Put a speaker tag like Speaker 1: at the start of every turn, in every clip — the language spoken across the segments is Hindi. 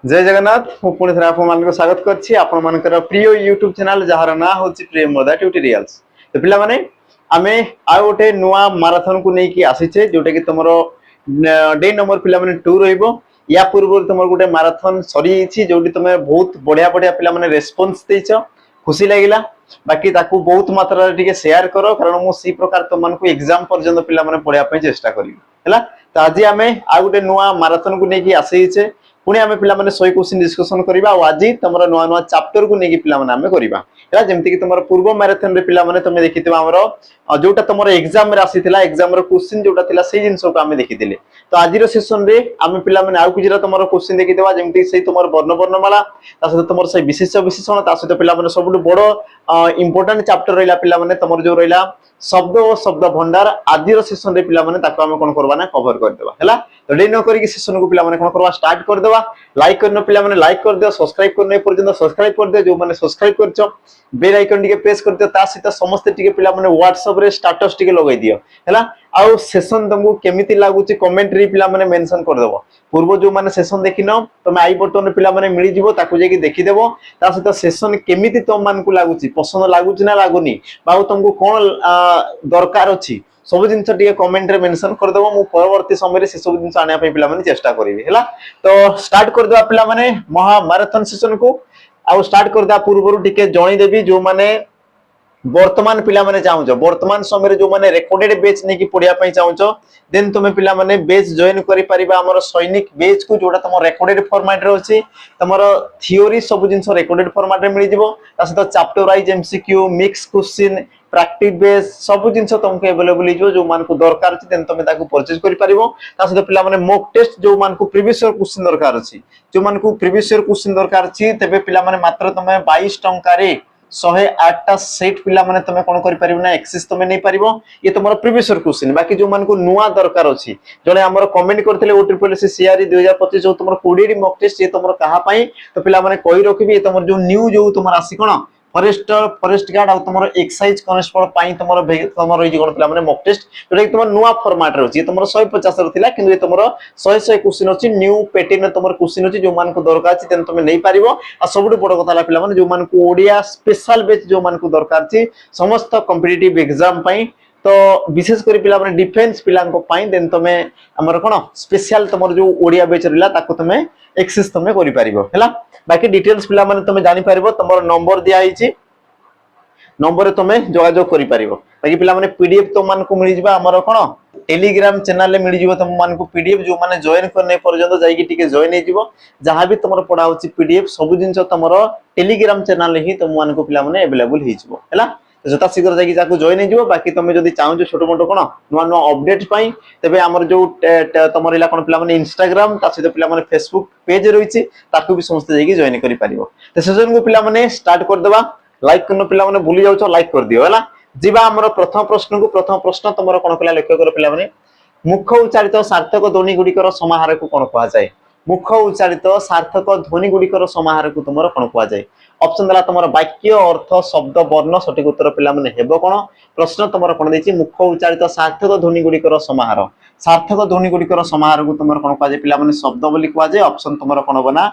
Speaker 1: जय जगन्नाथ मु पुणी थे आपको स्वागत करछि आपण मानकर प्रिय यूट्यूब चैनल जहार ना होछि प्रेम मोदा ट्यूटोरियल्स। तो पिला माने आमे आ गोटे नुआ माराथन को नेकी आसीचे जोटा कि तमरो डे नंबर पिला माने 2 रहइबो। या पूर्व तमर गोटे माराथन सरी छि जोटी तमे बहुत बढ़िया बढ़िया पिला माने रेस्पॉन्स देइछो, खुशी लागिला। बाकी ताकू बहुत मात्रा रे टिके शेयर करो कारण मु सी प्रकार तो मन को एग्जाम पर्यंत पिला माने पढिया पय चेष्टा करिवि हैला। तो आज आमे आ गोटे नुआ माराथन को नेकी आसीचे पुणी आम पे 100 क्वेश्चन डिस्कशन करबा और आज तुम नुआ नुआ चैप्टर को लेकिन पिला माने आमे करबा है जेमति कि तुम पूर्व मैराथन रे पिला माने तुम देखिथिबा हमरो जोटा तुम एग्जाम रे आसीथिला एग्जाम रो क्वेश्चन जोटा थिला सेही जिंस को आमे देखिथिले। तो आज रो सेशन रे आमे पिला माने आउ किजरा तुम क्वेश्चन देखिथिबा जेमति सेही तुम वर्ण वर्णमाला ता सहित तुम सेही विशेष विशेषण ता सहित पिला माने सबटु बडो इंपोर्टेंट चैप्टर रहिला पिला माने तुम जो रहिला शब्द और शब्द भंडार आदि रो सेशन रे पिला माने ताको आमे कोन करबा ना कवर कर देबा हैला। तो डे न करी कि सेशन को पिला माने कोन करबा स्टार्ट कर देबा। लाइक करनो पिला माने लाइक कर दियो, सब्सक्राइब करने पर्यंत सब्सक्राइब कर दियो, जो माने सब्सक्राइब करछो बेल आइकन टिके प्रेस कर दियो, ता सहित समस्त टिके पिला माने व्हाट्सएप रे स्टेटस टिके लगाई दियो हैला। आउ सेशन तुमको केमिति लागुची कमेंट रे पिला माने मेंशन कर देबो। पूर्व जो माने सेशन देखिनो तमे आई बटन रे पिला माने मिली जिवो ताकू जेकी देखि देबो, ता सहित सेशन केमिति तुम मान को लागुची पसंद लागुची ना लागुनी बाउ तुमको कोन दरकार अछि सब जिनस टिके कमेंट रे मेंशन कर देबो। मु परवर्ती समय रे से सब जिनस आनिया पे पिला माने चेष्टा करबी हैला। तो स्टार्ट कर देबा पिला माने महा मैराथन सेशन को। आउ स्टार्ट कर देबा पूर्वरु टिके जणी देबी जो माने वर्तमान पिला माने चाहूचो वर्तमान समय रे जो माने रेकॉर्डेड बैच नेकी पढिया पई चाहूचो देन तुमे पिला माने बैच जॉइन करि परिबा हमर सैनिक बैच को जोटा तुम रेकॉर्डेड फॉर्मेट रे अछि। तमर थ्योरी सब जिंस रेकॉर्डेड फॉर्मेट रे मिली जिवो, ता सहित chapter wise MCQ mix question practice base सब जिंस तुमको अवेलेबल हिजो जो मान को दरकार अछि देन तुमे ताको परचेज करि परिबो। ता सहित पिला माने मॉक टेस्ट जो मान को प्रीवियस ईयर क्वेश्चन दरकार अछि, जो मान को प्रीवियस ईयर क्वेश्चन दरकार अछि तबे पिला माने मात्र तुमे 22 टंका रे 108 टा सेट पिला माने तमे कोन करि परिबो ना एक्सेस तमे नै परिबो। ये तमरो प्रीवियस ईयर क्वेश्चन बाकी जो मान को नुआ दरकार अछि जने हमर कमेंट करथिले ओट्रिपलसी सीआरई 2025 जो तमरो 20 डी मॉक टेस्ट ये तमरो कहा पई तो पिला माने कहि रखिबी। ये तमरो जो न्यू जो तमरो आसी कोन फॉरेस्टर फॉरेस्ट गार्ड आ तमरो एक्साइज कांस्टेबल पई तमरो तमरो ई कोन पिला माने मॉक टेस्ट जोटा कि तमरो नुआ फॉर्मेट रे अछि। ये तमरो 150 रो थिला किंतु ये तमरो 100 क्वेश्चन अछि न्यू पैटर्न तमरो क्वेश्चन अछि जो मान को दरकार अछि तेन तमे नै पारिबो। आ सबटु बड़ कथा पिला माने जो मान को ओडिया स्पेशल बैच जो मान को दरकार अछि समस्त कॉम्पिटिटिव एग्जाम पई तो विशेष करी पिला माने डिफेंस पिला को पई देन तमे हमर कोन स्पेशल तमर जो ओडिया बैच रिला ताको तमे एक्सेस तमे करि पारिबो हैला। बाकी डिटेल्स पिला माने तमे जानि पारिबो, तमर नंबर दिया हिची नंबर तमे जोगाजोग करि पारिबो। बाकी पिला माने पीडीएफ तो मान को मिली जिबा हमर कोन टेलीग्राम चैनल ले मिली जिवो तम मान को पीडीएफ जो माने जॉइन करने पर्यंत जाई कि टिके जॉइन हे जिवो। जहां भी तमर पढा होची पीडीएफ सब जिंस तमर टेलीग्राम चैनल ले ही तम मान को पिला माने अवेलेबल हे जिवो हैला। तो जता शीघ्र जाई कि जाको जॉइन हे जिवो। बाकी तमे जदी चाहो जो छोटो मोटो कोन नुवा नुवा अपडेट पई तबे हमर जो तमर इला कोन पिला माने इंस्टाग्राम ता सहित पिला माने फेसबुक पेज रहिछि ताकू भी समस्त जाई कि जॉइन करि पारिबो। तो सेशन को पिला माने स्टार्ट कर देबा। लाइक करनो पिला माने भूली जाउछो लाइक कर दियो हैला। जिबा हमर प्रथम प्रश्न को प्रथम प्रश्न तमरो कोन पिला लक्ष्य करो पिला माने मुख्य उच्चारित सार्थक ध्वनि गुड़िकर समाहार को कोन कहा जाय। मुख्य उच्चारित सार्थक ध्वनि गुड़िकर समाहार को तुमरो कोन कहा जाय। ऑप्शन दला तुमरो वाक्य अर्थ शब्द वर्ण सठिक उत्तर पिला माने हेबो कोन। प्रश्न तुमरो कोन देछि मुख्य उच्चारित सार्थक ध्वनि गुड़िकर समाहार। सार्थक ध्वनि गुड़िकर समाहार को तुमरो कोन कहा जाय पिला माने शब्द बोली कहा जाय। ऑप्शन तुमरो कोन बना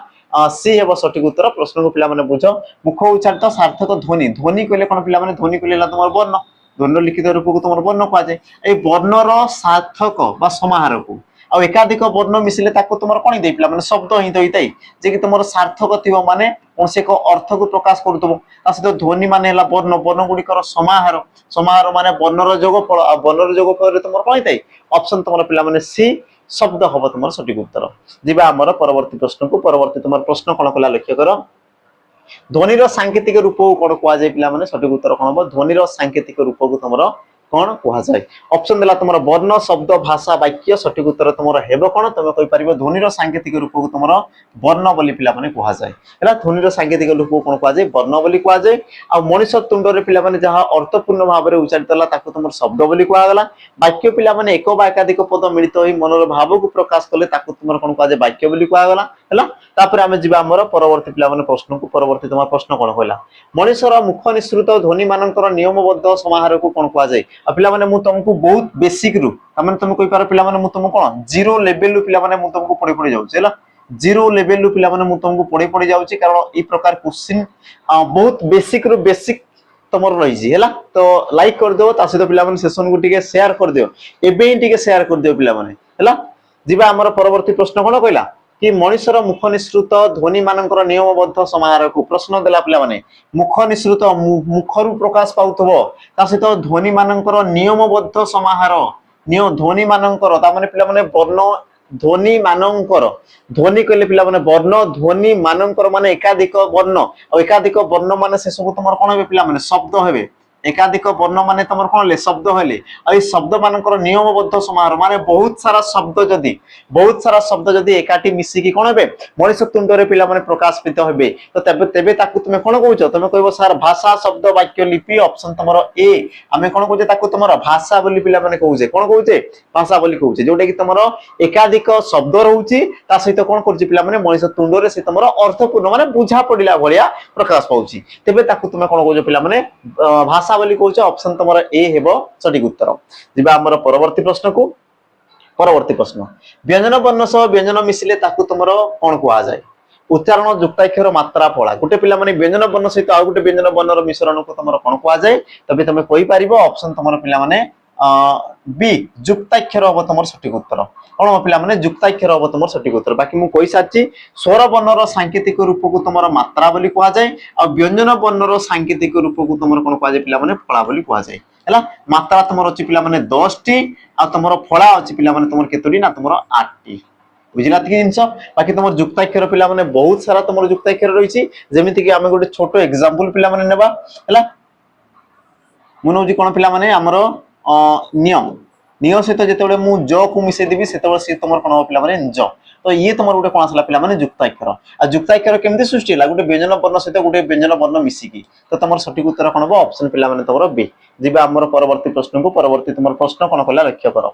Speaker 1: सी हेबो सठिक उत्तर। प्रश्न को पिला माने बुझो मुख्य उच्चारित सार्थक ध्वनि ध्वनि कहले कोन पिला माने ध्वनि कहले तुमरो वर्ण वर्ण लिखित रूप को तुमरो वर्ण कहा जाय। ए वर्णर सार्थक बा समाहार को आ एकाधिक वर्ण मिसिले ताको तुमरो कोन देइ पिला माने शब्द ही दइतै जे कि तुमरो सार्थक थिबो माने कोनसे को अर्थ को प्रकाश करतबो। ता सहित ध्वनि माने हला वर्ण वर्ण गुडीकर समाहार समाहार माने वर्णर जोगफल आ वर्णर जोगफल रे तुमरो कोन देइ। ऑप्शन तुमरो पिला माने सी शब्द हबो तुमरो सठिक उत्तर। जिबा हमर परवर्ती प्रश्न को परवर्ती तुमरो प्रश्न कोन कला लक्ष्य करो। ध्वनिर सांकेतिक रूप को कोन कहा जाय पिला माने सठिक उत्तर कोन हबो ध्वनिर सांकेतिक रूप को तुमरो कोन कहा जाय। ऑप्शन देला तुमरो वर्ण शब्द भाषा वाक्य सठिक उत्तर तुमरो हेबो कोन तमे कहि परिबो ध्वनिर सांकेतिक रूप को तुमरो वर्ण बोली पिला माने कहा जाय हैला। ध्वनिर सांकेतिक रूप को कोन कहा जाय वर्ण बोली कहा जाय। आ मनुष्य तुंड रे पिला माने जहा अर्थपूर्ण भाव रे उच्चारित हला ताको तुमरो शब्द बोली कहा गला। वाक्य पिला माने एक बा एकाधिक पद मिलित होई मनर भाव को प्रकाश करले ताको तुमरो कोन कहा जाय वाक्य बोली कहा गला हैला। तापर आमे जिबा हमर परवर्ती पिला माने प्रश्न को परवर्ती तुमरो प्रश्न कोन होइला मनुष्यर मुख निसृत ध्वनि मानकर नियमबद्ध समाहार को कोन कहा जाय। आ पिला माने मु तुमको बहुत बेसिक रु माने तुम कहि पारो पिला माने मु तुम कोन जीरो लेवल रु पिला माने मु तुमको पढि पढि जाउ हैला। जीरो लेवल रु पिला माने मु तुमको पढ़े पढ़े जाउची कारण ई प्रकार क्वेश्चन बहुत बेसिक रु बेसिक तमर रही छी हैला तो लाइक कर दो ता सहित पिला माने सेशन को टिके शेयर कर दियो एबे ही टिके शेयर कर दियो पिला माने हैला जिबा हमर परवर्ती प्रश्न कोन कहला कि मनुष्यर मुख निसृत ध्वनि मानकर नियमबद्ध समाहार को प्रश्न देला पिला माने मुख निसृत मुखरु प्रकाश पाउथबो ता सहित ध्वनि मानकर नियमबद्ध समाहार नियो ध्वनि मानकर ता माने पिला माने वर्ण ध्वनि मानकर ध्वनि कहले पिला माने वर्ण ध्वनि मानकर माने एकाधिक वर्ण और एकाधिक वर्ण माने से सब तुमर कोन हेबे पिला माने शब्द हेबे एकाधिक वर्ण माने तुमर कोन ले शब्द हेले और शब्द मानकर नियमबद्ध समाहार माने बहुत सारा शब्द जदी एकाठी मिसी की कोन हेबे मनुष्य तुंड रे पिला माने प्रकाशित हेबे तो तबे तबे ताकू तुमे कोन कहउछो तुमे कहबो सर भाषा शब्द वाक्य लिपि ऑप्शन तुमरो ए हमें कोन कहउछे ताकू तुमरो भाषा बोली पिला माने कहउछे कोन कहउछे भाषा बोली कहउछे जोटा कि तुमरो एकाधिक शब्द रहउची ता सहित कोन करची पिला माने मनुष्य तुंड रे से तुमरो अर्थपूर्ण माने बुझा पडिला भलिया प्रकाश पाउची तबे ताकू तुमे कोन कहउछो पिला माने भाषा बोली कहउछे ऑप्शन तुमरो ए हेबो सटीक उत्तर जिबा हमर परवर्ती प्रश्न को परवर्ती प्रश्न व्यंजन वर्ण सह व्यंजन मिसिले ताकू तुमरो कोन कुआ जाय उच्चारण जुक्ताक्षर मात्रा फला गोटे पिला माने व्यंजन वर्ण सहित आ गोटे व्यंजन वर्णर मिश्रण को तुमरो कोन कुआ जाय तबे तुमे कहि पारिबो ऑप्शन तुमरो पिला माने बी जुक्ताक्षर अब तुमर सटीक उत्तर कोन पिला माने जुक्ताक्षर अब तुमर सटीक उत्तर बाकी मु कहि साची स्वर वर्णर सांकेतिक रूप को तुमरो मात्रा बोली कुआ जाय आ व्यंजन वर्णर सांकेतिक रूप को तुमरो कोन कुआ जाय पिला माने फला बोली कुआ जाय हैला मात्रा तुमरो अछि पिला माने 10 टी आ तुमरो फला अछि पिला माने तुमर केतोडी ना तुमरो 8 टी बुझिला कि जिंस बाकी तुमर जुक्ताक्षर पिला माने बहुत सारा तुमरो जुक्ताक्षर रहिछि जेमिति कि हमें गोटे छोटो एग्जांपल पिला माने नेबा हैला मुनोजी कोन पिला माने हमरो नियम नियम सहित जेतेबेले मु ज को मिसे देबी सेतेबेले से तुमर कोन पिला माने ज तो ये तुमर गोटे कोन आसला पिला माने जुक्ताक्षर आ जुक्ताक्षर केमति सृष्टि होला गोटे व्यंजन वर्ण सहित गोटे व्यंजन वर्ण मिसी की तो तुमर सटीक उत्तर कोन हो ऑप्शन पिला माने तुमर बी जिबा हमर परवर्ती प्रश्न को परवर्ती तुमर प्रश्न कोन कहला लक्ष्य करो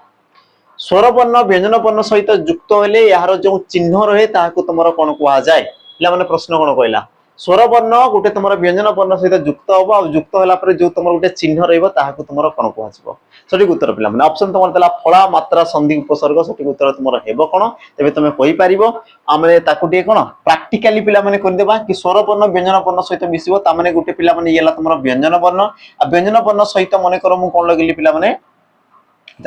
Speaker 1: स्वर वर्ण व्यंजन वर्ण सहित युक्त हेले यार जो चिन्ह रहे ताहाको तुमर कोन कुआ जाय पिला माने प्रश्न कोन कहला स्वर वर्ण गोटे तुमर व्यंजन वर्ण सहित युक्त होबो आ युक्त होला पर जो तुमर गोटे चिन्ह रहइबो ताहाको तुमर कोन कुआ जिवो सटीक उत्तर पिला माने ऑप्शन तुमर देला फला मात्रा संधि उपसर्ग सटीक उत्तर तुमर हेबो कोन तबे तुमे कहि पारिबो आमे ताकू टे कोन प्रैक्टिकली पिला माने कोन देबा कि स्वर वर्ण व्यंजन वर्ण सहित मिसिबो ता माने गोटे पिला माने येला तुमर व्यंजन वर्ण आ व्यंजन वर्ण सहित माने कर मु कोन लगिली पिला माने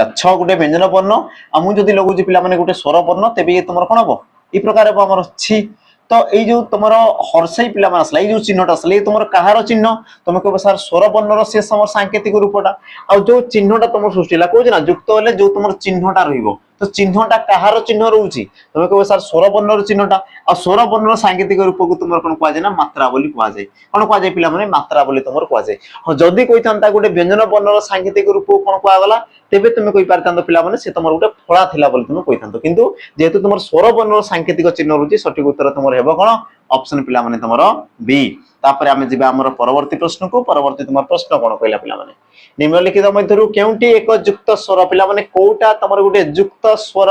Speaker 1: छ गोटे व्यंजन वर्ण आ मु जदी लगुची पिला माने गोटे स्वर वर्ण तबे ये तुमर कोन हबो ई प्रकार हबो हमर छी तो এই जो तुमर हर्षई पिला मान असला जो चिन्हटा असला तुमर कहार चिन्ह तुम कहबो सर स्वर वर्णर से समर सांकेतिक रूपटा आ जो चिन्हटा तुम सृष्टिला कहू ना युक्त होले जो तुमर चिन्हटा रहिबो तो चिन्हटा कहार चिन्ह रहउची तुम कहबो सर स्वर वर्णर चिन्हटा आ स्वर वर्णर सांकेतिक रूप को तुमर कोन कुआ जाय ना मात्रा बोली कुआ जाय कोन कुआ जाय पिला माने मात्रा बोली तुमर कुआ जाय ह जदी कहितांता गोटे व्यंजन वर्णर सांकेतिक रूप कोन कुआ गला तेबे तुम कहि पारतांतो पिला माने से तुमर गोटे फळा थिला बोली तुम कहितांतो किंतु जेहेतु तुमर स्वर वर्णर सांकेतिक चिन्ह रहउची सटीक उत्तर तुमर हेबो कोन ऑप्शन पिला माने तुमर बी तापर आमे जिबा हमर परवर्ती प्रश्न को परवर्ती तुमर प्रश्न कोन कहला पिला माने निम्नलिखित मध्यरु केउंटी एक युक्त स्वर पिला माने कोउटा तुमर गोटे युक्त स्वर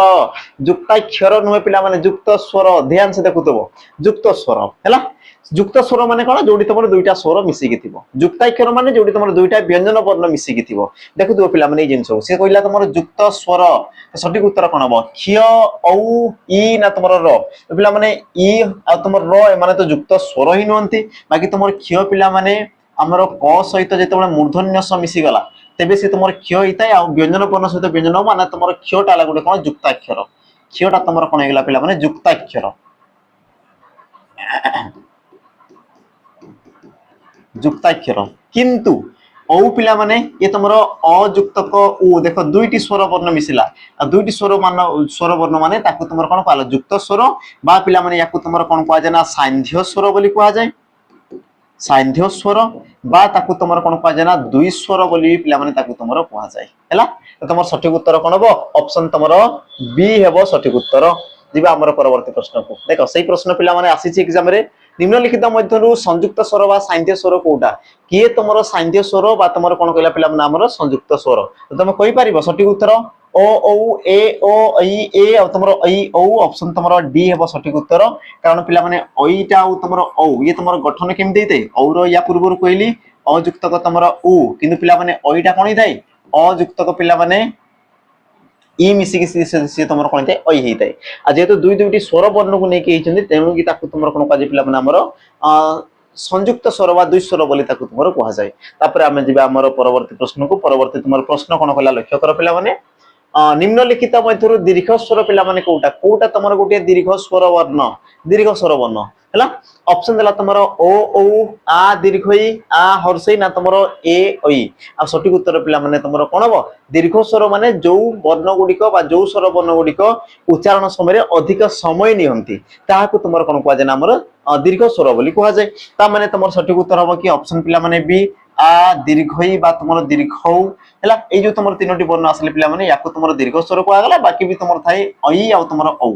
Speaker 1: युक्ताक्षर नुहे पिला माने युक्त स्वर ध्यान से देखुतबो युक्त स्वर हैला युक्त स्वर माने कोन जोडी तुमर दुईटा स्वर मिसी की थिबो युक्ताक्षर माने जोडी तुमर दुईटा व्यंजन वर्ण मिसी की थिबो देखुतबो पिला माने जिंस से कहला तुमर युक्त स्वर सटीक उत्तर कोन हबो क्ष औ ई ना तुमर र पिला माने ई आ तुमर र माने तो युक्त स्वर ही नहंती बाकी तुमर क्ष पिला माने हमर क सहित जेतेबेले मूर्धन्य स मिसी गला तेबे से तुमर क्ष हिताय आ व्यंजन वर्ण सहित व्यंजन माने तुमर क्षटा ला गोटे कोन युक्ताक्षर क्षटा तुमर कोन हेगला पिला माने युक्ताक्षर युक्ताक्षर किंतु औ पिला माने ये तुमरो अयुक्तक उ देखो दुईटी स्वर वर्ण मिसिला आ दुईटी स्वर वर्ण माने ताकू तुमर कोन कहला युक्त स्वर बा पिला माने याकू तुमर कोन कहआ जाय ना सांध्य स्वर बोली कहआ जाय सांध्य स्वर बा ताकू तुमर कोन कहआ जाय ना दुई स्वर बोली पिला माने ताकू तुमर कहआ जाय हैला तो तुमर सटीक उत्तर कोन हबो ऑप्शन तुमर बी हेबो सटीक उत्तर दिबा हमर परवर्ती प्रश्न को देखो सही प्रश्न पिला माने आसीची एग्जाम रे निम्नलिखित मध्यरु संयुक्त स्वर बा सांध्य स्वर कोउटा किए तुमरो सांध्य स्वर बा तुमरो कोन कहला पिला माने हमर संयुक्त स्वर तो तुम कहि पारिबो सटीक उत्तर ओ औ ए ओ ई ए आ तुमरो ई औ ऑप्शन तुमरो डी हेबो सटीक उत्तर कारण पिला माने ओईटा आ तुमरो औ ये तुमरो गठन केम देते और या पूर्वरु कहली अयुक्तक तुमरो उ किंतु पिला माने ओईटा कोन हिताय अयुक्तक पिला माने ଇ ମିଶିକି ସେ ତମର କଣ ହେଇଥାଏ ଐ ହେଇଥାଏ। ଆଉ ଯେହେତୁ ଦୁଇ ଦୁଇଟି ସ୍ୱର ବର୍ଣ୍ଣକୁ ନେଇକି ହେଇଛନ୍ତି ତେଣୁ କି ତାକୁ ତମର କଣ କୁହାଯାଏ ପିଲାମାନେ ଆମର ସଂଯୁକ୍ତ ସ୍ୱର ବା ଦୁଇ ସ୍ୱର ବୋଲି ତାକୁ ତୁମର କୁହାଯାଏ। ତାପରେ ଆମେ ଯିବା ଆମର ପରବର୍ତ୍ତୀ ପ୍ରଶ୍ନକୁ। ପରବର୍ତ୍ତୀ ତୁମର ପ୍ରଶ୍ନ କଣ କଲା ଲକ୍ଷ୍ୟ କର ପିଲାମାନେ। ନିମ୍ନଲିଖିତ ମଧ୍ୟରୁ ଦୀର୍ଘ ସ୍ୱର ପିଲାମାନେ କୋଉଟା କୋଉଟା ତମର ଗୋଟିଏ ଦୀର୍ଘ ସ୍ୱର ବର୍ଣ୍ଣ ଦୀର୍ଘ ସ୍ୱର ବର୍ଣ୍ଣ ହେଲା। ଅପସନ ଦେଲା ତମର ଓ ଔ ଆ ଦୀର୍ଘ ଇ ଆ ହର୍ଷେଇ ନା ତମର ଏ ଐ। ଆଉ ସଠିକ ଉତ୍ତର ପିଲାମାନେ ତମର କଣ ହବ ଦୀର୍ଘ ସ୍ୱର ମାନେ ଯୋଉ ବର୍ଣ୍ଣ ଗୁଡିକ ବା ଯୋଉ ସ୍ୱର ବର୍ଣ୍ଣ ଗୁଡିକ ଉଚ୍ଚାରଣ ସମୟରେ ଅଧିକ ସମୟ ନିଅନ୍ତି ତାହାକୁ ତମର କଣ କୁହାଯାଏ ନା ଆମର ଦୀର୍ଘ ସ୍ୱର ବୋଲି କୁହାଯାଏ। ତା ମାନେ ତମର ସଠିକ ଉତ୍ତର ହବ କି ଅପସନ ପିଲାମାନେ ବି ଆ ଦୀର୍ଘ ଇ ବା ତମର ଦୀର୍ଘ ଔ ହେଲା। ଏଇ ଯୋଉ ତମର ତିନୋଟି ବର୍ଣ୍ଣ ଆସିଲେ ପିଲାମାନେ ୟାକୁ ତମର ଦୀର୍ଘ ସ୍ୱର କୁହାଗଲା। ବାକି ବି ତମର ଥାଏ ଐ ଆଉ ତମର ଔ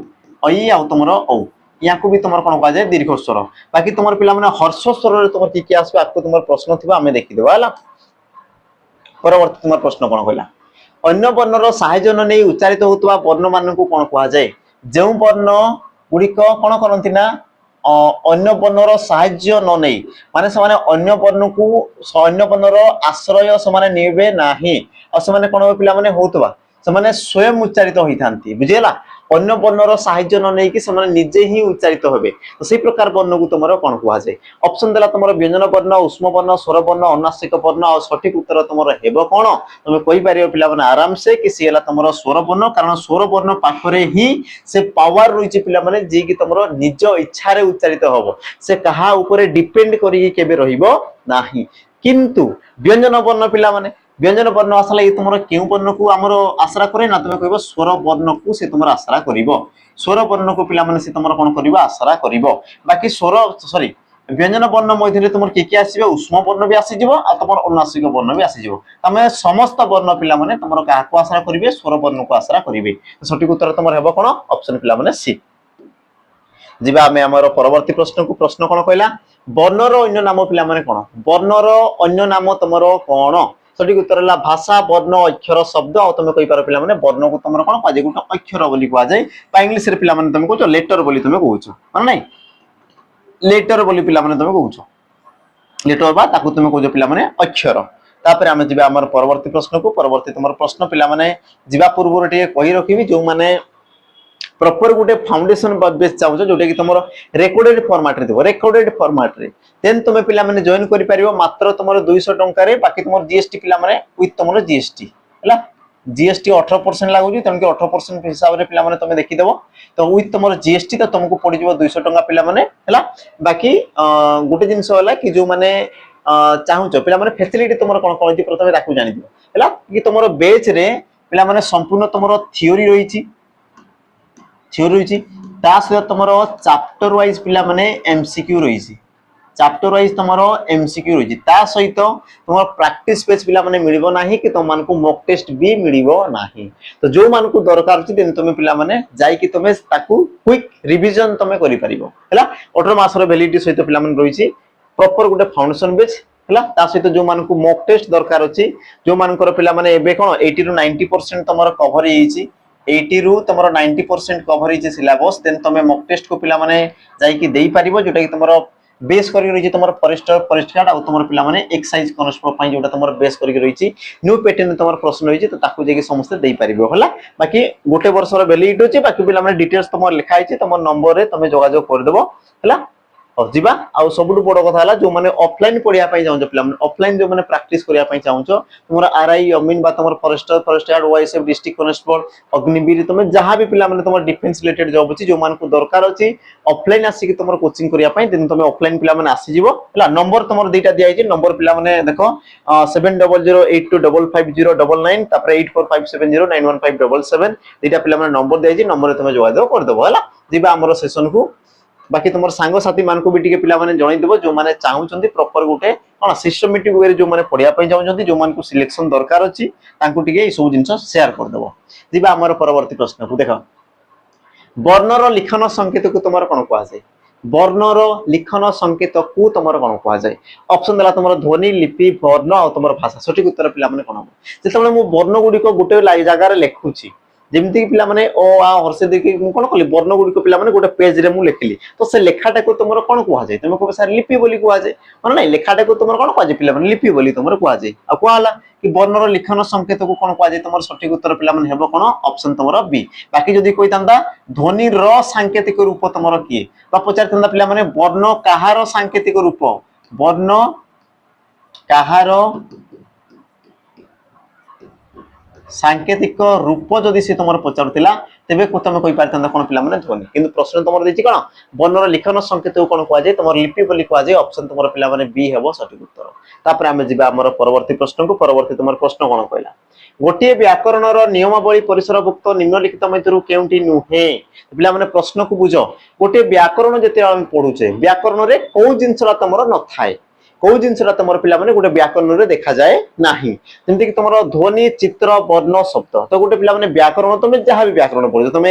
Speaker 1: ଐ ଆଉ ତମର ଔ ୟାକୁ ବି ତମର କଣ କୁହାଯାଏ ଦୀର୍ଘ ସ୍ୱର। ବାକି ତମର ପିଲାମାନେ ହର୍ଷ ସ୍ୱରରେ ତମର କି ଆସିବ ଆକୁ ତମର ପ୍ରଶ୍ନ ଥିବ ଆମେ ଦେଖିଦେବା ହେଲା। ପରବର୍ତ୍ତୀ ତୁମର ପ୍ରଶ୍ନ କଣ କହିଲା ଅନ୍ୟ ବର୍ଣ୍ଣର ସାହାଯ୍ୟ ନ ନେଇ ଉଚ୍ଚାରିତ ହେଉଥିବା ବର୍ଣ୍ଣ ମାନଙ୍କୁ କଣ କୁହାଯାଏ। ଯେଉଁ ବର୍ଣ୍ଣ ଗୁଡିକ କଣ କରନ୍ତି ନା ଅନ୍ୟ ବର୍ଣ୍ଣର ସାହାଯ୍ୟ ନ ନେଇ ମାନେ ସେମାନେ ଅନ୍ୟ ବର୍ଣ୍ଣକୁ ଅନ୍ୟ ବର୍ଣ୍ଣର ଆଶ୍ରୟ ସେମାନେ ନେବେ ନାହିଁ ଆଉ ସେମାନେ କଣ ପିଲାମାନେ ହଉଥିବା ସେମାନେ ସ୍ୱୟଂ ଉଚ୍ଚାରିତ ହୋଇଥାନ୍ତି ବୁଝିହେଲା। ଅନ୍ୟ ବର୍ଣ୍ଣର ସାହାଯ୍ୟ ନ ନେଇକି ସେମାନେ ନିଜେ ହିଁ ଉଚ୍ଚାରିତ ହେବେ ତ ସେଇ ପ୍ରକାର ବର୍ଣ୍ଣକୁ ତମର କଣ କୁହାଯାଏ। ଅପସନ ଦେଲା ତମର ବ୍ୟଞ୍ଜନ ବର୍ଣ୍ଣ ଉଷ୍ମ ବର୍ଣ୍ଣ ସ୍ୱର ବର୍ଣ୍ଣ ଅନାସିକ ବର୍ଣ୍ଣ ଆଉ ସଠିକ ଉତ୍ତର ତମର ହେବ କଣ ତମେ କହିପାରିବ ପିଲାମାନେ ଆରାମସେ କି ସିଏ ହେଲା ତମର ସ୍ୱର ବର୍ଣ୍ଣ କାରଣ ସ୍ୱର ବର୍ଣ୍ଣ ପାଖରେ ହିଁ ସେ ପାୱାର ରହିଛି ପିଲାମାନେ ଯିଏକି ତମର ନିଜ ଇଚ୍ଛାରେ ଉଚ୍ଚାରିତ ହବ ସେ କାହା ଉପରେ ଡିପେଣ୍ଡ କରିକି କେବେ ରହିବ ନାହିଁ। କିନ୍ତୁ ବ୍ୟଞ୍ଜନ ବର୍ଣ୍ଣ ପିଲାମାନେ ବ୍ୟଞ୍ଜନ ବର୍ଣ୍ଣ ଆସିଲା ଏଇ ତମର କେଉଁ ବର୍ଣ୍ଣକୁ ଆମର ଆଶ୍ରା କରେ ନା ତମେ କହିବ ସ୍ୱର ବର୍ଣ୍ଣକୁ ସେ ତମର ଆଶ୍ରା କରିବ। ସ୍ୱର ବର୍ଣ୍ଣକୁ ପିଲାମାନେ ସେ ତମର କଣ କରିବ ଆଶ୍ରା କରିବ। ବାକି ବ୍ୟଞ୍ଜନ ବର୍ଣ୍ଣ ମଧ୍ୟରେ ତମର କିଏ ଆସିବ ଉଷ୍ମ ବର୍ଣ୍ଣ ବି ଆସିଯିବ ଆଉ ତମର ଅନୁନାସିକ ବର୍ଣ୍ଣ ବି ଆସିଯିବ। ତମେ ସମସ୍ତ ବର୍ଣ୍ଣ ପିଲାମାନେ ତମର କାହାକୁ ଆଶ୍ରା କରିବେ ସ୍ୱର ବର୍ଣ୍ଣକୁ ଆଶ୍ରା କରିବେ। ସଠିକ ଉତ୍ତର ତମର ହେବ କଣ ଅପସନ ପିଲାମାନେ ସି। ଯିବା ଆମେ ଆମର ପରବର୍ତ୍ତୀ ପ୍ରଶ୍ନକୁ। ପ୍ରଶ୍ନ କଣ କହିଲା ବର୍ଣ୍ଣର ଅନ୍ୟ ନାମ ପିଲାମାନେ କଣ ବର୍ଣ୍ଣର ଅନ୍ୟ ନାମ ତମର କଣ। ସଠିକ ଉତ୍ତର ହେଲା ଭାଷା ବର୍ଣ୍ଣ ଅକ୍ଷର ଶବ୍ଦ ଆଉ ତମେ କହିପାର ପିଲାମାନେ ବର୍ଣ୍ଣକୁ ତମର କଣ କୁହାଯାଏ ଗୋଟେ ଅକ୍ଷର ବୋଲି କୁହାଯାଏ ବା ଇଂଲିଶରେ ପିଲାମାନେ ତମେ କହୁଛ ଲେଟର ବୋଲି ତମେ କହୁଛ ମାନେ ନାଇଁ ଲେଟର ବୋଲି ପିଲାମାନେ ତମେ କହୁଛ ଲେଟର ବା ତାକୁ ତମେ କହୁଛ ପିଲାମାନେ ଅକ୍ଷର। ତାପରେ ଆମେ ଯିବା ଆମର ପରବର୍ତ୍ତୀ ପ୍ରଶ୍ନକୁ। ପରବର୍ତ୍ତୀ ତମର ପ୍ରଶ୍ନ ପିଲାମାନେ ଯିବା ପୂର୍ବରୁ ଟିକେ କହି ରଖିବି ଯୋଉମାନେ प्रॉपर गोटे फाउंडेशन बेस चाहूँ जोटा कि तुम रेकर्डेड फॉर्मेट रे रेकर्डेड फॉर्मेट रे देन तुम पिला माने जॉइन करि परिबो मात्र तुम 200 टंका रे बाकी तुम जीएसटी पिला माने विथ तुम जीएसटी हैला जीएसटी 18% लागुची तेणु 18% हिसाब रे पिला माने तुम देखिदेव तो विथ तुम जीएसटी तो तुमको पड़ी जिवो 200 टंका पिला माने हैला। बाकी गोटे जिंस होला कि जो माने चाहूच पिला माने फैसिलिटी तुम कोन कोन प्रथमे ताकू जानि दियो हैला कि तुम बेच रे पिला माने संपूर्ण तुम थ्योरी रहिची ता सहित तुम चैप्टर वाइज पिला माने एमसीक्यू रही चैप्टर वाइज तुम एमसीक्यू रही ता सहित तुम प्रैक्टिस पेज पिला माने मिलिबो नाही कि तुम मानकु मॉक टेस्ट भी मिलिबो नाही। तो जो मानकु दरकार अछि देन तुम पिला माने जाई कि तुम ताकू क्विक रिवीजन तुम करि परिबो हैला। 18 मास रो वैलिडिटी सहित पिला माने रही प्रॉपर गोटे फाउंडेशन बेस हैला ता सहित जो मानकु मॉक टेस्ट दरकार अछि जो मानकर पिला माने एबे कोन 80 टू 90% तुम कवर हेछि 80 रु तुम 90% कवर होइছে सिलेबस देन तुम मॉक टेस्ट को पिला माने जाई कि देई परिबो जोटा कि तुम बेस करी रही तुम फॉरेस्ट गार्ड और तुम पिला माने एक्साइज कॉन्स्टेबल पई जोटा तुम बेस करी रही न्यू पैटर्न तुम प्रश्न होइছে तो ताकू जेकी समस्त देई परिबो होला। बाकी गोटे वर्ष रो वैलिडिटी होची बाकी पिला माने डिटेल्स तुम लिखा होइছে तुम नंबर रे तुम जोगाजोग कर देबो होला। और जीवा आउ सबुठु बड़ कथा हला जो माने ऑफलाइन पढिया पई जाउछ पिला माने ऑफलाइन जो माने प्रैक्टिस करिया पई चाहुछ तुमर आरआई अमीन बा तुमर forest guard YSF district constable Agniveer तुम जहां भी पिला माने तुमर डिफेंस रिलेटेड जॉब अछि जो मान को दरकार अछि ऑफलाइन आसी कि तुमर कोचिंग करिया पई दिन तुम ऑफलाइन पिला माने आसी जिवो हला। नंबर तुमर दुईटा दिया आइछि नंबर पिला माने देखो 7008250999 तापर 8457091577 दुईटा पिला माने नंबर दिया आइछि नंबर तुम जोगाजोग कर देबो हला। जीवा हमर सेशन को बाकी तुम सांग साथी मान को भी टिके पिला माने जणै देबो जो माने चाहुचंती प्रॉपर गोटे कोन सिस्टमैटिक वे जो माने पढिया पई चाहुचंती जो मान को सिलेक्शन दरकार अछि तांको टिके ई सब जिंस शेयर कर देबो। जीवा हमर परवर्ती प्रश्न को देखो वर्णर लिखन संकेत को तुमर कोन कुआ जाय वर्णर लिखन संकेत को तुमर कोन कुआ जाय ऑप्शन देला तुमर ध्वनि लिपि वर्ण और तुमर भाषा सठिक उत्तर पिला माने कोन हो जेतबे मु वर्ण गुडी को गोटे जगह रे लेखुची ଯେମିତି କି ପିଲାମାନେ ଓ ଆ ହର୍ଷେ ଦେଇକି ମୁଁ କଣ କଲି ବର୍ଣ୍ଣ ଗୁଡ଼ିକ ପିଲାମାନେ ଗୋଟେ ପେଜ ରେ ମୁଁ ଲେଖିଲି ତ ସେ ଲେଖାଟାକୁ ତୁମର କଣ କୁହାଯାଏ ତୁମେ କହିବ ସାର୍ ଲିପି ବୋଲି କୁହାଯାଏ ମାନେ ନାଇଁ ଲେଖାଟାକୁ ତୁମର କଣ କୁହାଯାଏ ପିଲାମାନେ ଲିପି ବୋଲି ତୁମର କୁହାଯାଏ ଆଉ କୁହା ହେଲା କି ବର୍ଣ୍ଣର ଲିଖନ ସଂକେତକୁ କଣ କୁହାଯାଏ ତୁମର ସଠିକ ଉତ୍ତର ପିଲାମାନେ ହେବ କଣ ଅପସନ ତୁମର ବି ବାକି ଯଦି କହିଥାନ୍ତା ଧ୍ୱନିର ସାଙ୍କେତିକ ରୂପ ତୁମର କିଏ ବା ପଚାରିଥାନ୍ତା ପିଲାମାନେ ବର୍ଣ୍ଣ କାହାର ସାଙ୍କେତିକ ରୂପ ବର୍ଣ୍ଣ କାହାର सांकेतिक रूप जदि सी तुम पचारूला तेरे तुम कही पारिथा कौन पे ध्वनि किंतु प्रश्न तुम देखिए कौन वर्णर लिखन संकेत कौन कहुए तुम लिपि बोली कहुए ऑप्शन तुम पे बी हे सठिक उत्तर तापर आम जा परवर्ती प्रश्न को परवर्ती तुम प्रश्न कौन कहला गोटे व्याकरणर नियमावली परिसरभुक्त निम्नलिखित मध्य केउंटी नुहे पे प्रश्न को बुझ गोटे व्याकरण जिते पढ़ुचे व्याकरण में कौ जिनसा तुम न थाए कौ जिनसा तुम पे गोटे व्याकरण में देखा जाए ना जमीक कि तुम ध्वनि चित्र वर्ण शब्द तो गोटे पे व्याकरण तुम जहाँ भी व्याकरण पढ़ो तुम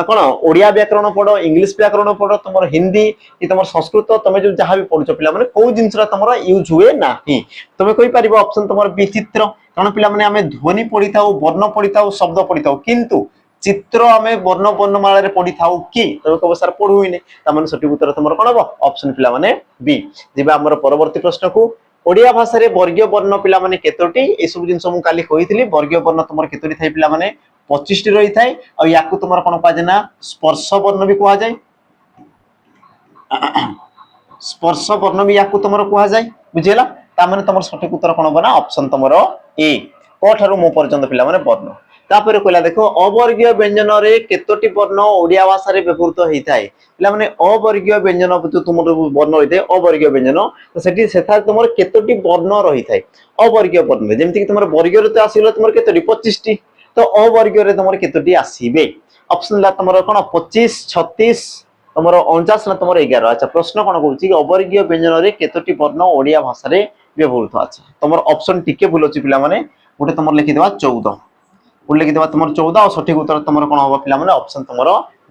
Speaker 1: कौन ओडिया व्याकरण पढ़ इंग्लीश व्याकरण पढ़ तुम हिंदी कि तुम संस्कृत तुम जो जहाँ भी पढ़ुच पे कौ जिनसा तुम यूज हुए ना तुम कहीपर ऑप्शन तुम विचित्र कारण पे आम ध्वनि पढ़ी था वर्ण पढ़ी था शब्द पढ़ी था किंतु चित्र आम वर्ण वर्णमाला पढ़ी था कि तुम कह सर पढ़ुने तमें सठिक उत्तर तुम कौन हम ऑप्शन पे बी जी आम परवर्ती प्रश्न को ओडिया भाषा रे वर्गीय वर्ण पिला माने केतोटी ए सब जिंस मु काली कहितली वर्गीय वर्ण तुमर केतोटी थाई पिला माने 25 टी रही थाई आ याकु तुमर कोन कहा जाय ना स्पर्श वर्ण भी कहा जाय स्पर्श वर्ण भी याकु तुमर कहा जाय बुझिला ता माने तुमर सठिक उत्तर कोन बना ऑप्शन तुमर ए को ठारू मो पर्यंत पिला माने वर्ण तापर कहला देखो अवर्गीय व्यंजन रे केतोटी वर्ण ओडिया भाषा रे व्यवहृत होई थाई पिला माने अवर्गीय व्यंजन जो तुम वर्ण होई थाई अवर्गीय व्यंजन तो सेठी सेथा तुमर केतोटी वर्ण रही थाई अवर्गीय वर्ण जेमति कि तुमर वर्गीय रे तो आसीलो तुमर केतोटी 25 टी तो अवर्गीय रे तुमर केतोटी आसीबे ऑप्शन ला तुमर कोन 25 36 तुमर 49 ना तुमर 11 अच्छा प्रश्न कोन कहूची कि अवर्गीय व्यंजन रे केतोटी वर्ण ओडिया भाषा रे व्यवहृत अच्छा तुमर ऑप्शन टिके भूल अछि पिला माने गोटे तुमर लिखि देबा 14 लिखि देबा तुमर 14 और सठिक उत्तर तुमर कोन होबा पिला माने ऑप्शन तुमर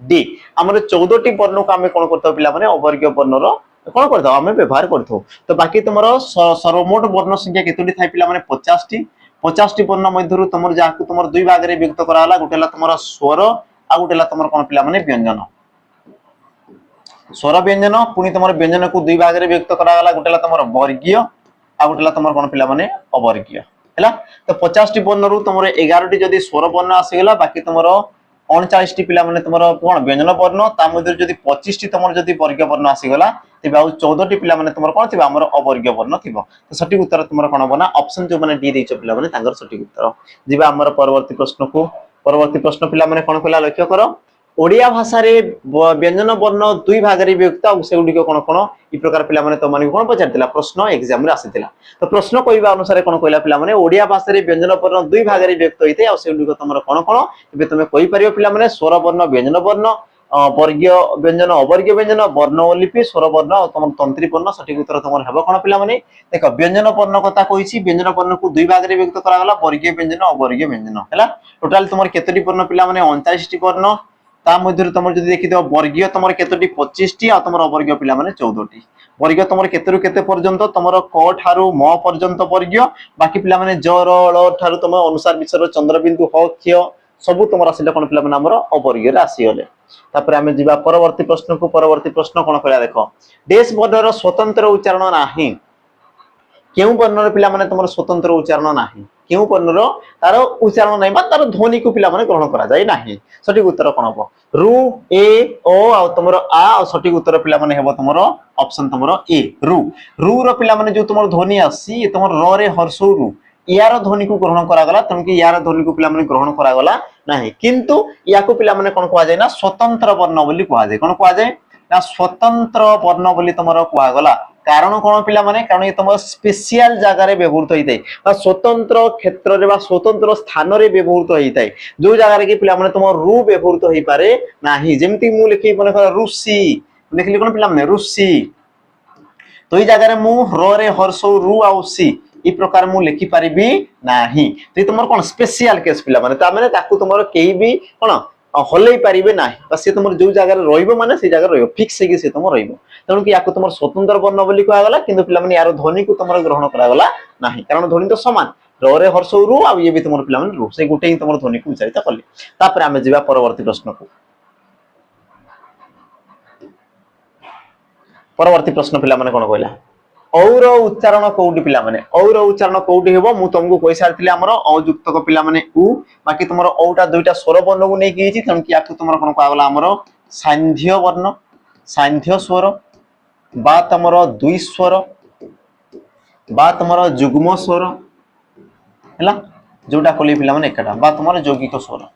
Speaker 1: डी हमर 14 टी वर्ण को हमें कोन करतो पिला माने अवर्गीय वर्ण रो कोन करतो हमें व्यवहार करतो तो बाकी तुमर सर्वमोट वर्ण संख्या केतोटी थाई पिला माने 50 टी वर्ण मध्यरु तुमर जाकु तुमर दुई भाग रे विभक्त कराला गोटेला तुमर स्वर आ गोटेला तुमर कोन पिला माने व्यंजन स्वर व्यंजन पुनी तुमर व्यंजन को दुई भाग रे विभक्त कराला गोटेला तुमर वर्गीय आ गोटेला तुमर कोन पिला माने अवर्गीय हैला तो 50 टी वर्ण रु तुमर 11 टी जदी स्वर वर्ण आसीगला बाकी तुमर 39 टी पिला माने तुमर कोन व्यंजन वर्ण ता मध्य जदी 25 टी तुमर जदी वर्गीय वर्ण आसीगला तिबा आ 14 टी पिला माने तुमर कोन थिबा हमर अवर्गीय वर्ण थिबो तो सठिक उत्तर तुमर कोन बना ऑप्शन जो माने डी देइछ पिला माने तांगर सठिक उत्तर जिबा हमर परवर्ती प्रश्न पिला माने कोन कला लक्ष्य करो ओडिया भाषा रे व्यंजन वर्ण दुई भाग रे विभक्त आ से गुडी कोन कोन ई प्रकार पिला माने तो माने कोन पचारतिला प्रश्न एग्जाम रे आसीतिला तो प्रश्न कहबा अनुसार कोन कहला पिला माने ओडिया भाषा रे व्यंजन वर्ण दुई भाग रे विभक्त होइते आ से गुडी तमर कोन कोन एबे तुमे कहि परियो पिला माने स्वर वर्ण व्यंजन वर्ण वर्गीय व्यंजन अवर्गीय व्यंजन वर्ण लिपि स्वर वर्ण और तुम तंत्री वर्ण सठिक उत्तर तुम हेबो कोन पिला माने देखो व्यंजन वर्ण कथा कहिछि व्यंजन वर्ण को दुई भाग रे विभक्त करा गला वर्गीय व्यंजन अवर्गीय व्यंजन हैला टोटल तुम केतोटी वर्ण पिला माने 39 टी वर्ण ता मध्य तुम जदि देखि दो वर्गीय तुम केतोटी 25 टी आ तुम अवर्गीय पिला माने 14 टी वर्गीय तुम केते रु केते पर्यंत तुम क ठारू म पर्यंत वर्गीय बाकी पिला माने ज र ल ठारू तुम अनुसार विषय चंद्रबिंदु ह क्ष सब तुम आसिले कोन पिला माने हमर अवर्गीय रे आसीगले तापर आमे जिबा परवर्ती प्रश्न कोन कहला देखो देश वर्णर स्वतंत्र उच्चारण नाही केउ वर्णर पिला माने तुमर स्वतंत्र उच्चारण नाही केउ वर्णर तार उच्चारण नाही बा तार ध्वनि को पिला माने ग्रहण करा जाय नाही सठिक उत्तर कोन हो रु ए ओ आ तुमर आ और सठिक उत्तर पिला माने हेबो तुमर ऑप्शन तुमर ए रु रो पिला माने जो तुमर ध्वनि आसी तुमर र रे हर्षौ रु यार ध्वनि को ग्रहण करा गला तनकि यार ध्वनि को पिला माने ग्रहण करा गला नाही किंतु याको पिला माने कोन कहआ जाय ना स्वतंत्र वर्ण बोली कहआ जाय कोन कहआ जाय ना स्वतंत्र वर्ण बोली तुमर कहआ गला कारण कोन पिला माने कारण ये तुम स्पेशल जगह रे व्यवहृत होइतै बा स्वतंत्र क्षेत्र रे बा स्वतंत्र स्थान रे व्यवहृत होइतै जो जगह रे कि पिला माने तुम रु व्यवहृत होई पारे नाही जेमति मु लिखि माने रुसी लिखली कोन पिला माने रुसी तो ई जगह रे मु र रे हर्षौ रु आ सी ई प्रकार मु लिखि परिबी नाही तो तुमर कोन स्पेशल केस पिला माने ता माने ताकू तुमर केही भी कोन हलै पारिबे नाही बस से तुमर जो जगह रे रहिबो माने से जगह रहिबो फिक्स हेगी से तुमर रहिबो तणु कि याको तुमर स्वतंत्र वर्ण बोली कहआ गला किंतु पिला माने यार ध्वनि को तुमर ग्रहण करा गला नाही कारण ध्वनि तो समान र रे हर्षौ रु आ ये भी तुम पिला माने रु से गुटे ही तुम ध्वनि को उच्चारित कले तापर आमे जिबा परवर्ती प्रश्न को परवर्ती प्रश्न पिला माने कोन कहला और उच्चारण कोउडी पिला माने और उच्चारण कोउडी हेबो मु तुमको कहि सारथिले हमर अ युक्तक पिला माने उ बाकी तुमर औटा दुईटा स्वर वर्ण को नै किछि तन कि याकु तुमर कोन कहला हमर सांध्य वर्ण सांध्य स्वर बा तुमर दुई स्वर बा तुमर जुग्म स्वर हैला जोटा कोली पिला माने एकटा बा तुमर यौगिक स्वर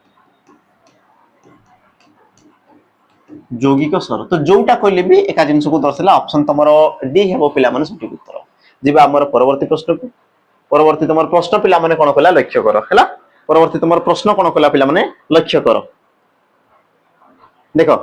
Speaker 1: यौगिक स्वर तो जोटा कहले भी एका जिंस को दर्शाला ऑप्शन तमरो डी हेबो पिला माने सठिक उत्तर जिबा हमर परवर्ती प्रश्न को परवर्ती तमर प्रश्न पिला माने कोन कहला लक्ष्य करो हैला परवर्ती तमर प्रश्न कोन कहला पिला माने लक्ष्य करो देखो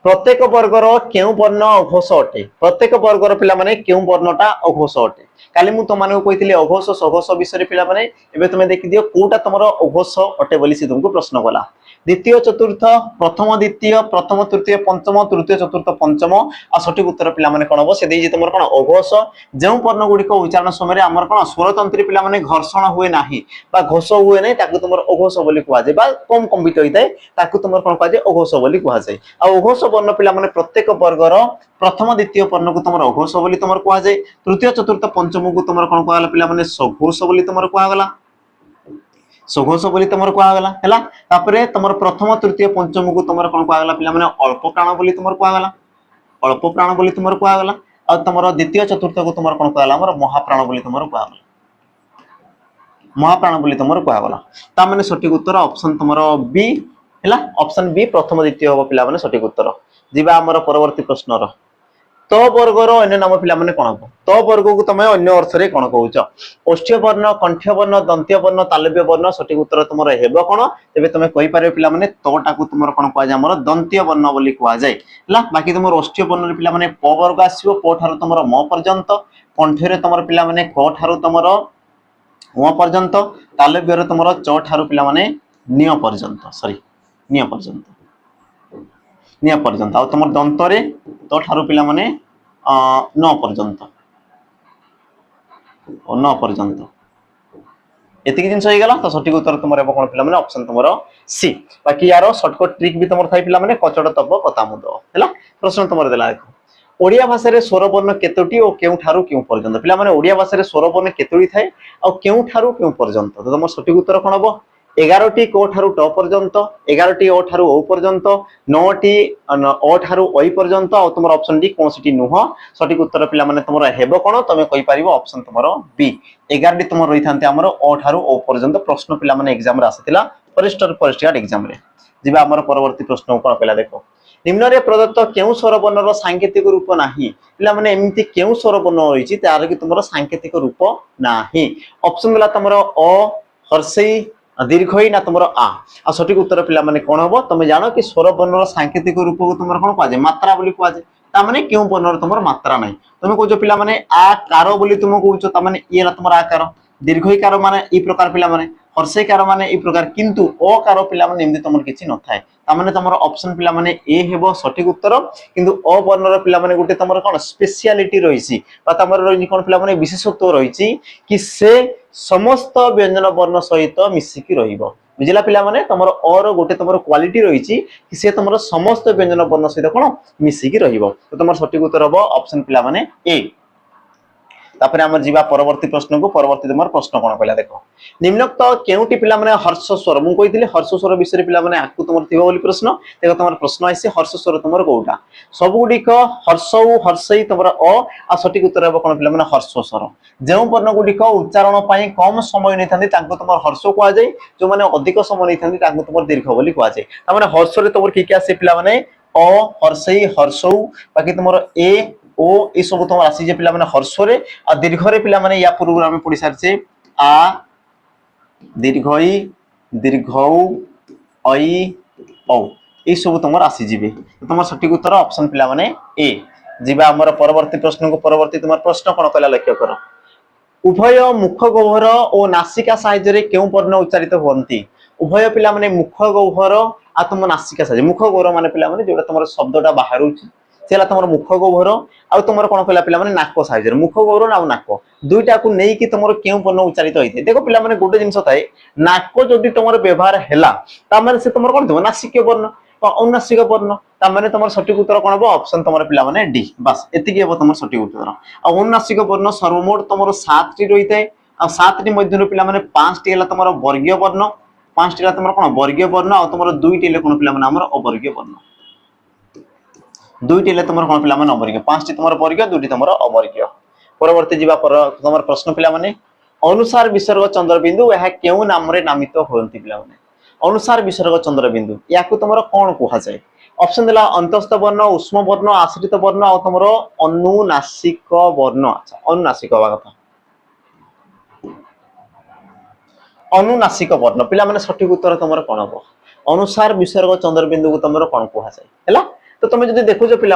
Speaker 1: प्रत्येक वर्गर केउ वर्ण अघोष अटे प्रत्येक वर्गर पिला माने केउ वर्णटा अघोष अटे काली मु तमाने को कहितले अघोष सघोष विषय पिला माने एबे तुमे देखि दियो कोटा तमरो अघोष अटे बोली से तुमको प्रश्न कला द्वितीय चतुर्थ प्रथम द्वितीय प्रथम तृतीय पंचम तृतीय चतुर्थ पंचम आ सठिक उत्तर पिला माने कोन हो से देई जे तुमर कोन अघोष जेउ वर्ण गुडी को उच्चारण समय रे हमर कोन स्वरतंत्री पिला माने घर्षण हुए नाही बा घोष हुए नै ताकु तुमर अघोष बोली कुआ जे बा कम कंबित होइतै ताकु तुमर कोन कुआ जे अघोष बोली कुआ जाय आ अघोष वर्ण पिला माने प्रत्येक वर्गर प्रथम द्वितीय वर्ण को तुमर अघोष बोली तुमर कुआ जाय तृतीय चतुर्थ पंचम को तुमर कोन कुआ पिला माने सघोष बोली तुमर कुआ गला सघोष बोली तुमर कुआ गला हैला तापरे तुमर प्रथम तृतीय पंचम को तुमर कोन कुआ गला पिला माने अल्प प्राण बोली तुमर कुआ गला अल्प प्राण बोली तुमर कुआ गला आ तुमर द्वितीय चतुर्थ को तुमर कोन कुआ गला हमर महाप्राण बोली तुमर कुआ गला महाप्राण बोली तुमर कुआ गला ता माने सठिक उत्तर ऑप्शन तुमर बी हैला ऑप्शन बी प्रथम द्वितीय हो पिला माने सठिक उत्तर जिबा हमर परवर्ती प्रश्न रो तो वर्गर अन्य नाम पिला माने कोन हो तो वर्ग को तमे अन्य अर्थ रे कोन कहउछ ओष्ठ्य वर्ण कंठ्य वर्ण दंत्य वर्ण तालव्य वर्ण सठिक उत्तर तुमर हेबो कोन तबे तमे कहि पारे पिला माने तोटा को तुमर कोन कहै हमर दंत्य वर्ण बोली कहै जाय हला बाकी तुमर ओष्ठ्य वर्ण रे पिला माने प वर्ग आसीबो प ठारो तुमर म पर्यंत कंठ्य रे तुमर पिला माने क ठारो तुमर म पर्यंत तालव्य रे तुमर च ठारो पिला माने निय पर्यंत सॉरी निय पर्यंत निय पर्यंत आ तुमर दंत रे तो ठारो पिला माने न पर्यंत ओ न पर्यंत एतिक जिंस हो गला तो सठिक उत्तर तुमर एबो कोन पिला माने ऑप्शन तुमर सी बाकी यारो शॉर्टकट ट्रिक भी तुमर थाई पिला माने कचड़ तब कता मुद हैला प्रश्न तुमर देला देखो ओडिया भाषा रे स्वर वर्ण केतोटी ओ केउ ठारू केउ पर्यंत पिला माने ओडिया भाषा रे स्वर वर्ण केतोटी थाए आ केउ ठारू केउ पर्यंत तो तुमर सठिक उत्तर कोन हबो 11टी क ठारू ट पर्यंत 11टी ओ ठारू ओ पर्यंत 9टी ओ ठारू ओई पर्यंत आ तुमर ऑप्शन डी कोनसिटी नुह सठिक उत्तर पिला माने तुमर हेबो कोन तमे कहि परिबो ऑप्शन तुमर बी 11टी तुमर रहि थांते हमर ओ ठारू ओ पर्यंत प्रश्न पिला माने एग्जाम रे आसीतिला फॉरेस्ट गार्ड एग्जाम रे जिबा हमर परवर्ती प्रश्न कोन कहला देखो निम्न रे प्रदत्त केउ स्वर वर्ण रो सांकेतिक रूप नाही पिला माने एमिति केउ स्वर वर्ण रहिछि तार कि तुमर सांकेतिक रूप नाही ऑप्शन गला तुमर अ हर्षई दीर्घई ना तुमर आ सठिक उत्तर पिला माने कोन हबो तमे जानो कि स्वर वर्ण रो सांकेतिक रूप को तुमर कोन कहै मात्रा बोली कहै ता माने केउ वर्ण रो तुमर मात्रा नाही तमे कहजो पिला माने आ कार बोली तुम कहउछो ता माने ये ना तुमर आकार दीर्घई कार माने ई प्रकार पिला माने हर्षई कार माने ई प्रकार किंतु अ कार पिला माने एमदी तुमर किछि न थाए ता माने तुमर ऑप्शन पिला माने ए हेबो सठिक उत्तर किंतु अ वर्ण रो पिला माने गुटे तुमर कोन स्पेशलिटी रहिछि बा तुमर रहि कोन पिला माने विशेषत्व रहिछि कि से समस्त व्यंजन वर्ण सहित मिसिकी रहिबो बुझिला पिला माने तुमर और गोटे तुमर क्वालिटी रहिछि कि से तुमर समस्त व्यंजन वर्ण सहित कोन मिसिकी रहिबो तो तुमर सठिक उत्तर हबो ऑप्शन पिला माने ए तापर हमर जीवा परवर्ती प्रश्न को परवर्ती तुमर प्रश्न कोन कहला देखो निम्नोक्त केउटी पिला माने हर्ष स्वर मु कहितले हर्ष स्वर विषय पिला माने आकु तुमर थिबो बोली प्रश्न देखो तुमर प्रश्न आइसे हर्ष स्वर तुमर कोउटा सब गुडी को हर्षौ हर्षई तुमर अ आ सठिक उत्तर हबो कोन पिला माने हर्ष स्वर जेउ वर्ण गुडी को उच्चारण पई कम समय नै थांदी तांको तुमर हर्ष कोआ जाय जो माने अधिक समय नै थांदी तांको तुमर दीर्घ बोली कोआ जाय ता माने हर्ष रे तुमर की आसे पिला माने अ हर्षई हर्षौ बाकी तुमर ए ओ ए सब तुम राशि जे पिला माने हर्ष रे आ दीर्घ रे पिला माने या पूर्व हम पढि सारछे आ दीर्घई दीर्घौ ऐ औ ए सब तुम राशि जिबे तुम सठिक उत्तर ऑप्शन पिला माने ए जिबा हमर परवर्ती प्रश्न को परवर्ती तुम प्रश्न कोन कहला लक्ष्य करो उभय मुख गह्वर और नासिका साहाय्य रे केउ वर्ण उच्चारित होंती उभय पिला माने मुख गह्वर आ तुम नासिका साहाय्य मुख गह्वर माने पिला माने जेटा तुम शब्दटा बाहर होची से तुम मुख गह्वर आउ तुम कौन कहला पे नाक साइज मुख गह्वर आ नाक दुईटा को नहीं तुम क्यों वर्ण उच्चारित होता है। देखो पे गोटे जिन थाए नाक जदि तुम व्यवहार है से तुम कौन थो नासिक वर्ण अनुनासिक वर्ण तार तुम सठिक उत्तर कौन हम ऑप्शन तुम पे डी बस एति हम तुम सठिक उत्तर। अनुनासिक वर्ण सर्वमोट तुम 7 टी रही है आ 7 टी मध्य पे 5 टी तुम वर्गीय वर्ण 5 टी तुम कौन वर्गीय वर्ण आ तुम 2 टी कौन पे अवर्गीय वर्ण 2 टी तुम कौन पे अवर्गीय 5 टी तुम वर्गीय 2 टी तुम अवर्गीय। परवर्ती जीवा तुम प्रश्न पे अनुसार विसर्ग चंद्रबिंदु यह क्यों नाम नामित होती पे अनुसार विसर्ग चंद्रबिंदु या तुम कौन कहुए ऑप्शन देला अंतस्थ वर्ण उष्म वर्ण आश्रित वर्ण और तुम अनुनासिक वर्ण। अच्छा अनुनासिक हवा कथा अनुनासिक वर्ण पे सठिक उत्तर तुम कौन हम अनुसार विसर्ग चंद्रबिंदु को तुम कौन कहुए तो तुम जो देखुच पे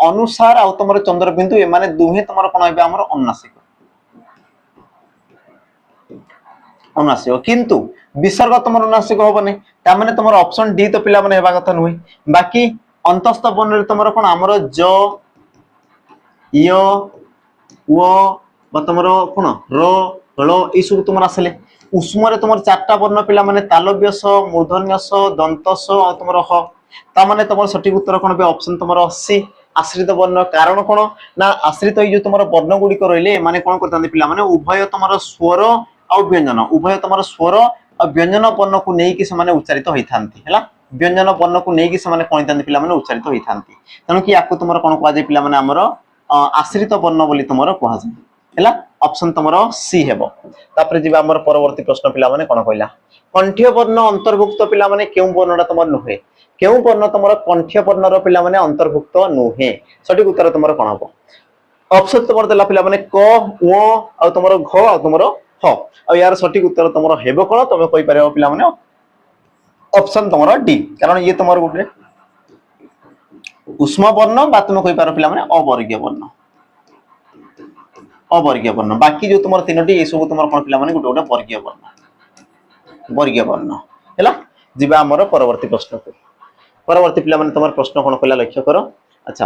Speaker 1: अनुसार आ तुम चंद्रबिंदु ए माने दुहे तुम कौन हे अनुनासिक अनुनासिक किंतु विसर्ग तुम अनुनासिक हेनी ताने तुम ऑप्शन डी तो पिला हेबा कथा नुहे बाकी अंतस्थ वर्ण तुम कौन आमर ज य व तुम कौन र ळ ये सब तुम आसले उष्म तुम 4टा वर्ण पिला तालव्य स मूर्धन्य स दंत स और तुम ह ताने तुम सठिक उत्तर कौन पे ऑप्शन तुम सी आश्रित वर्ण कारण कौन ना आश्रित ये तुम वर्ण गुड़िक रही माने कौन करते पे उभय तुम स्वर और व्यंजन उभय तुम स्वर और व्यंजन वर्ण को लेकिन उच्चारित होता है व्यंजन वर्ण को लेकिन कौन पे उच्चारित होता है तेणुक या तुम कौन कहुए पे आमर आश्रित वर्ण बोली तुम कहुए ऑप्शन तुम सी हेबो। तापर जी आमर परवर्ती प्रश्न पे कौन कहला कंठ्य वर्ण अंतर्भुक्त पे क्यों वर्णटा तुम नुहे क्यों वर्ण तुम कंठ्य वर्ण पे अंतर्भुक्त नुहे सठिक उत्तर तुम कौन हम ऑप्शन तुम देला पे क ओ तुम घ आ तुम ह और यार सठिक उत्तर तुम हेबो कौन तुम कहि परिबो पे ऑप्शन तुम डी कारण ये तुम गोटे उष्म वर्ण बा तुम कहि पारो पे अवर्गीय वर्ण अवर्गीय वर्ण बाकी जो तुम 3टी ये सब तुम कौन पे गोटे गोटे वर्गीय वर्ण है जीवा आमर परवर्ती प्रश्न को परवर्ती पे तुम प्रश्न कौन कहला लक्ष्य कर। अच्छा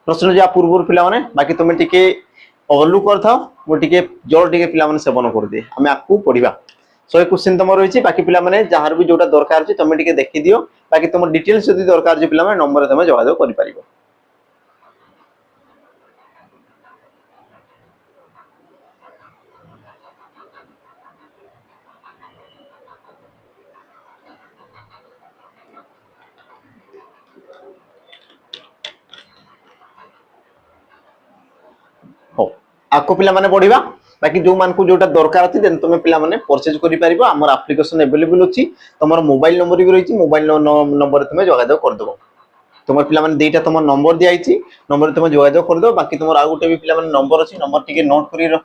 Speaker 1: प्रश्न जा पूर्व पे बाकी तुम टिके ओवरलुक कर था मुझे जल टे पे सेवन कर दिए आम आपको पढ़ा 100 क्वेश्चन तुम रही बाकी पे जार भी जोटा दरकार तुम टे देखी दियो बाकी तुम डिटेल्स जब दरकार पे नंबर तुम जोगाजोग कर हो आपको पे पढ़ा बाकी जो मान को जोटा दरकार अच्छी देन तुम पे परचेज कर आमर आप्लिकेसन एवेलेबल अच्छी तुम मोबाइल नंबर भी रही मोबाइल नंबर तुम जोगाजोग करदेव तुम पे दुईटा तुम नंबर दिखाई नंबर तुम जोगाजोग करदेव बाकी तुम आउ गोटे भी पे नंबर अच्छी नंबर टी नोट कर रख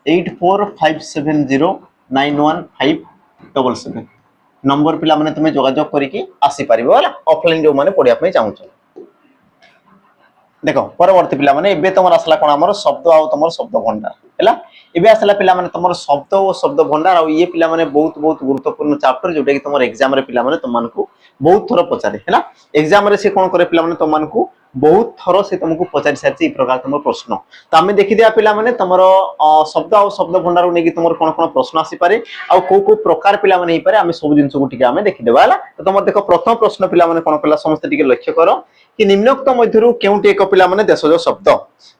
Speaker 1: 8457091577 नंबर पे तुम जोगाजोग करके आसीपर ऑफलाइन जो मैंने पढ़ाई चाहूँ देख परवर्ती पे तुम आसला कौन आम शब्द आ तुम शब्द भंडार है आसला पे तुम शब्द और शब्द भंडार आ ये पे बहुत बहुत गुरुत्वपूर्ण चैप्टर जोटा कि तुम एग्जाम पे तुमको बहुत थर पचारे है एग्जाम से कौन करे पे तुमको बहुत थर से तुमको पचारि सारी प्रकार तुम प्रश्न तो आम देखिदिया पे तुम शब्द आ शब्द भंडार को तुम कौन कौन प्रश्न आसीपे आ कौ प्रकार पे आम सब जिन को देखीदेवा तो तुम देख प्रथम प्रश्न पे कौन कला समस्त लक्ष्य कर कि निम्नोक्त मध्य केउटी एक पिला देशज शब्द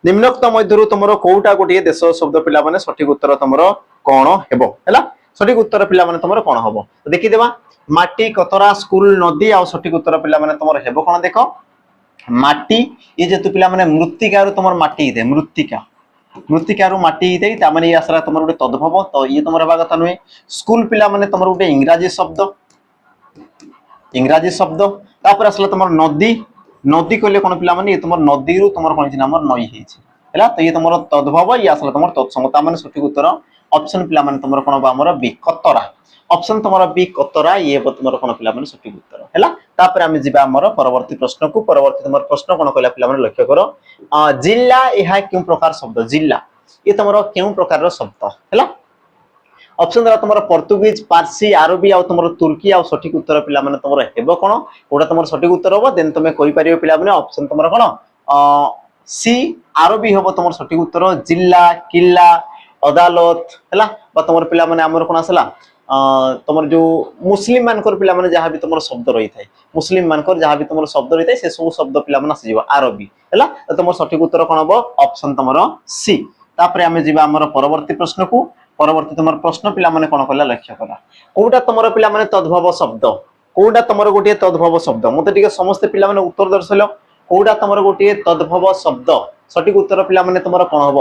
Speaker 1: निम्नोक्त मध्य तुम कौटा गोटे देश शब्द पिला सठिक उत्तर तुम कौन हेबो है सठिक उत्तर पिला तुम कौन हम देखीदेवा माटी कतरा स्कूल नदी आ सठिक उत्तर पिला तुम हेबो कौन देख माटी ये जेतु पिला मृत्तिकार तुम माटी दे मृत्तिका मृत्तिकार माटी होते ये आसला तुम गोटे तद्भव तो ये तुम हवा कथा नुहे स्कूल पिला तुम गोटे इंग्राजी शब्द तापर आसला तुम नदी नदी कहले कौन पे तुम नदी तुम कौन नाम नई है तो ये तुम तद्भव ये आसला तुम तत्सम सठिक उत्तर ऑप्शन पे तुम कौन हम बी कतरा ऑप्शन तुम बी कतरा ये तुम कौन पे सठिक उत्तर है आम जा परवर्ती प्रश्न को परवर्ती तुम प्रश्न कौन कहला पे लक्ष्य कर जिला यह क्यों प्रकार शब्द जिला ये तुम क्यों प्रकार शब्द है ऑप्शन द्वारा तुम पोर्तुगीज पारसी आरबी आ तुम तुर्की आ सठिक उत्तर पे तुम हेब कौन गोटा तुम सठिक उत्तर हम देन तुम कही पार पे ऑप्शन तुम कौन सी आरबी हम तुम सठिक उत्तर जिला किला अदालत है तुम पिला माने आमर कौन आसला तुम जो मुस्लिम मानकर पिला माने जहाँ भी तुम शब्द रही है मुस्लिम मानकर जहाँ भी तुम शब्द रही है से सब शब्द पिला माने आसीज आरबी है तो तुम सठिक उत्तर कौन हम ऑप्शन तुम सी तापर आम जी आमर परवर्ती प्रश्न को परवर्ती तुम प्रश्न पिला माने कौन कला लक्ष्य करा कोटा तुम पिला माने तद्भव शब्द कोटा तुम गोटे तद्भव शब्द मत समस्ते पिला माने उत्तर दर्शाइल कोटा तुम गोटे तद्भव शब्द सठिक उत्तर पिला माने तुम कौन हम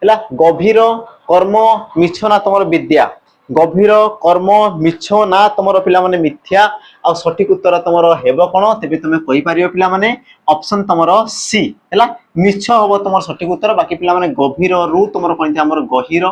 Speaker 1: है गभीर कर्म मिछ ना तुम विद्या गभीर कर्म मिछ ना तुम पिला माने मिथ्या आ सठिक उत्तर तुम हेब कौन तेज तुम कही पार पिला माने ऑप्शन तुम सी है मिछ हम तुम सठिक उत्तर बाकी पिला माने गभीर रु तुम कही आमर गहीर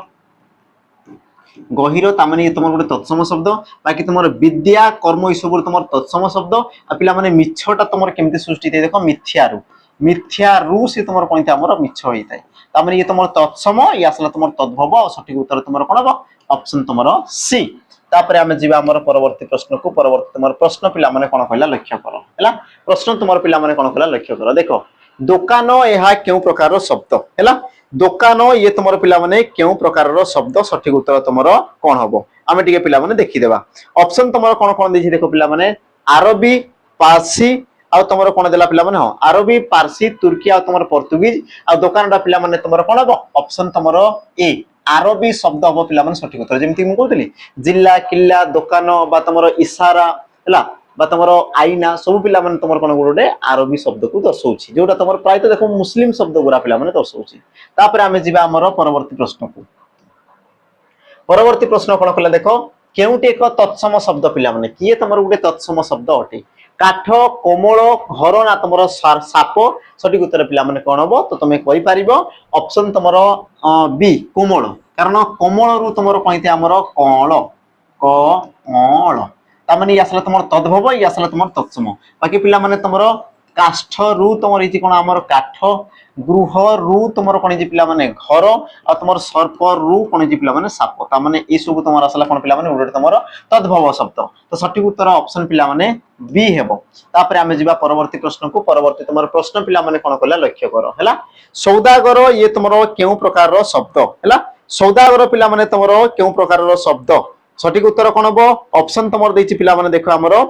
Speaker 1: गहीर तामाने तुम गोटे तत्सम शब्द बाकी तुम विद्या कर्म ये सब तुम तत्सम शब्द आ पिला माने मिछटा तुम केमती सृष्टि थे देख मिथ्यारु से तुम कौन आमर मिछ होता है तामाने ये तुम तत्सम ये आसला तुम तद्भव और सठिक उत्तर तुम कौन हम ऑप्शन तुम सी तापर आम जी आमर परवर्ती प्रश्न को परवर्ती तुम प्रश्न पिला माने कौन कहला लक्ष्य कर है प्रश्न तुम पिला माने कौन कहला लक्ष्य कर देख दुकान यह क्यों प्रकार शब्द है दुकान ये तुम पिला माने क्यों प्रकार शब्द सठिक उत्तर तुम कौन हम आम टे पिला माने देखीदेवा ऑप्शन तुम कौन कौन देखी देख पिला माने अरबी पारसी आ तुम कौन देला पिला माने हाँ अरबी पारसी तुर्की आ तुम पोर्तुगीज आ दुकान पिला माने तुम कौन हम ऑप्शन तुम ए अरबी शब्द हम पिला माने सठिक उत्तर जमी मुझे कहती जिला किला दुकान बा तुम इशारा है तुम आईना सब पिला माने तुम कौन गोटे अरबी शब्द को दर्शाऊँ जोटा तुम प्राय देख मुस्लिम शब्द गुरा पिला माने दर्शाऊँ आम जी आमर परवर्ती प्रश्न को परवर्ती प्रश्न कौन कला देख केउटी एक तत्सम शब्द पिला माने किए तुम गोटे तत्सम शब्द अटे काठ कोमल घर ना तुम साप सठिक उत्तर पिला माने कौन हम तो तुम कही पार ऑप्शन तुम बी कोमल कारण कोमल रु तुम कही आमर कल कल तामाने ये आसला तुम तद्भव ये आसला तुम तत्सम बाकी पिला माने तुम काष्ठ रु तुम रही कौन आमर काठ गृह रु तुम कौन पिला माने घर आ तुम सर्प रु कौन पिला माने साप तामाने ये सब तुम आसला कौन पिला माने गोटे तुम तद्भव शब्द तो सठिक उत्तर ऑप्शन पिला माने बी हेबो तापर आमे जिबा परवर्ती प्रश्न को परवर्ती तुम प्रश्न पिला माने कौन कला लक्ष्य कर है सौदागर ये तुम क्यों प्रकार शब्द है सौदागर पिला माने तुम क्यों प्रकार शब्द सठिक उत्तर कौन हम ऑप्शन तुम देछि पिला माने देखो हमरो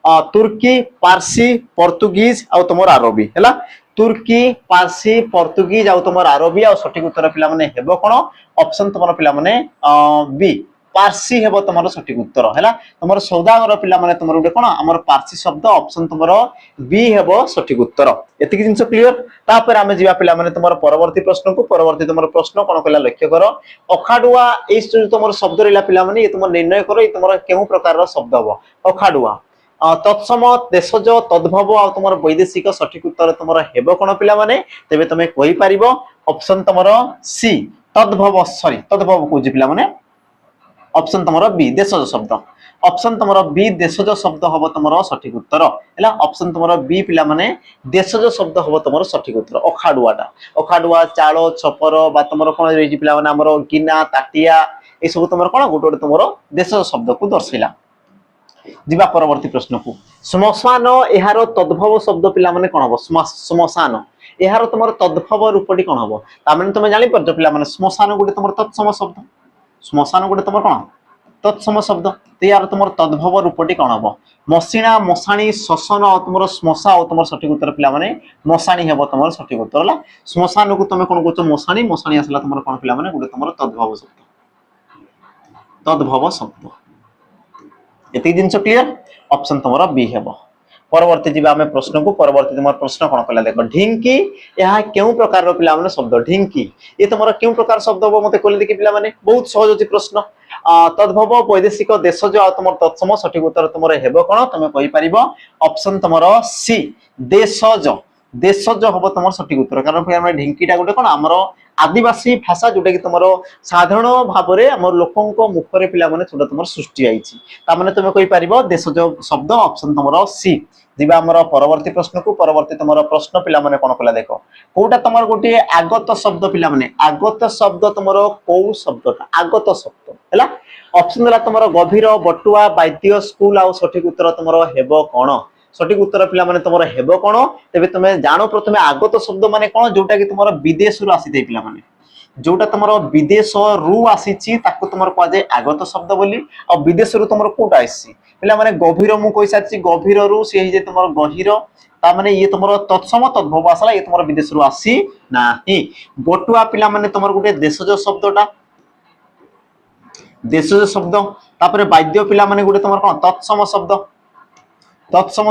Speaker 1: तुर्की पारसी पोर्तुगीज आ तुम अरबी है तुर्की पारसी पोर्तुगीज आ तुम अरबी आ सठिक उत्तर पिला माने हेबो कोन ऑप्शन तुम पिला माने बी पारसी हेबो तुम सठिक उत्तर है तुम सौदागर पिला माने तुम गोटे कोन हमर पारसी शब्द ऑप्शन तुम बी हेबो सठिक उत्तर एतिक जिंस क्लियर तापर आमे जिबा पिला माने तुम परवर्ती प्रश्न को परवर्ती तुम प्रश्न कोन कला लक्ष्य कर अखाडुआ ए तुम शब्द रहिला पिला माने ये तुम निर्णय करो ये तुम केउ प्रकार शब्द हो अखाडुआ तत्सम देशज तद्भव आ तुम वैदेशिक सठिक उत्तर तुम हेब कौन पिला माने तेबे तुम कहि पारिबो ऑप्शन तुम सी तद्भव सॉरी तद्भव को पिला माने ऑप्शन तुम बी देशज शब्द ऑप्शन तुम बी देशज शब्द हम तुम सठिक उत्तर है ऑप्शन तुम बी पिला माने देशज शब्द हम तुम सठिक उत्तर अखाडुआ चाल छपर बा तुम कौन रही पिला माने हमर गिना ताटिया ये सब तुम कौन गोटे गोटे तुम देशज शब्द को दर्शाइला जिबा परवर्ती प्रश्न को श्मशान यार तद्भव शब्द पिला माने कौन हम श्मशान यार तुम तद्भव रूपटी कौन हम तामाने तुम जानि परछ पिला माने श्मशान गोटे तुम तत्सम शब्द श्मशान गोटे तुम कौन तत्सम शब्द तो यार तुम तद्भव रूपटी कौन हम मशीणा मशाणी श्वसन और तुम श्मशा और तुम सठिक उत्तर पिला माने मशाणी हेब तुम सठिक उत्तर है श्मशान को तुम कौन कह मशाणी मशाणी आसला तुम कौन पिला माने गोटे तुम तद्भव शब्द एति जिंस क्लियर ऑप्शन तुम बी हेब परवर्ती जीवा आम प्रश्न को परवर्ती तुम प्रश्न कौन कला देख ढिंकी यह क्यों प्रकार पिला माने शब्द ढिंकी ये तुम क्यों प्रकार शब्द हम मत कहले देखि पिला माने बहुत सहज अछि प्रश्न तद्भव वैदेशिक देशज आ तुम तत्सम सठिक उत्तर तुम हेब कौन तुम कहि परिबो ऑप्शन तुम सी देशज देशज हम तुम सठिक उत्तर कारण ढिंकीटा गोटे कौन आमर आदिवासी भाषा जोटा कि तुम साधारण भाव में आम लोकों मुखरे पिला माने छोटा तुम सृष्टि आईची तामाने तुम कहि परिबो देशज शब्द ऑप्शन तुम सी जीवा आमर परवर्ती प्रश्न को परवर्ती तुम प्रश्न पिला माने कोन कला देखो कोटा तुम गोटे आगत शब्द पिला माने आगत शब्द तुम कौ शब्दटा आगत शब्द है ऑप्शन देला तुम गभीर बटुआ वैद्य स्कूल आ सठिक उत्तर तुम हेब कौन সঠিক উত্তর পিলা মানে তোমার হেব কোন তেবে তুমি জানো প্রথমে আগত শব্দ মানে কোন जोटा कि তোমার বিদেশରୁ আসিথাই পিলা মানে जोटा তোমার বিদেশରୁ আসিছি তাকু তোমার কোয়া যায় আগত শব্দ বলি আর বিদেশରୁ তোমার কোটা আসছি পিলা মানে গভীর মু কই সারছি গভীরରୁ সে যে তোমার গভীর তা মানে ইয়ে তোমার তৎসম তদ্ভব আসলা ইয়ে তোমার বিদেশରୁ আসি নাহি বটুয়া পিলা মানে তোমার গোটে দেশজ শব্দটা দেশজ শব্দ তারপরে বাদ্য পিলা মানে গোটে তোমার কোন তৎসম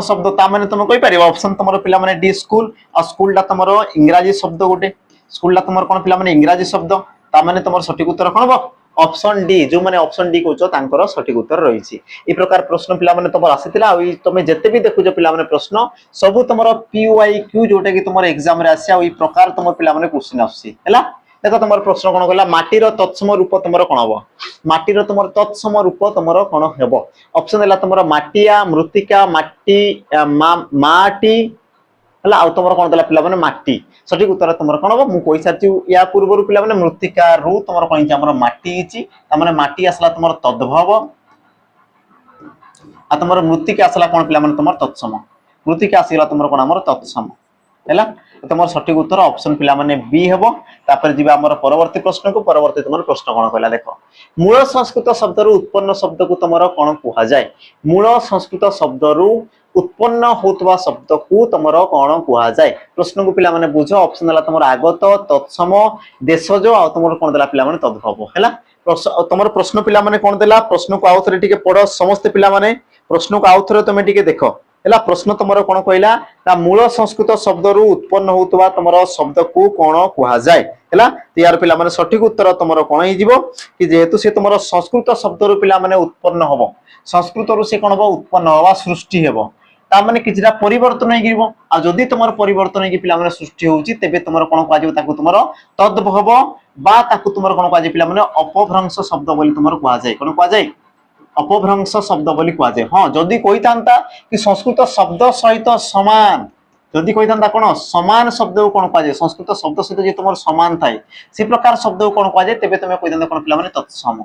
Speaker 1: শব্দ তা মানে তুমি কই পারিবা অপশন তোমার পিলা মানে ডি স্কুল আর স্কুলটা তোমার ইংরেজি শব্দ গোটে স্কুলটা তোমার কোন পিলা মানে ইংরেজি শব্দ তা মানে তোমার সঠিক উত্তর কোন হবে অপশন ডি যে মানে অপশন ডি কইছো তাঙ্কর সঠিক উত্তর রয়েছে এই প্রকার প্রশ্ন পিলা মানে তোমার আসিতিলা আর তুমি যেতে भी দেখুছো পিলা মানে প্রশ্ন সবু তোমার পিওয়াই কিউ जोटा कि তোমার एग्जाम রে আসছে আর এই প্রকার তোমার পিলা মানে क्वेश्चन আসছে হেলা দেখো তোমার প্রশ্ন কোন কইলা মাটির তৎসম রূপ তোমার কোন হবে মাটির তোমার তৎসম রূপ তোমার কোন ହେବ অপশন ହେଲା তোমার মাটিয়া মৃত্তিকা মাটি মাটি ହେଲା ଆଉ ତମର কোন ଦେଲା ପିଲା ମାନେ ମାଟି ସଠିକ ଉତ୍ତର ତମର কোন ହେବ ମୁଁ କହି ସାରିଛି ୟା ପୂର୍ବରୁ ପିଲା ମାନେ ମୃତ୍ତିକା ରୁ ତମର କୋन ହେଇଛି ଆମର ମାଟି ହେଇଛି ତା ମାନେ ମାଟି আসলা ତମର ତଦ୍ଭବ आ तमर मृत्तिका आसला कोन पिला माने तमर तत्सम मृत्तिका आसीला तमर कोन हमर तत्सम हैला तमर सঠিक उत्तर ऑप्शन पिला माने बी हेबो तापर जिबा हमर परवर्ती प्रश्न को परवर्ती तमर प्रश्न कोन कहला देखो मूल संस्कृत शब्द रु उत्पन्न शब्द को तमर कोन कुहा जाय मूल संस्कृत शब्द रु उत्पन्न होतवा शब्द को तमर कोन कुहा जाय प्रश्न को पिला माने बुझो ऑप्शन हला तमर आगत तत्सम देशज आ तमर कोन देला पिला माने तद्भव हैला तमर प्रश्न पिला माने कोन देला प्रश्न को आउथरे टिके पढो समस्त पिला माने प्रश्न को आउथरे तमे टिके देखो हैला प्रश्न तमर कोन कहला ता मूल संस्कृत शब्द रु उत्पन्न होतवा तमर शब्द को कोन कुहा जाय हैला तयार पिला माने सठिक उत्तर तमर कोन हि जिवो कि जेहेतु से तमर संस्कृत शब्द रु पिला माने उत्पन्न होबो संस्कृत रु से कोन होबो उत्पन्न होबा सृष्टि हेबो ता माने किछरा परिवर्तन हे गिरबो आ जदी तमर परिवर्तन हे कि पिला माने सृष्टि होउची तेबे तमर कोन कुहा जिवो ताकू तमर तद्भव बा ताकू तमर कोन कुहा जाय पिला माने अपभ्रंश शब्द बोली तमर कुहा जाय कोन कुहा जाय अपभ्रंश शब्द बोली कुहा जाय हां जदी कहितांता कि संस्कृत शब्द सहित समान जदी कहितांता कोन समान शब्द को कोन कुहा जाय संस्कृत शब्द सहित जे तमर समान थाए से प्रकार शब्द को कोन कुहा जाय तेबे तमे कहितांता कोन पिला माने तत्सम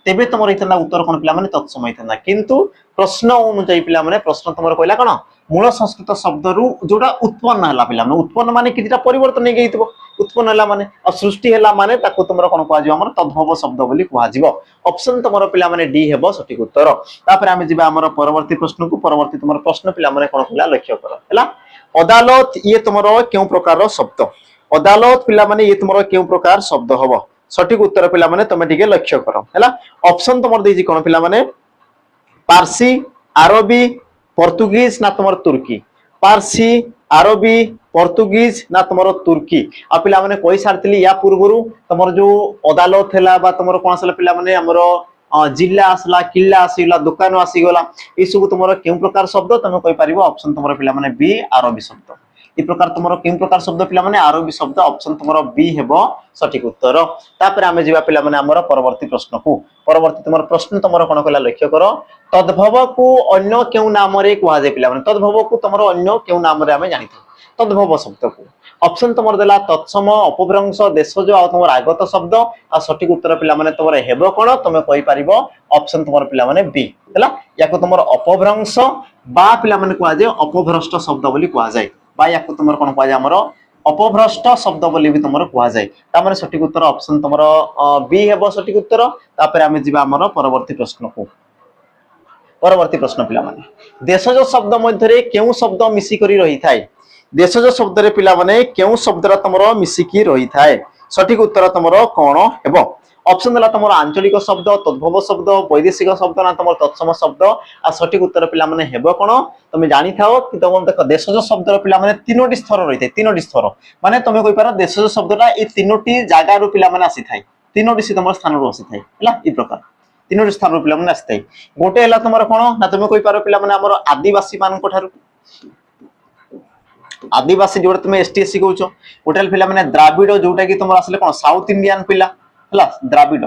Speaker 1: तेबे तमर इतना उत्तर कोन पिला माने तत्सम इतना किंतु प्रश्न अनुसार पिला माने प्रश्न तमर कहला कोन मूल संस्कृत शब्द रु जोटा उत्पन्न हला पिला माने उत्पन्न माने किटा परिवर्तन हे गइतबो उत्पन्न हला माने और सृष्टि हला माने ताको तमर कोन कुहा जिवो हमर तद्भव शब्द बोली कुहा जिवो ऑप्शन तमर पिला माने डी हेबो सठिक उत्तर तापर आमे जिबा हमर परवर्ती प्रश्न को परवर्ती तमर प्रश्न पिला माने कोन कहला लक्ष्य करो हला अदालत ये तमर केउ प्रकार शब्द अदालत पिला माने ये तमर केउ प्रकार शब्द हबो सठिक उत्तर पिला माने तमे टिके लक्ष्य करो हला ऑप्शन तमर देजी कोन पिला माने पारसी अरबी पोर्तुगीज ना तमर तुर्की पारसी अरबी पोर्तुगीज ना तमर तुर्की आ पिला माने कोइ सारतली या पूर्वरु तमर जो अदालत हैला बा तमर कोन असला पिला माने हमरो जिल्ला आसला किल्ला आसीला दुकान आसी गला ई सब तमर केउ प्रकार शब्द तमे कहि परिबो ऑप्शन तमर पिला माने बी अरबी शब्द ई प्रकार तमर केउ प्रकार शब्द पिला माने अरबी शब्द ऑप्शन तमर बी हेबो सठिक उत्तर तापर आमे जिबा पिला माने हमर परवर्ती प्रश्न को परवर्ती तमर प्रश्न तमर कोन कहला लक्ष्य करो तद्भव को अन्य केउ नाम रे कुहा जे पिला माने तद्भव को तमर अन्य केउ नाम रे आमे जानिथि तद्भव शब्द को ऑप्शन तमर देला तत्सम अपभ्रंश देशज आ तमर आगत शब्द आ सठिक उत्तर पिला माने तमर हेबो कोन तमे कहि परिबो ऑप्शन तमर पिला माने बी हैला याको तमर अपभ्रंश बा पिला माने कुहा जे अपभ्रष्ट शब्द बोली कुहा जाय बा याको तमर कोन कुहा जाय हमर अपभ्रष्ट शब्द बोली भी तमर कुहा जाय ता माने सठिक उत्तर ऑप्शन तमर बी हेबो सठिक उत्तर तापर आमे जिबा हमर परवर्ती प्रश्न को परवर्ती प्रश्न पिला माने देशज शब्द मध्य रे केउ शब्द मिसी करी रही थाए देशज शब्द रे पिला माने केउ शब्द रा तमरो मिसी की रही थाए सठिक उत्तर तमरो कोन हेबो ऑप्शन देला तमरो आंचलिक शब्द तद्भव शब्द वैदेशिक शब्द ना तमरो तत्सम शब्द आ सठिक उत्तर पिला माने हेबो कोन तमे जानि थाओ कि तम देखो देशज शब्द रा पिला माने तीनोटी स्तर रही थाए तीनोटी स्तर माने तमे कहि पारो देशज शब्दटा ए तीनोटी जागा रु पिला माने आसी थाए तीनोटी से तमरो स्थान रु आसी थाए हला ई प्रकार तीनोटी स्थान रु पिला माने आसी थाए गोटे हला तमरो कोन ना तमे कहि पारो पिला माने हमरो आदिवासी मान को ठारू आदिवासी जोड़ तुम एसटीएससी कहउछो होटल पिला माने द्राविड जोटा कि तुम आसले कोन साउथ इंडियन पिला हला द्राविड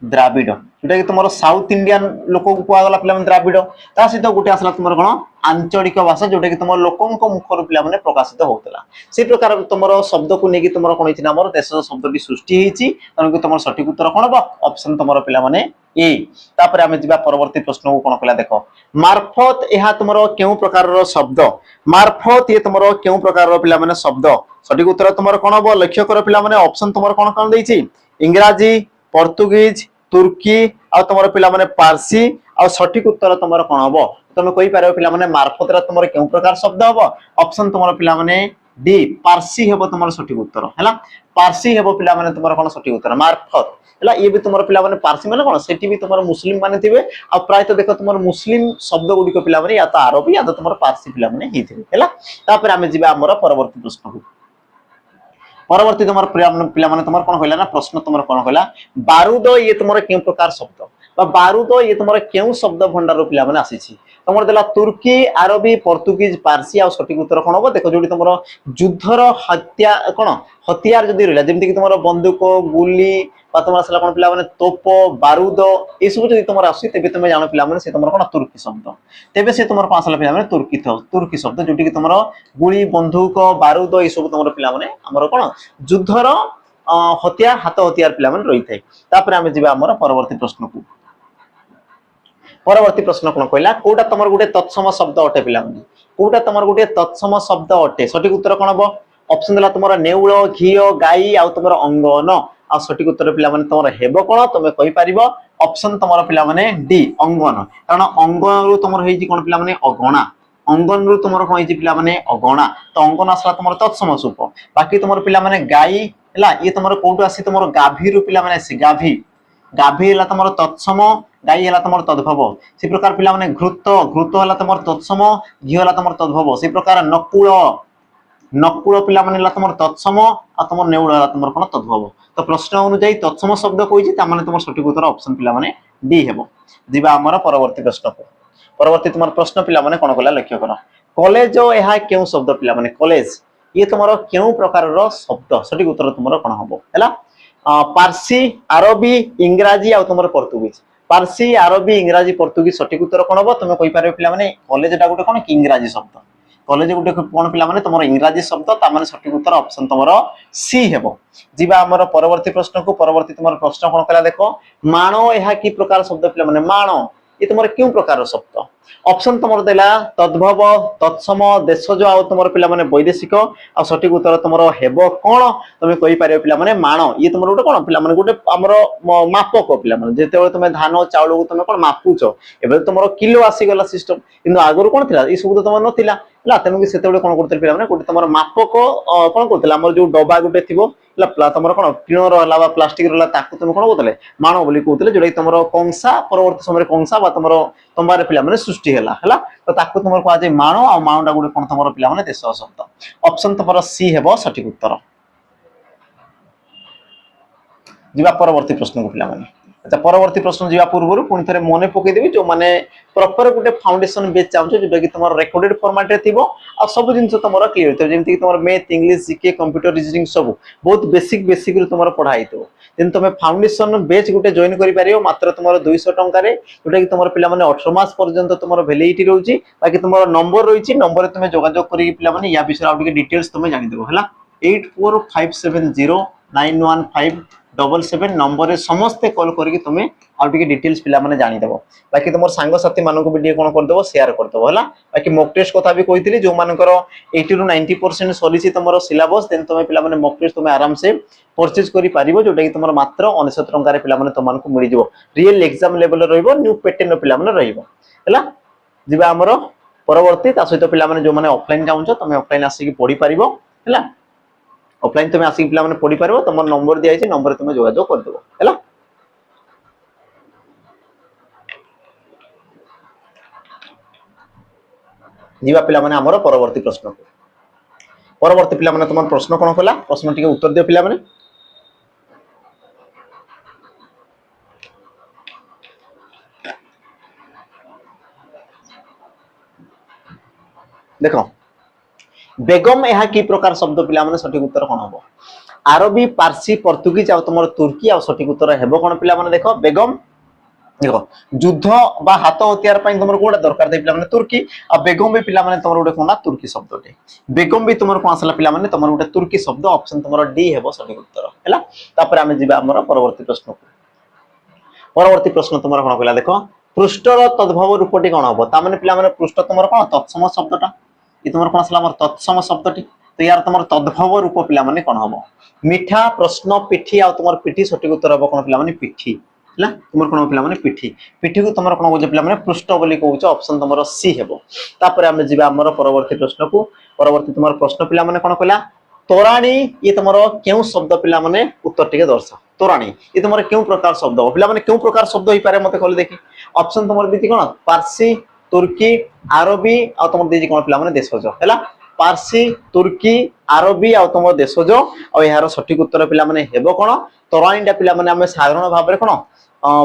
Speaker 1: द्राविड जोटा कि तुम साउथ इंडियन लोक को कुआ गला पिला माने द्राविड ता सहित गोटे आसला तुम कोन आंचलिक भाषा जोटा कि तुम लोकन को मुखर पिला माने प्रकाशित होतला से प्रकार तुम शब्द को नेकी तुम कोन हिची हमर देश शब्द भी सृष्टि हिची तन कि तुम सठिक उत्तर कोन बा ऑप्शन तुम पिला माने ए तापर आमे जिबा परवर्ती प्रश्न को कोन कहला देखो मार्फत एहा तुमरो केउ प्रकार रो शब्द मार्फत ये तुमरो केउ प्रकार रो पिला माने शब्द सठिक उत्तर तुमरो कोन हो लक्ष्य करो पिला माने ऑप्शन तुमरो कोन कोन देछि इंग्रजी पोर्तुगीज तुर्की आ तुमरो पिला माने पारसी आ सठिक उत्तर तुमरो कोन हो तुम कहि पारो पिला माने मार्फत रा तुमरो केउ प्रकार शब्द हो ऑप्शन तुमरो पिला माने डी पारसी हेबो तुमरो सठिक उत्तर हैला पारसी हेबो पिला माने तुमरो कोन सठिक उत्तर मार्फत हैला ये भी तुमरो पिला माने पारसी माने कोन सेठी भी तुमरो मुस्लिम माने थिबे आ प्राय तो देखो तुमरो मुस्लिम शब्द गुडी को पिला माने या तो अरबी या तो तुमरो पारसी पिला माने हिथिबे हैला तापर आमे जिबा हमरो परवर्ती प्रश्न को परवर्ती तुमरो पिला माने तुमरो कोन होइला ना प्रश्न तुमरो कोन होइला बारूद ये तुमरो केउ प्रकार शब्द बा बारूद ये तुमरो केउ शब्द भंडार रो पिला माने आसीछि तुमरो देला तुर्की अरबी पोर्तुगीज पारसी आ सठिक उत्तर कोन हो देखो जोडी तुमरो युद्धर हत्या कोन हथियार जदी रहला जेमति कि तुमरो बंदूक गुली बा तुमरो सला कोन पिला माने तोप बारूद ए सब जदी तुमरो आसी तेबे तुमे जानो पिला माने से तुमरो कोन तुर्की शब्द तेबे से तुमरो पासला पिला माने तुर्की शब्द जोटी कि तुमरो गुली बंदूक बारूद ए सब तुमरो पिला माने हमरो कोन युद्धर हथियार हाथ हथियार पिला माने रही थाए तापर आमे जिबा हमरो परवर्ती प्रश्न को परवर्ती प्रश्न कोन कहला कोटा तमर गुटे तत्सम शब्द अटे पिला माने कोटा तमर गुटे तत्सम शब्द अटे सठिक उत्तर कोन हो ऑप्शन देला तुमरो नेउळ घियो गाई आ तुमरो अंगन आ सठिक उत्तर पिला माने तुमरो हेबो कोन तुमे कहि परिबो ऑप्शन तुमरो पिला माने डी अंगन कारण अंगन रु तुमरो हेजी कोन पिला माने अगणा अंगन रु तुमरो कोन हेजी पिला माने अगणा तो अंगन असला तुमरो तत्सम सूप बाकी तुमरो पिला माने गाई हला ये तुमरो कोटो आसी तुमरो गाभी रु पिला माने आसी गाभी गाभी हला तुमरो तत्सम गाई हला तुमरो तद्भव से प्रकार पिला माने घृत घृत हला तुमरो तत्सम घी हला तुमरो तद्भव से प्रकार नकुल नकुल पिला माने हला तुमरो तत्सम आ तुमरो नेउळ हला तुमरो कोन तद्भव तो प्रश्न अनुसार तत्सम शब्द कहिछि ता माने तुमरो सठिक उत्तर ऑप्शन पिला माने डी हेबो दिबा हमर परवर्ती प्रश्न को परवर्ती तुमर प्रश्न पिला माने कोन कला लक्ष्य करो कॉलेज एहा केउ शब्द पिला माने कॉलेज ये तुमरो केउ प्रकार रो शब्द सठिक उत्तर तुमरो कोन हबो हैला पारसी अरबी इंग्रजी आ तुमरो पोर्तुगीज पारसी अरबी इंग्रजी पोर्तुगीज सठिक उत्तर कोन हबो तुमे कहि पारे पिला माने कॉलेज डा गुटे कोन कि इंग्रजी शब्द कॉलेज गुटे कोन पिला माने तुमरो इंग्रजी शब्द ता माने सठिक उत्तर ऑप्शन तुमरो सी हेबो जिबा हमर परवर्ती प्रश्न को परवर्ती तुमरो प्रश्न कोन कला देखो मानो एहा की प्रकार शब्द पिला माने मानो ये तुमरो क्यों प्रकार शब्द ऑप्शन तुमरो देला तद्भव तत्सम देशज आ तुमरो पिला माने वैदेशिक आ सठिक उत्तर तुमरो हेबो कोन तुमे कहि पारे पिला माने मानो ये तुमरो गुटे कोन पिला माने गुटे हमरो मापक पिला माने जेते तुमे धान चाउल को तुमे कोन मापुचो एबे तुमरो किलो आसी गला सिस्टम किंतु आगुर कोन थिला ई सब तो तुमरो नथिला ला तेनु कि सेते कोन करते पिला माने गुटे तुमरो मापक कोन करथिला हमर जो डबा गुटे थिबो ला तुमरो कोन टिनो रहला बा प्लास्टिक रहला ताकु तुम कोन कहतले मानो बोली कहतले जोडे तुमरो कंसा परवर्ती समय कंसा बा तुमरो तंबारे पिला माने सृष्टि हैला तो ताकु तुमरो को आज मानो आ मानोटा गुटे कोन तुमरो पिला माने देश शब्द ऑप्शन तुमरो सी हेबो सठिक उत्तर जिबा परवर्ती प्रश्न को पिला माने अच्छा परवर्ती प्रश्न जीवा पूर्व पुणी थे मन पकई देवी जो माने प्रॉपर गोटे फाउंडेशन बेस चाहूँ जोटा कि तुम रेकर्डेड फॉर्मेट रे थिबो आ सब जिंस तुम क्लियर थे जेमति कि तुम math English GK computer reasoning सब बहुत बेसिक बेसिक रू तुम पढ़ाई थो देन तुम फाउंडेशन बेच गोटे जॉइन करि पारियो मात्र तुम 200 टंका रे जोटा कि तुम पिला माने 18 मास पर्यंत तुम वैलिडिटी रहउची बाकी तुम नंबर रहिची नंबर तुम जोगाजोग करी पिला माने या विषय आउट के डिटेल्स तुम जानि देबो हला 8457091577 नंबर रे समस्त कॉल करके तुमे और टिके डिटेल्स पिला माने जानि देबो बाकी तुम सांग साथी मानको वीडियो कोन कर देबो शेयर कर देबो हला बाकी मॉक टेस्ट कथा भी कहितली जो मानकर 80 टू 90% सॉलिसी तुमरो सिलेबस देन तुमे पिला माने मॉक टेस्ट तुमे आराम से परचेज करि पारिबो जोटा कि तुमरो मात्र 99 टंका रे पिला माने तुमनको मिलि जिवो रियल एग्जाम लेवल रहइबो न्यू पैटर्न पिला माने रहइबो हला जिबा हमरो परवर्ती ता सहित पिला माने जो माने ऑफलाइन जाउछो तुमे ऑफलाइन आसी कि पढी पारिबो हला ऑफलाइन तुम आसिक पिला माने पढी पारबो तुम नंबर दिया छै नंबर तुम जोगाजोग कर देबो हैला जीवा पिला माने हमरो परवर्ती प्रश्न परवर्ती पिला माने तुम प्रश्न कोन कला प्रश्न टिके उत्तर दियो पिला माने देखो बेगम एहा की प्रकार शब्द पिला माने सठिक उत्तर कोन हबो अरबी पारसी पोर्तुगीज आ तुमरो तुर्की आ सठिक उत्तर हेबो कोन पिला माने देखो बेगम देखो युद्ध बा हाथ हथियार पई तुमरो कोडा दरकार दे पिला माने तुर्की आ बेगम भी पिला माने तुमरो उडे कोना तुर्की शब्द दे बेगम भी तुमरो कोन असला पिला माने तुमरो उडे तुर्की शब्द ऑप्शन तुमरो डी हेबो सठिक उत्तर हैला तापर हमें जिबा हमरो परवर्ती प्रश्न परवर्ती प्रश्न तुम कौन कहला देख पृष्ठर तद्भव रूपटी कौन हम ताने पे पृष्ठ तुम कौन तत्सम शब्दटा ये तुम कौन आसला तत्सम शब्दटी तो यार तुम तद्भव रूप पे कौन हम मिठा प्रश्न पिठी आ तुम पिठी सठिक उत्तर हम कौन पे पिठी है तुम कौन पे पिठी पिठी को तुम कौन कौच पे पृष्ठ बोली कौच ऑप्शन तुम सी हेबो तापर आमे जिबा हमर परवर्ती प्रश्न को परवर्ती तुम प्रश्न पिला माने कौन कहला तोराणी ये तुम क्यों शब्द पिला माने उत्तर टिके दर्शाओ तोराणी ये तुम क्यों प्रकार शब्द पिला माने क्यों प्रकार शब्द होई पारे मते कहले देखि ऑप्शन तुम दीदी कौन पारसी तुर्की आरबी आ तुम दीदी कौन पिला माने देशज हैला पारसी तुर्की आरबी आ तुम देशज आ यार सठिक उत्तर पिला माने हेबो कोन तोराणीटा पिला माने हमें साधारण भाव में कोन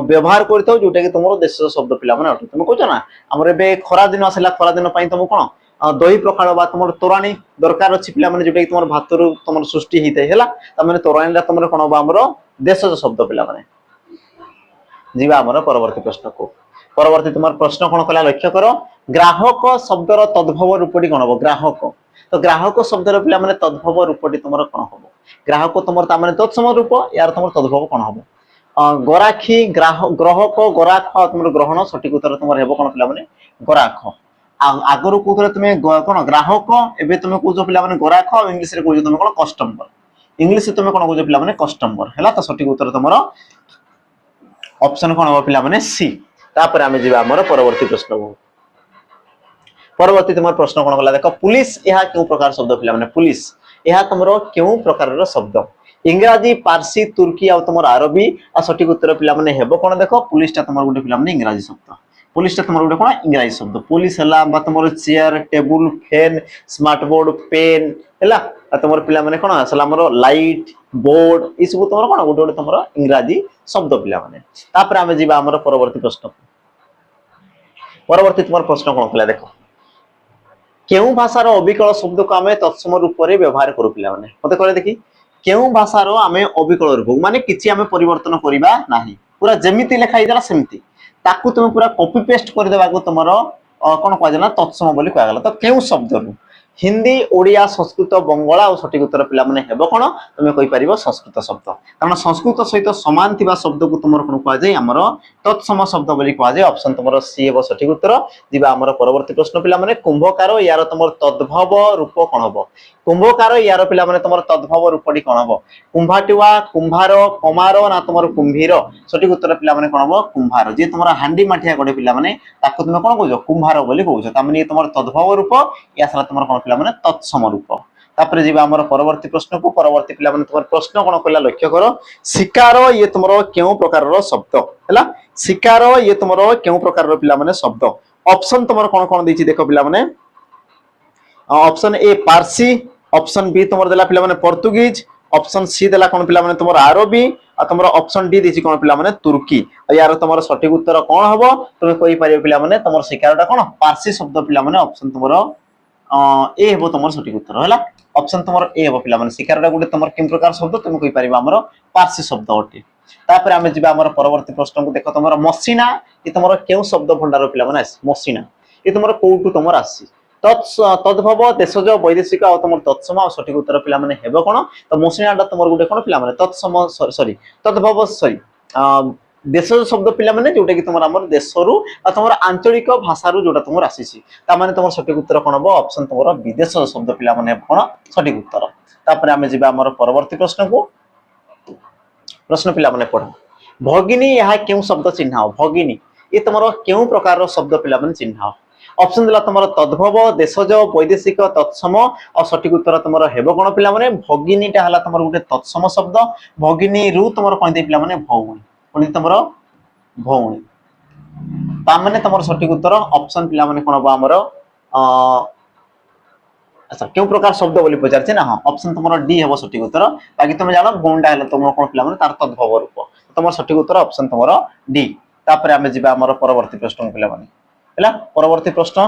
Speaker 1: व्यवहार करथौ जोटा कि तुम देशज शब्द पिला माने अटे तुम कहछ ना हमर एबे खरा दिन आसला खरा दिन पई तुम कोन दही प्रखाड़ बा तुम तोराणी दरकार अच्छी पिला माने जोटा कि तुम भात रु तुम सृष्टि होता है तमें तोराणी तुम कौन हम आमर देशज शब्द पिला माने जीवा आमर परवर्ती प्रश्न को परवर्ती तुम प्रश्न कौन कला लक्ष्य कर ग्राहक शब्दर तद्भव रूपटी कौन हम ग्राहक तो ग्राहक शब्दर पिला माने तद्भव रूपटी तुम कौन हम ग्राहक तुम ताने तत्सम रूप यार तुम तद्भव कौन हम गराखी ग्राहक गराख तुम ग्रहण सठिक उत्तर तुम हेब कौन पिला माने गराख आगरू कहते तुम्हें कौन ग्राहक एवं तुम कौच पे गराख इंग्लीश कौच तुम कौन कस्टमर इंग्लीश तुम कौन कौच पे कस्टमर है तो सठिक उत्तर तुम ऑप्शन कौन हम पे सी तापर आम जी आम परवर्ती प्रश्न को परवर्ती तुम प्रश्न कौन कला देख पुलिस यह क्यों प्रकार शब्द पे पुलिस यह तुम क्यों प्रकार शब्द इंग्राजी पारसी तुर्की आ तुम आरबी आ सठिक उत्तर पे हेब कौन देख पुलिसटा तुम गोटे पे इंग्राजी शब्द पुलिसटा तुम गोटे कौन इंग्राजी शब्द पुलिस है तुम chair table fan smart board pen है तुम पे कौन आसला लाइट बोर्ड ये सब तुम कौन गोटे गोटे तुम इंग्राजी शब्द पे आम जी आम परवर्ती प्रश्न परवर्ती तुम प्रश्न कौन कला देख केउ भाषार अविकल शब्द को आम तत्सम रूप में व्यवहार करू पे मत कह देखी केउ भाषार आम अविकल रूप माने किसी आम परिवर्तन करवा ना पूरा जमीती लिखाई सेमती ताकू तुम पूरा कॉपी पेस्ट करदेवा तुम कौन कह तत्सम बोली कहगला तो केउ शब्द रू हिंदी ओडिया संस्कृत बंगला और सठिक उत्तर पे हेब कौन तुम कहीपर संस्कृत शब्द कारण संस्कृत सहित सामान थी शब्द को तुम कौन कहुए आमर तत्सम शब्द बोली कहुए ऑप्शन तुम सी हे सठिक उत्तर जीवा आमर परवर्ती प्रश्न पे कुंभकार यार तुम तद्भव रूप कौन हम कुंभकार यार पे तुम तद्भव रूपटी कौन हम कुंभाटुआ कुंभार कमार ना तुम कुंभीर सठिक उत्तर पे कौन हम कुंभार जी तुम हांडी माठिया गोटे पे तुम कौन कौ कुंभार बोली कौन तुम तद्भव रूप या तुम कौन पे तत्सम रूप तापर जी आम परवर्ती प्रश्न को परवर्ती पे तुम प्रश्न कौन कहला लक्ष्य कर शिकार ये तुम क्यों प्रकार शब्द है शिकार ये तुम क्यों प्रकार पे शब्द ऑप्शन तुम कौन कौन देख पे option A Parsi option B तुम देला पे पोर्तुगीज ऑप्शन सी देला कौन पे तुम आरबी आ तुम ऑप्शन डी देछि कौन पे तुर्की यार तुम सठिक उत्तर कौन हम तुम कहीपर पे तुम शिकार कौन पारसी शब्द पे ऑप्शन तुम ए हे तुम सठिक उत्तर है ऑप्शन तुम ए हे पे शिकार गोटे तुम कि प्रकार शब्द तुम कहीपर आम पारसी शब्द अटे तापर आम जी आम परवर्ती प्रश्न को देख तुम मसीना ये तुम क्यों शब्द भंडार पे मसीना ये तुम कौटू तुम आसी तद्भव देशज वैदेशिक आ तुम तत्सम आ सठिक उत्तर पे हेब कौन तो मसीनाटा तुम गोटे कौन पे तत्सम सॉरी तद्भव सॉरी देशज शब्द पे जोटा कि तुम आम देशरू तुम आंचलिक भाषा जोटा तुम आसी तुम सठिक उत्तर कौन हम ऑप्शन तुम विदेश शब्द पे कौन सठिक उत्तर तापर आम जी आम परवर्ती प्रश्न को प्रश्न पे पढ़ भगिनी यह क्यों शब्द चिन्ह भगिनी ये तुम क्यों प्रकार शब्द पे चिन्ह ऑप्शन दिला तुम तद्भव देशज वैदेशिक तत्सम और सठिक उत्तर तुम हेब कौन पे भगिनीटा है तुम गोटे तत्सम शब्द भगिनी रु तुम कौन पे भौणी कौन तुम भौणी ताने तुम सठिक उत्तर ऑप्शन पे कौन हम आमर अच्छा क्यों प्रकार शब्द बोली पचारे ना हाँ ऑप्शन तुम डी हे सठिक उत्तर बाकी तुम जान भौणटा है तुम कौन पे तार तद्भव रूप तुम सठिक उत्तर ऑप्शन तुम डी तापर आम जी आम परवर्ती प्रश्न पे परवर्ती प्रश्न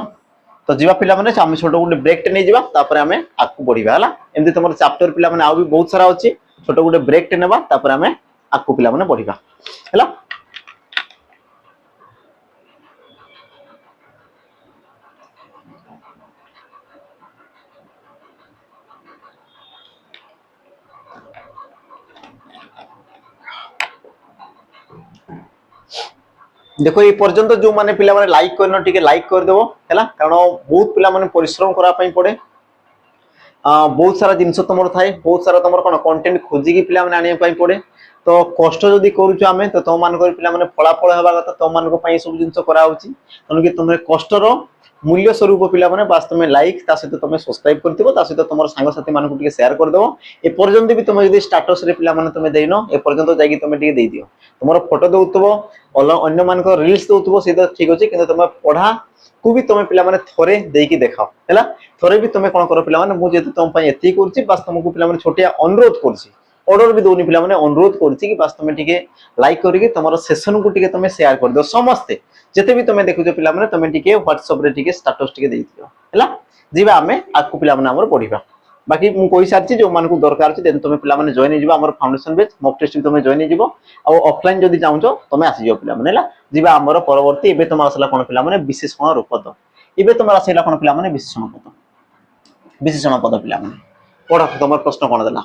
Speaker 1: तो जीवा पिला माने आम छोट गोटे ब्रेक टे नहीं जीवा तापर आम आगू बढ़िबा हला एमती तुम चैप्टर पिला माने आ भी बहुत सारा अछि छोट गोटे ब्रेक टे नेबा तापर आम आगू पिला माने बढ़िबा हला देखो ये पर्यंत जो माने पिला माने लाइक करनो टिके लाइक कर देबो हैला कारण बहुत पिला माने परिश्रम करा पई पड़े बहुत सारा जिनस तुम थाए बहुत सारा तुम कौन कंटेंट खोजिकी पिला माने आनिया पई पड़े तो कष्ट जदि करूछु आमे तो तुम मान पिला माने फलाफल हेबा कथा तुम मान पई सब जिनस करा होची तनु कि तुम कष्टर मूल्य स्वरूप पिला माने बास तुम लाइक ता सहित तुम सब्सक्राइब करथिबो ता सहित तुम सांग साथी मान को टिके शेयर कर देबो ए पर्यंत भी तुम यदि स्टेटस रे पिला माने तुम देइनो ए पर्यंत जाई कि तुम टिके देइ दियो तुमरो फोटो दउतबो अन्य मान को रील्स दउतबो से तो ठीक अछि किंतु तुम पढ़ा को भी तुम पिला माने थोरे देकी देखाओ हैला थोरे भी तुम कोन करो पिला माने मु जे तुम पई एति करछि बस तुमको पिला माने छोटिया अनुरोध करछि ऑर्डर भी दोनी पिला माने अनुरोध करछि कि बस तुम टिके लाइक करिके तुमरो सेशन को टिके तुम शेयर कर दो समस्ते जते भी तुम देखु पिला माने तुम टिके WhatsApp रे टिके स्टेटस टिके देइ दियो हैला जीवा हमें आकु पिला माने हमर पढिबा बाकी मु कहि सारछि जो मान को दरकार छै देन तुम पिला माने जॉइन हे जिवो हमर फाउंडेशन बैच मॉक टेस्ट भी तुम जॉइन हे जिवो आ ऑफलाइन जदी चाहछो तुम आसी जिवो पिला माने हैला जीवा हमर परवर्ती एबे तुम आसला कोन पिला माने विशेषण रूपद एबे तुम आसला कोन पिला माने विशेषण पद पिला माने पढ तुम प्रश्न कोन देला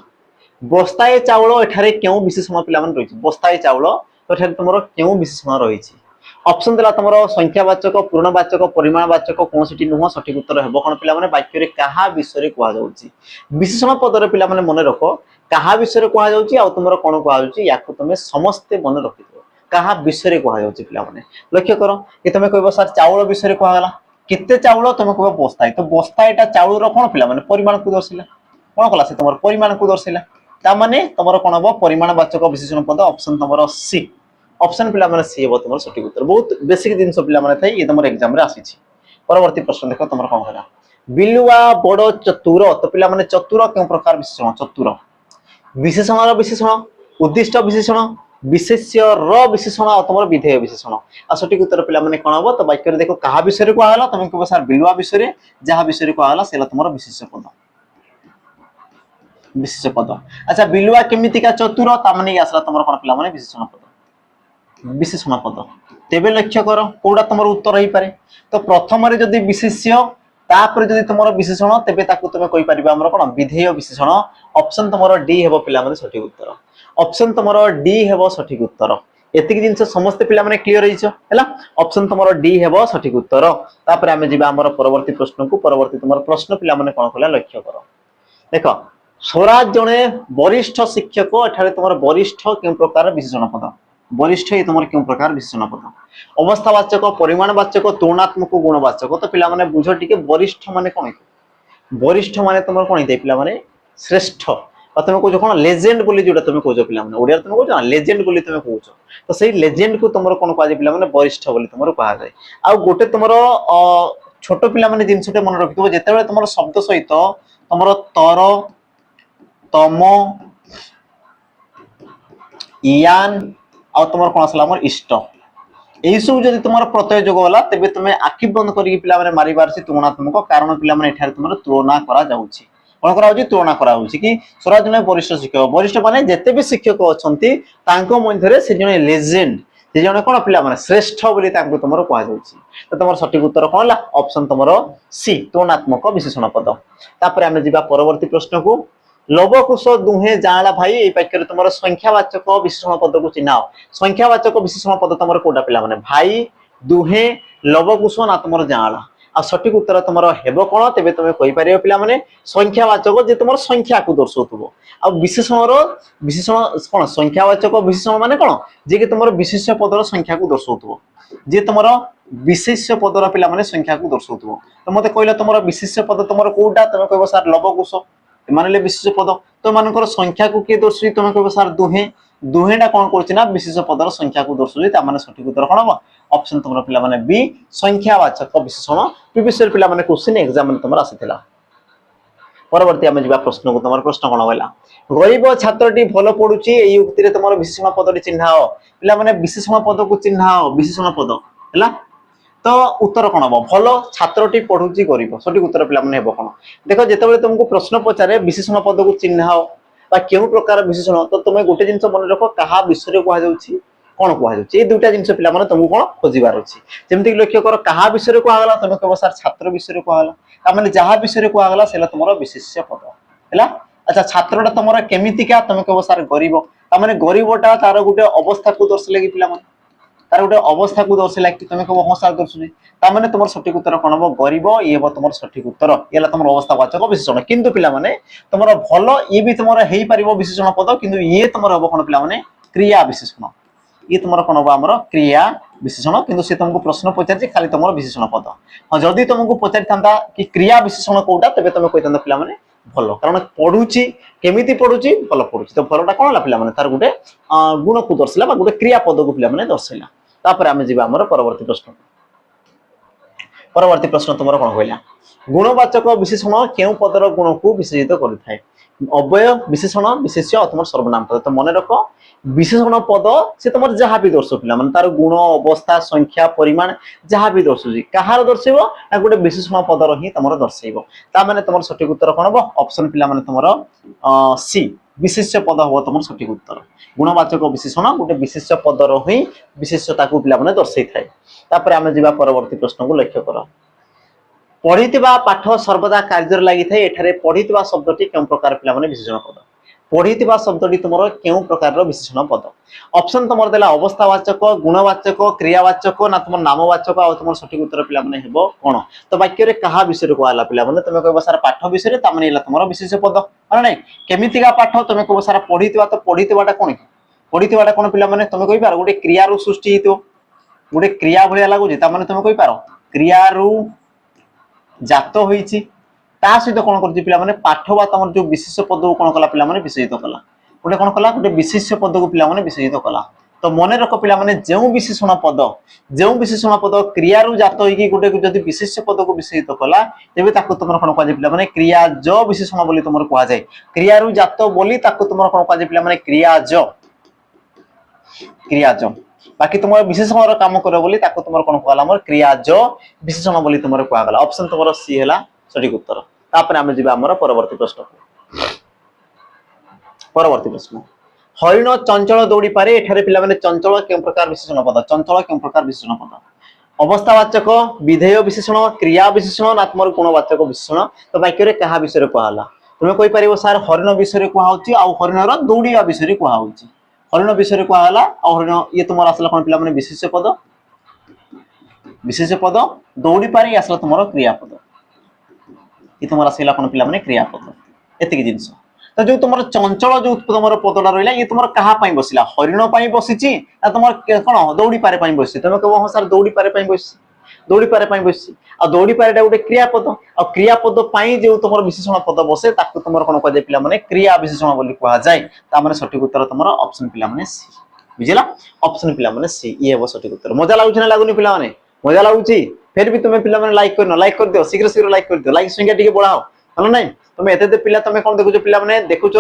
Speaker 1: बस्ताए चावल एठारे केउ विशेषण पिला माने रहिछि बस्ताए चावल तो एठारे तुमरो केउ विशेषण रहिछि ऑप्शन देला तुमरो संख्यावाचक पूर्णवाचक परिमाणवाचक कोनसिटी नुह सठिक उत्तर हेबो कोन पिला माने वाक्य रे कहा विषय रे कोआ जाउछि विशेषण पद रे पिला माने मने रखो कहा विषय रे कोआ जाउछि आ तुमरो कोन कोआ जाउछि याको तुमे समस्त मने रखिथो कहा विषय रे कोआ जाउछि पिला माने लक्ष्य करो कि तुमे कहबो सर चावल विषय रे कोआ गला केते चावल तुमे कहबो बस्ताए तो बस्ताएटा चावल रो कोन पिला माने परिमाण को दर्शिला कोन कला से तुमरो परिमाण को दर्शिला ता माने तुमरो कोन हबो परिमाणवाचक विशेषण पद ऑप्शन तुमरो सी ऑप्शन पिला माने सी हेबो तुमरो सठिक उत्तर बहुत बेसिक जिंस पिला माने थाई ये तुमरो एग्जाम रे आसीछि परवर्ती प्रश्न देखो तुमरो कोन होला बिलुआ बड़ चतुर तो पिला माने चतुर के प्रकार विशेषण चतुर विशेषण रो विशेषण उद्दिष्ट विशेषण विशेष्य रो विशेषण और तुमरो विधेय विशेषण आ सठिक उत्तर पिला माने कोन हबो तो वाक्य रे देखो कहा विषय रे कोआ होला तुम कहबो सर बिलुआ विषय रे जहा विषय रे कोआ होला सेला तुमरो विशेष्य पद अच्छा बिलुआ केमिति का चतुर ता माने आसला तुमरो कोन पिला माने विशेषण पद तेबे लक्ष्य कर कोडा तुमरो उत्तर होई पारे तो प्रथम रे जदी विशेष्य तापर जदी तुमरो विशेषण तेबे ताकू तुमे कहि परिबा हमरो कोन विधेय विशेषण ऑप्शन तुमरो डी हेबो पिला माने सठिक उत्तर ऑप्शन तुमरो डी हेबो सठिक उत्तर एतिक जिंस समस्त पिला माने क्लियर हिचो हैला ऑप्शन तुमरो डी हेबो सठिक उत्तर तापर हमें जिबा हमरो परवर्ती प्रश्न को परवर्ती तुमरो प्रश्न पिला माने कोन कला लक्ष्य करो देखो स्वराज जने वरिष्ठ शिक्षक एठारे तुमरो वरिष्ठ के प्रकार विशेषण पद वरिष्ठ ये तुम क्यों प्रकार विशेषण पद अवस्थावाचक परिमाणवाचक तुलनात्मक गुणवाचक तो पिला माने बुझ टिके वरिष्ठ माने कोन वरिष्ठ माने तुम कोन हे पिला माने श्रेष्ठ तुम कहो कोन लेजेंड बोली जोटा तुम कहो पिला माने ओडिया तुम कहो लेजेंड बोली तुम कहो तो सेही लेजेंड को तुम कोन कहा पिला माने वरिष्ठ बोली तुम कहा जाय आ गोटे तुम छोट पिला माने जिनसटे मन रखितो जेतेबेले तुम शब्द सहित तुम तर तम यान आ तुम कौन आसला मोर इष्ट यही सब जब तुम प्रत्यय जोग होला तेबे तुम आखि बंद करके पिला माने मारिबार से तुलनात्मक कारण पिला माने एठारे तुम तुलना करा जाउछि कोन करा होछि तुलना करा होछि कि स्वराज जने वरिष्ठ शिक्षक वरिष्ठ माने जेते भी शिक्षक अछंती तांको मध्य रे से जने लेजेंड से जने कोन पिला माने श्रेष्ठ बोली तांको तुमरो कहा जाउछि तो तुमर सठिक उत्तर कोन ला ऑप्शन तुमरो सी तुलनात्मक विशेषण पद तापर हम जिबा परवर्ती प्रश्न को लवकुश दुहे जांला भाई ए वाक्य रे तुमरो संख्यावाचक विशेषण पद को चिन्हाओ संख्यावाचक विशेषण पद तुमरो कोडा पिला माने भाई दुहे लवकुश ना तुमरो जांला आ सठिक उत्तर तुमरो हेबो कोन तेबे तुमे कहि परियो पिला माने संख्यावाचक जे तुमरो संख्या को दर्शाउतबो आ विशेषण कोन संख्यावाचक विशेषण माने कोन जे कि तुमरो विशेष्य पदर संख्या को दर्शाउतबो जे तुमरो विशेष्य पदर पिला माने संख्या को दर्शाउतबो तो मते कहला तुमरो विशेष्य पद तुमरो कोडा तुमे कहबो सर लवकुश मानले विशेष पद तो मानकर संख्या को के दर्शाई तुम कहबो सर दुहे दुहेटा कोन करछि ना विशेष पदर संख्या को दर्शाई ता माने सठिक उत्तर कोन हो ऑप्शन तुमरो पिला माने बी संख्यावाचक विशेषण प्रीवियस पिला माने क्वेश्चन एग्जाम में तुमरा आसीथिला परवर्ती हम जिबा प्रश्न को तुमर प्रश्न कोन होला गरीब छात्रटी भलो पढुछि एई उक्ति रे तुमरो विशेषण पदटी चिन्हाओ पिला माने विशेषण पद को चिन्हाओ विशेषण पद हैला तो उत्तर कोन हो भलो छात्रटी पढुछि गरीब सठिक उत्तर पिला माने हेबो कोन देखो जेतेबेले तुमको प्रश्न पचारे विशेषण पद को चिन्हाओ बा केउ प्रकार विशेषण तो तुमे गोटे जिंस मन रखो कहा विषय को जाउछि कोन को जाउछि ए दुटा जिंस पिला माने तुमको कोन खोजिबार अछि जेमति कि लक्ष्य करो कहा विषय को आगला तुमे कहबो सर छात्र विषय को आगला ता माने जहा विषय को आगला सेला तुमरो विशेष्य पद हैला अच्छा छात्रटा तुमरो केमिति का तुमे कहबो सर गरीब ता माने गरीबटा तार गोटे अवस्था को दर्शाले कि पिला माने तार गोटे अवस्था को दर्शाइला कि तुम कह हाँ सार दर्शुची तार तुम सठिक उत्तर कौन हम गरीब ये हम तुम सठिक उत्तर ये तुम अवस्थावाचक विशेषण किंतु पिला माने तुम भल ये भी तुम हो पार विशेषण पद किंतु ये तुम हम कौन पिला माने क्रिया विशेषण ये तुम कौन हम आम क्रिया विशेषण किंतु से तुमको प्रश्न पचार खाली तुम विशेषण पद हाँ जदि तुमको पचारि था कि क्रिया विशेषण कौटा तेज तुम कही पिला माने भल कारण पढ़ुची केमिति पढ़ुची भल पढ़ुची तो भलटा कौन है पिला माने तार गोटे गुण को दर्शाइला गोटे क्रिया पद को पिला माने दर्शाइला तापर आम जी आम परवर्ती प्रश्न परवर्ती प्रश्न तुम कौन कहला गुणवाचक विशेषण क्यों पदर गुण को विशेषित करें अव्यय विशेषण विशेष्य और तुम सर्वनाम पद तो मन रख विशेषण पद से तुम जहाँ भी दर्शो पिला माने तार गुण अवस्था संख्या परिमाण जहाँ भी दर्शुची कहार दर्शेब ना गोटे विशेषण पदर ही तुम दर्शेब ताने तुम सठिक उत्तर कौन हम ऑप्शन पिला माने तुम सी विशेष्य पद हम तुम सठिक उत्तर गुणवाचक विशेषण गोटे विशेष्य पदर ही विशेषता को पिला माने दर्शाई थाए तापर आम जा परवर्ती प्रश्न को लक्ष्य कर पढ़िथिबा पाठ सर्वदा कार्य लगी थाए एठारे पढ़िथिबा शब्दटी केउ प्रकार पिला माने विशेषण पद पढ़िथिबा शब्दटी तुमर केउ प्रकार विशेषण पद ऑप्शन तुमर देला अवस्थावाचक गुणवाचक क्रियावाचक ना तुम नामवाचक आ तुम सठिक उत्तर पिला माने हेबो कोन तो वाक्य रे कहा विषय रे कहला पिला माने तुम कहबो सारा पाठ विषय रे तामाने एला तुमर विशेष पद माने नै केमितिका पाठ तुम कहबो सारा पढ़िथिबा तो पढ़िथिबाटा कोन की पढ़िथिबाटा कोन पिला माने तुम कहि पार गोटे क्रिया रू सृष्टि हितो गोटे क्रिया भलिया लागुची तामाने तुम कहि पार क्रिया रू जात होईची ता सहित कौन कर पिला माने पाठ बा तमर जो विशेष पद को कौन कला पिला माने विशेषित कला गोटे कौन कला गोटे विशेष पद को पिला माने विशेषित कला तो मन रख पिला माने जो विशेषण पद क्रिया रु जात होईकी गोटे जदि विशेष पद को विशेषित कला तेबे ताको तुमर कौन कह पिला माने क्रिया ज विशेषण बोली तुमर कहा जाय क्रिया रु जात बोली ताको तुमर कौन कह पिला माने क्रिया ज बाकी तुम विशेषण काम कर बोली ताको तुमर कौन कहला हमर क्रिया ज विशेषण बोली तुमर कहा गला ऑप्शन तुमर सी हैला सठिक उत्तर तापर आमे जिबा हमर परवर्ती प्रश्न परवर्ती प्रश्न हरिण चंचल दौड़ी पारे एठारे पिला माने चंचल केउ प्रकार विशेषण पद चंचल केउ प्रकार विशेषण पद अवस्थावाचक विधेय विशेषण क्रिया विशेषण ना तुमर गुणवाचक विशेषण तो वाक्य रे कहा विषय रे कहला तुमे कहि परिबो सर हरिण विषय रे कहा होची आ हरिण रो दौड़ीवा विषय रे कहा होची हरिण विषय रे कहला आ हरिण ये तुमर आसला कोन पिला माने विशेष पद दौड़ी पारे आसला तुमर क्रियापद ये तुम आसला कौन पिला माने क्रियापद एतिक जिनस तो जो तुम चंचल जो तुम पदटा रहा ये तुम क्या बसला हरिण बसी ना तुम कौन दौड़ी पारे बसी तुम कह हाँ सर दौड़ी पारे बस दौड़ी पारे बस आ दौड़ी पारे गोटे क्रियापद आ क्रियापद जो तुम विशेषण पद बसे तुम कौन कह पिला माने क्रिया विशेषण बोली कह जाए सठिक उत्तर तुम ऑप्शन पिला माने सी बुझला ऑप्शन पिला माने सी ये हम सठिक उत्तर मजा लगुच ना लगुनि पिला माने मजा लगुच फिर भी तुम पिला माने लाइक कर दियो शीघ्र शीघ्र लाइक कर दियो लाइक संख्या टिके बढ़ाओ हलो नहीं तुम एते पिला तुम कौन देखुछ पिला माने देखुछ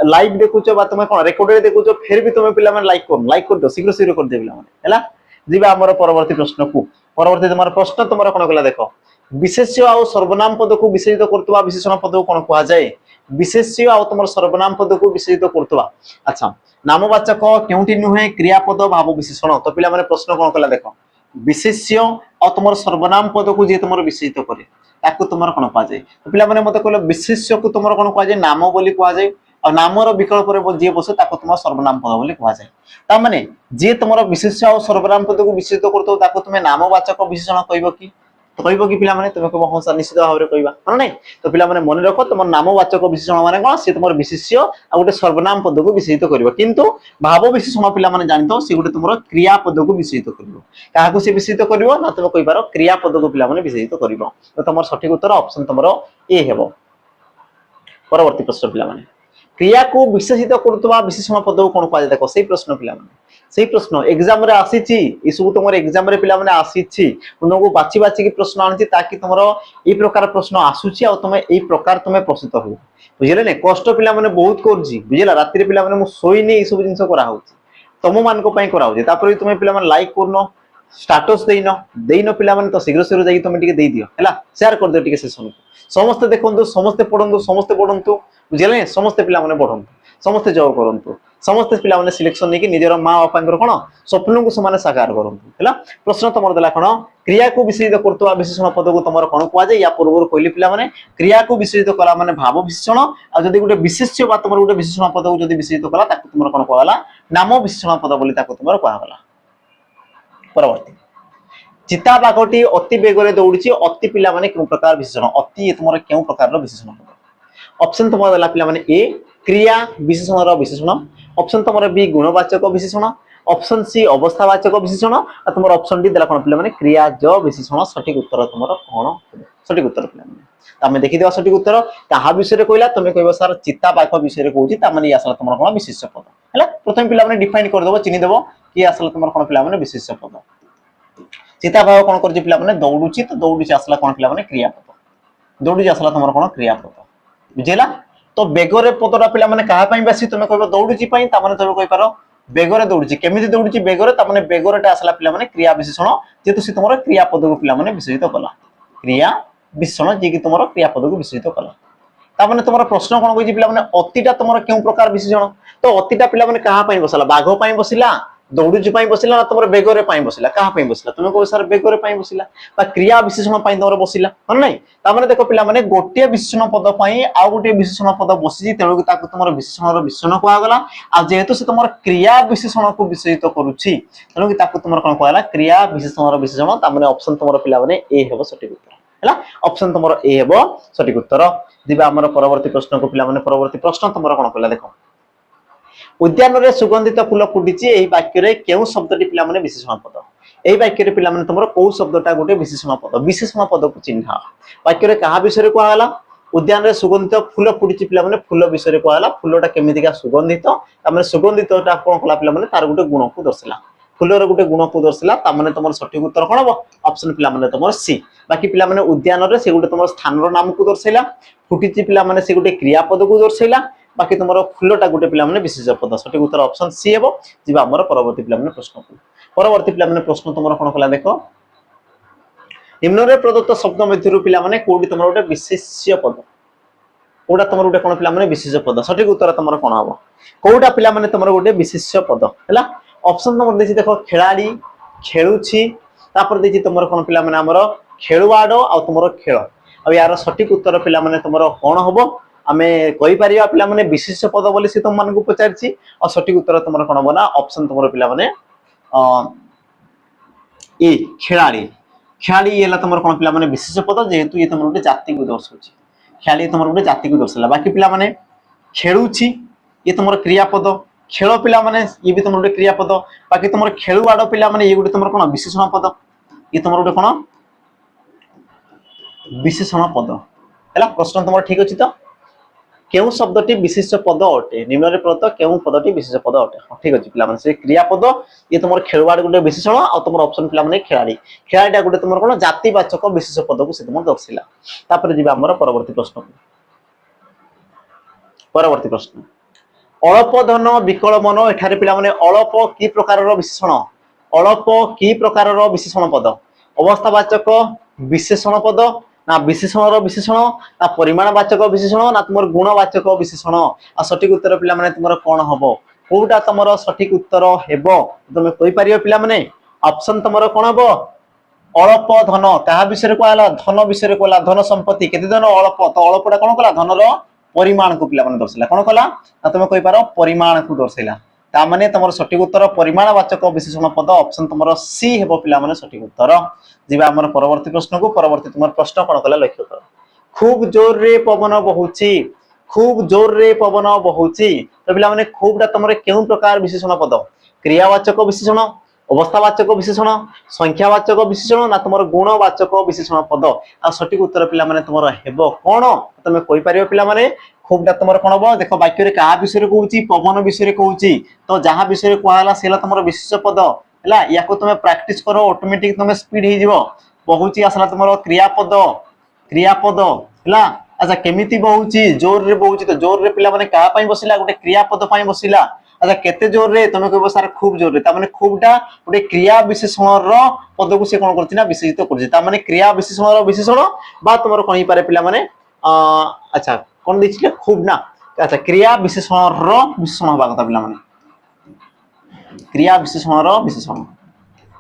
Speaker 1: लाइव देखुछ बा तुम कौन रेकॉर्डेड देखुछ फिर भी तुम पिला माने लाइक कर दियो शीघ्र शीघ्र कर दियो पिला माने हला जिबा हमर परवर्ती प्रश्न को परवर्ती तुम्हारा प्रश्न तुमरा कौन कला देखो विशेष्य आ सर्वनाम पद को विशेषित करतबा विशेषण पद को कौन कहा जाए विशेष्य आ तुम सर्वनाम पद को विशेषित करतबा अच्छा नामवाचक केउटी नुहे क्रियापद भाव विशेषण तो पिला माने प्रश्न कौन कला देखो विशेष्य और तुम सर्वनाम पद को जे तुम विशेषित करे ताकू तुम कौन कह जाए तो पिला माने मते कहले विशेष्य को तुम कौन कह जाए नाम बोली कह जाए और नामर विकल्प रे जे बसे ताकू तुम सर्वनाम पद बोली कह जाए ता माने जे तुम विशेष्य और सर्वनाम पद को विशेषित करतो ताकू तुम नामवाचक विशेषण कहबो कि तो कहबो कि पिला माने तुम कहबो हां सर निश्चित भाव रे कहबा माने नै तो पिला माने मन रखो तुम नामवाचक विशेषण माने कोन से तुम विशेष्य आ गोटे सर्वनाम पद को विशेषित करबो किंतु भाव विशेषण पिला माने जानतो से गोटे तुम क्रिया पद को विशेषित करबो काहा को से विशेषित करबो ना तुम कहि पारो क्रिया पद को पिला माने विशेषित करबो तो तुम सठिक उत्तर ऑप्शन तुम ए हेबो परवर्ती प्रश्न पिला माने क्रिया को विशेषित करतबा विशेषण पद को कोन कह देखो सही प्रश्न पिला माने सही प्रश्न एग्जाम रे आसीची ई सब तुम एग्जाम रे पिला माने आसीची तुमको बाची बाची की प्रश्न आनची ताकि तुमरो ई प्रकार प्रश्न आसुची आ तुम ई प्रकार तुम प्रस्तुत हो बुझिले ने कष्ट पिला माने बहुत करजी बुझिला राति रे पिला माने मु सोईनी ई सब जिंस करा होची तुम मान को पई करा होची तापर तुम पिला माने लाइक करनो स्टेटस देइनो पिला माने तो शीघ्र शीघ्र जाई तुम टिके देई दियो हैला शेयर कर दियो टिके सेशन समस्त देखंतु समस्त पढंतु बुझिले समस्त पिला माने पढंतु समस्त जॉब करंतु समस्त पिला माने सिलेक्शन नेकी निजर मां बापांकर कोन स्वप्न को समान साकार करंतु हैला प्रश्न तमर देला कोन क्रिया को विशेषित करतवा विशेषण पद को तमर कोन कुआ जाय या पूर्व कहली पिला माने क्रिया को विशेषित कला माने भाव विशेषण आ जदी गुटे विशेष्य बा तमर गुटे विशेषण पद को जदी विशेषित कला ताको तमर कोन कहला नाम विशेषण पद बोली ताको तमर कहला परवर्ती चिता बाघटी अति बेगरे दौड़ी अति पिला माने केउ प्रकार विशेषण अति तुमर केउ प्रकार विशेषण ऑप्शन तुम देला पिला माने ए क्रिया विशेषण रो विशेषण ऑप्शन तुमर बी गुणवाचक विशेषण ऑप्शन सी अवस्थावाचक विशेषण आ तुमर ऑप्शन डी देला कोन पिला माने क्रियाज विशेषण सठिक उत्तर तुमर कोन सठिक उत्तर पिला माने तमे देखि देवा सठिक उत्तर कहा विषय रे कहला तमे कहबो सर चिता बाघ विषय रे कहूची ता माने आसला तुमर कोन विशेष पद हैला प्रथम पिला माने डिफाइन कर देबो चिनि देबो कि आसला तुमर कोन पिला माने विशेष पद चिता बाघ कोन करजी पिला माने दौडुची तो दौडुची आसला कोन पिला माने क्रियापद दौडुची आसला तुमर कोन क्रियापद बुझेला तो बेगरे पदटा पिला माने कहा पई बेसी तुमे कहबो दौडुची पई ता माने तुमे कहि पारो बेगरे दौडुची केमिति दौडुची बेगरे ता माने बेगरेटा आसला पिला माने क्रिया विशेषण जेतु से तुमर क्रियापद को पिला माने विशेषित कला क्रिया विशेषण जे कि तुमर क्रियापद को विशेषित कला ता माने तुमर प्रश्न कोन कहि पिला माने अतिटा तुमर केउ प्रकार विशेषण तो अतिटा पिला माने कहा पई बसला बाघ पई बसिला दौडुची पई बसिला ना तुमर बेगरे पई बसिला कहा पई बसिला तुमे को सर बेगरे पई बसिला बा क्रिया विशेषण पई तुमर बसिला मन नै ता माने देखो पिला माने गोटे विशेषण पद पई आ गोटे विशेषण पद बसिजी तेणु कि ताकू तुमर विशेषण रो विशेषण को आगला आ जेहेतु से तुमर क्रिया विशेषण को विशेषित करूची तेणु कि ताकू तुमर कोन कहला क्रिया विशेषण रो विशेषण ता माने ऑप्शन तुमर पिला माने ए हेबो सठिक उत्तर हैला ऑप्शन तुमर ए हेबो सठिक उत्तर दिबा हमर परवर्ती प्रश्न को पिला माने परवर्ती प्रश्न तुमर कोन कहला देखो उद्यान रे सुगंधित फूल फुटिची एही वाक्य रे केउ शब्दटी पिला माने विशेषण पद एही वाक्य रे पिला माने तुमर को शब्दटा गोटे विशेषण पद को चिन्हा वाक्य रे कहा विषय रे कहला उद्यान रे सुगंधित फूल फुटिची पिला माने फूल विषय रे कहला फूलटा केमिति का सुगंधित ता माने सुगंधितटा कोन कहला पिला माने तार गोटे गुण को दर्शला फूलर गोटे गुण को दर्शला ता माने तुमर सठिक उत्तर कोन हो ऑप्शन पिला माने तुमर सी बाकी पिला माने उद्यान रे से गोटे तुमर स्थान रो नाम को दर्शैला फुटिची पिला माने से गोटे क्रियापद को दर्शैला बाकी तुमर फूलटा गोटे पिला माने विशेष पद सठिक उत्तर ऑप्शन सी हेबो जिबा हमर परवर्ती पिला माने प्रश्न को परवर्ती पिला माने प्रश्न तुमर कोन कला देखो निम्न रे प्रदत्त शब्द मध्यरु पिला माने कोडी तुमर गोटे विशेष्य पद कोडा तुमर गोटे कोन पिला माने विशेष पद सठिक उत्तर तुमर कोन हबो कोडा पिला माने तुमर गोटे विशेष्य पद हैला ऑप्शन तुमर देछि देखो खिलाड़ी खेलुछि तापर देछि तुमर कोन पिला माने हमर खेलुवाडो आ तुमर खेल आ यार सठिक उत्तर पिला माने तुमर कोन हबो आमे कहि परिया पिला माने विशेष पद बोली से तुम मन को पचारछि और सठिक उत्तर तुमर कोन बना ऑप्शन तुमर पिला माने ए खिलाड़ी खिलाड़ी येला तुमर कोन पिला माने विशेष पद जेहेतु ये तुमर गोटे जाति को दर्शाउछि खिलाड़ी तुमर गोटे जाति को दर्शाला बाकी पिला माने खेलुछि ये तुमर क्रियापद खेल पिला माने ये भी तुमर गोटे क्रियापद बाकी तुमर खेलुवाडो पिला माने ये गोटे तुमर कोन विशेषण पद ये तुमर गोटे कोन विशेषण पद हैला प्रश्न तुमर ठीक अछि तो केउ शब्दटी विशेष पद अटे निम्न रे प्रदत्त केउ पदटी विशेष पद अटे ठीक अछि पिला माने से क्रियापद ये तुमर खेलवाड गोटे विशेषण आ तुमर ऑप्शन पिला माने खिलाड़ी खिलाड़ीटा गोटे तुमर कोन जातिवाचक विशेष पद को से तुमर दर्शिला तापर जिबा हमर परवर्ती प्रश्न परवर्ती प्रश्न अल्प धन विकल मन एठारे पिला माने अल्प की प्रकार रो विशेषण अल्प की प्रकार रो विशेषण पद अवस्थावाचक विशेषण पद ना विशेषण रो विशेषण ना परिमाणवाचक विशेषण ना तुमर गुणवाचक विशेषण आ सठिक उत्तर पिला माने तुमर कोन हबो कोउटा तुमर सठिक उत्तर हेबो तुमे कहि परियो पिला माने ऑप्शन तुमर कोन हबो अल्प धन कहा विषय कहला धन विषय कहला धन संपत्ति केते धन अल्प तो अल्पटा कोन कहला धन रो परिमाण को पिला माने दर्शला कोन कहला ना तुमे कहि पारो परिमाण को दर्शैला ता माने तुमर सठिक उत्तर परिमाणवाचक विशेषण पद ऑप्शन तुमर सी हेबो पिला माने सठिक उत्तर जिबा हमर परवर्ती प्रश्न को परवर्ती तुमर प्रश्न कोन कहला लक्ष्य कर खूब जोर रे पवन बहुची खूब जोर रे पवन बहुची तो पिला माने खूबटा तुमरे केउ प्रकार विशेषण पद क्रियावाचक विशेषण अवस्थावाचक विशेषण संख्यावाचक विशेषण ना तुमर गुणवाचक विशेषण पद आ सठिक उत्तर पिला माने तुमर हेबो कोन तमे कहि परियो पिला माने खूबटा तुमर कोन हबो देखो वाक्य रे कहा विषय कहूची पवन विषय कहूची तो जहां विषय कहला सेला तुमर विशेष पद हैला याको तुमे प्रैक्टिस करो ऑटोमेटिक तुमे स्पीड हे जिवो बहुची आसला तुमर क्रियापद हैला अच्छा केमिति बहुची जोर रे बहुची तो जोर रे पिला माने कहा पई बसिला गोटे क्रियापद पई बसिला अच्छा केते जोर रे तुमे कहबो सर खूब जोर रे ता माने खूबटा गोटे क्रिया विशेषण रो पद को से कोन करछि ना विशेषित करछि ता माने क्रिया विशेषण रो विशेषण बा तुमर कहि पारे पिला माने अच्छा कोन दिछले खूब ना अच्छा क्रिया विशेषण रो विशेषण होबा कथा पिला माने क्रिया विशेषण रो विशेषण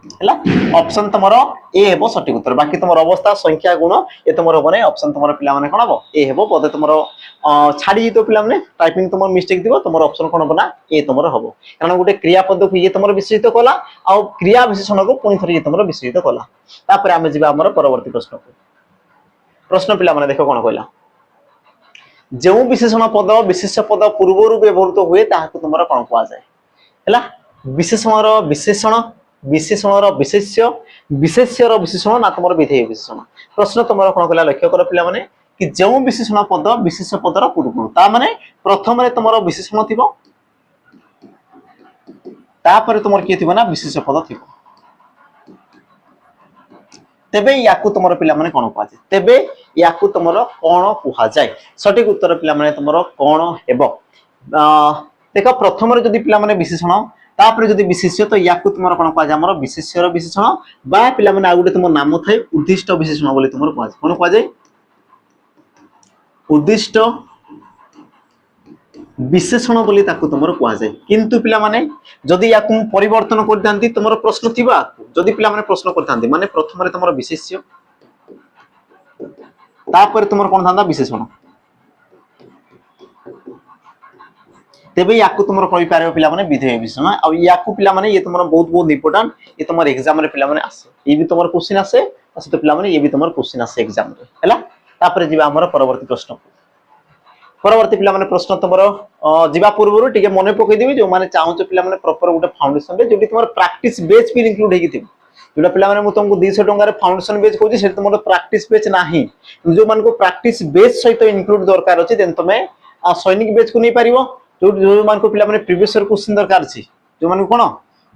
Speaker 1: हैला ऑप्शन तमरो ए हेबो सटीक उत्तर बाकी तमरो अवस्था संख्या गुण ए तमरो होबो नै ऑप्शन तमरो पिला माने कोन हबो ए हेबो पदे तमरो छाडी तो पिला माने टाइपिंग तमरो मिस्टेक दिबो तमरो ऑप्शन कोन हबो ना ए तमरो हबो कारण गुटे क्रिया पद को ये तमरो विशेषित कला आ क्रिया विशेषण को पुनी थरी ये तमरो विशेषित कला तापर आमे जिबा हमर परवर्ती प्रश्न को प्रश्न पिला माने देखो कोन कहला जो विशेषण पद विशेष पद पूर्वरु व्यवहृत हुए ताहाको तमरो कोन कुआ जाय हैला विशेषणर विशेषण विशेषणर विशेष्य विशेष्यर विशेषण ना तमरो विधेय विशेषण प्रश्न तमरो कोन कहला लक्ष्य कर पिला माने कि जो विशेषण पद विशेष पदर पूर्व ता माने प्रथम रे तमरो विशेषण थिबो तापर तमर के थिबो ना विशेष पद थिबो तेबे याकू तमरो पिला माने कोन कुआ जाय तेबे याकू तमरो कोन कुआ जाय सटीक उत्तर पिला माने तमरो कोन हेबो देखो प्रथम रे जदी पिला माने विशेषण तापर जदी विशेष्य तो याकू तमरो कोन कुआ जाय हमरो विशेष्यर विशेषण बा पिला माने आ गुटे तमरो नाम थाय उद्दिष्ट विशेषण बोली तमरो कुआ जाय कोन कुआ जाय उद्दिष्ट विशेषण बोली ताकू तमरो कुआ जाय किंतु पिला माने जदी याकू परिवर्तन कर दांती तमरो प्रश्न थिबा जदी पिला माने प्रश्न करथांती माने प्रथम रे तमरो विशेष्य तापर तमरो कोन थांदा विशेषण तेबे याकू तमरो कहि पारे पिला माने विधेय विशेषण आ याकू पिला माने ये तमरो बहुत बहुत इंपोर्टेंट ये तमरो एग्जाम रे पिला माने आसे ये भी तमरो क्वेश्चन आसे आसे तो पिला माने ये भी तमरो क्वेश्चन आसे एग्जाम रे हैला तापर जिबा हमर परवर्ती प्रश्न परवर्ती पिला माने प्रश्न तमरो जिबा पूर्वरु टिके मने पकई देबी जो माने चाहू छ पिला माने प्रॉपर गुटे फाउंडेशन रे जोटी तमरो प्रैक्टिस बेच भी इंक्लूड हेकी थिबो जोटा पिला माने मु तुमको 200 टंका रे फाउंडेशन बेच कहूची से तमरो प्रैक्टिस बेच नाही जो मान को प्रैक्टिस बेच सहित इंक्लूड दरकार अछि देन तमे सैनिक बेच को नहीं पारिबो जो मान को पिला माने प्रीवियस ईयर क्वेश्चन दरकार अछि जो मान को कोन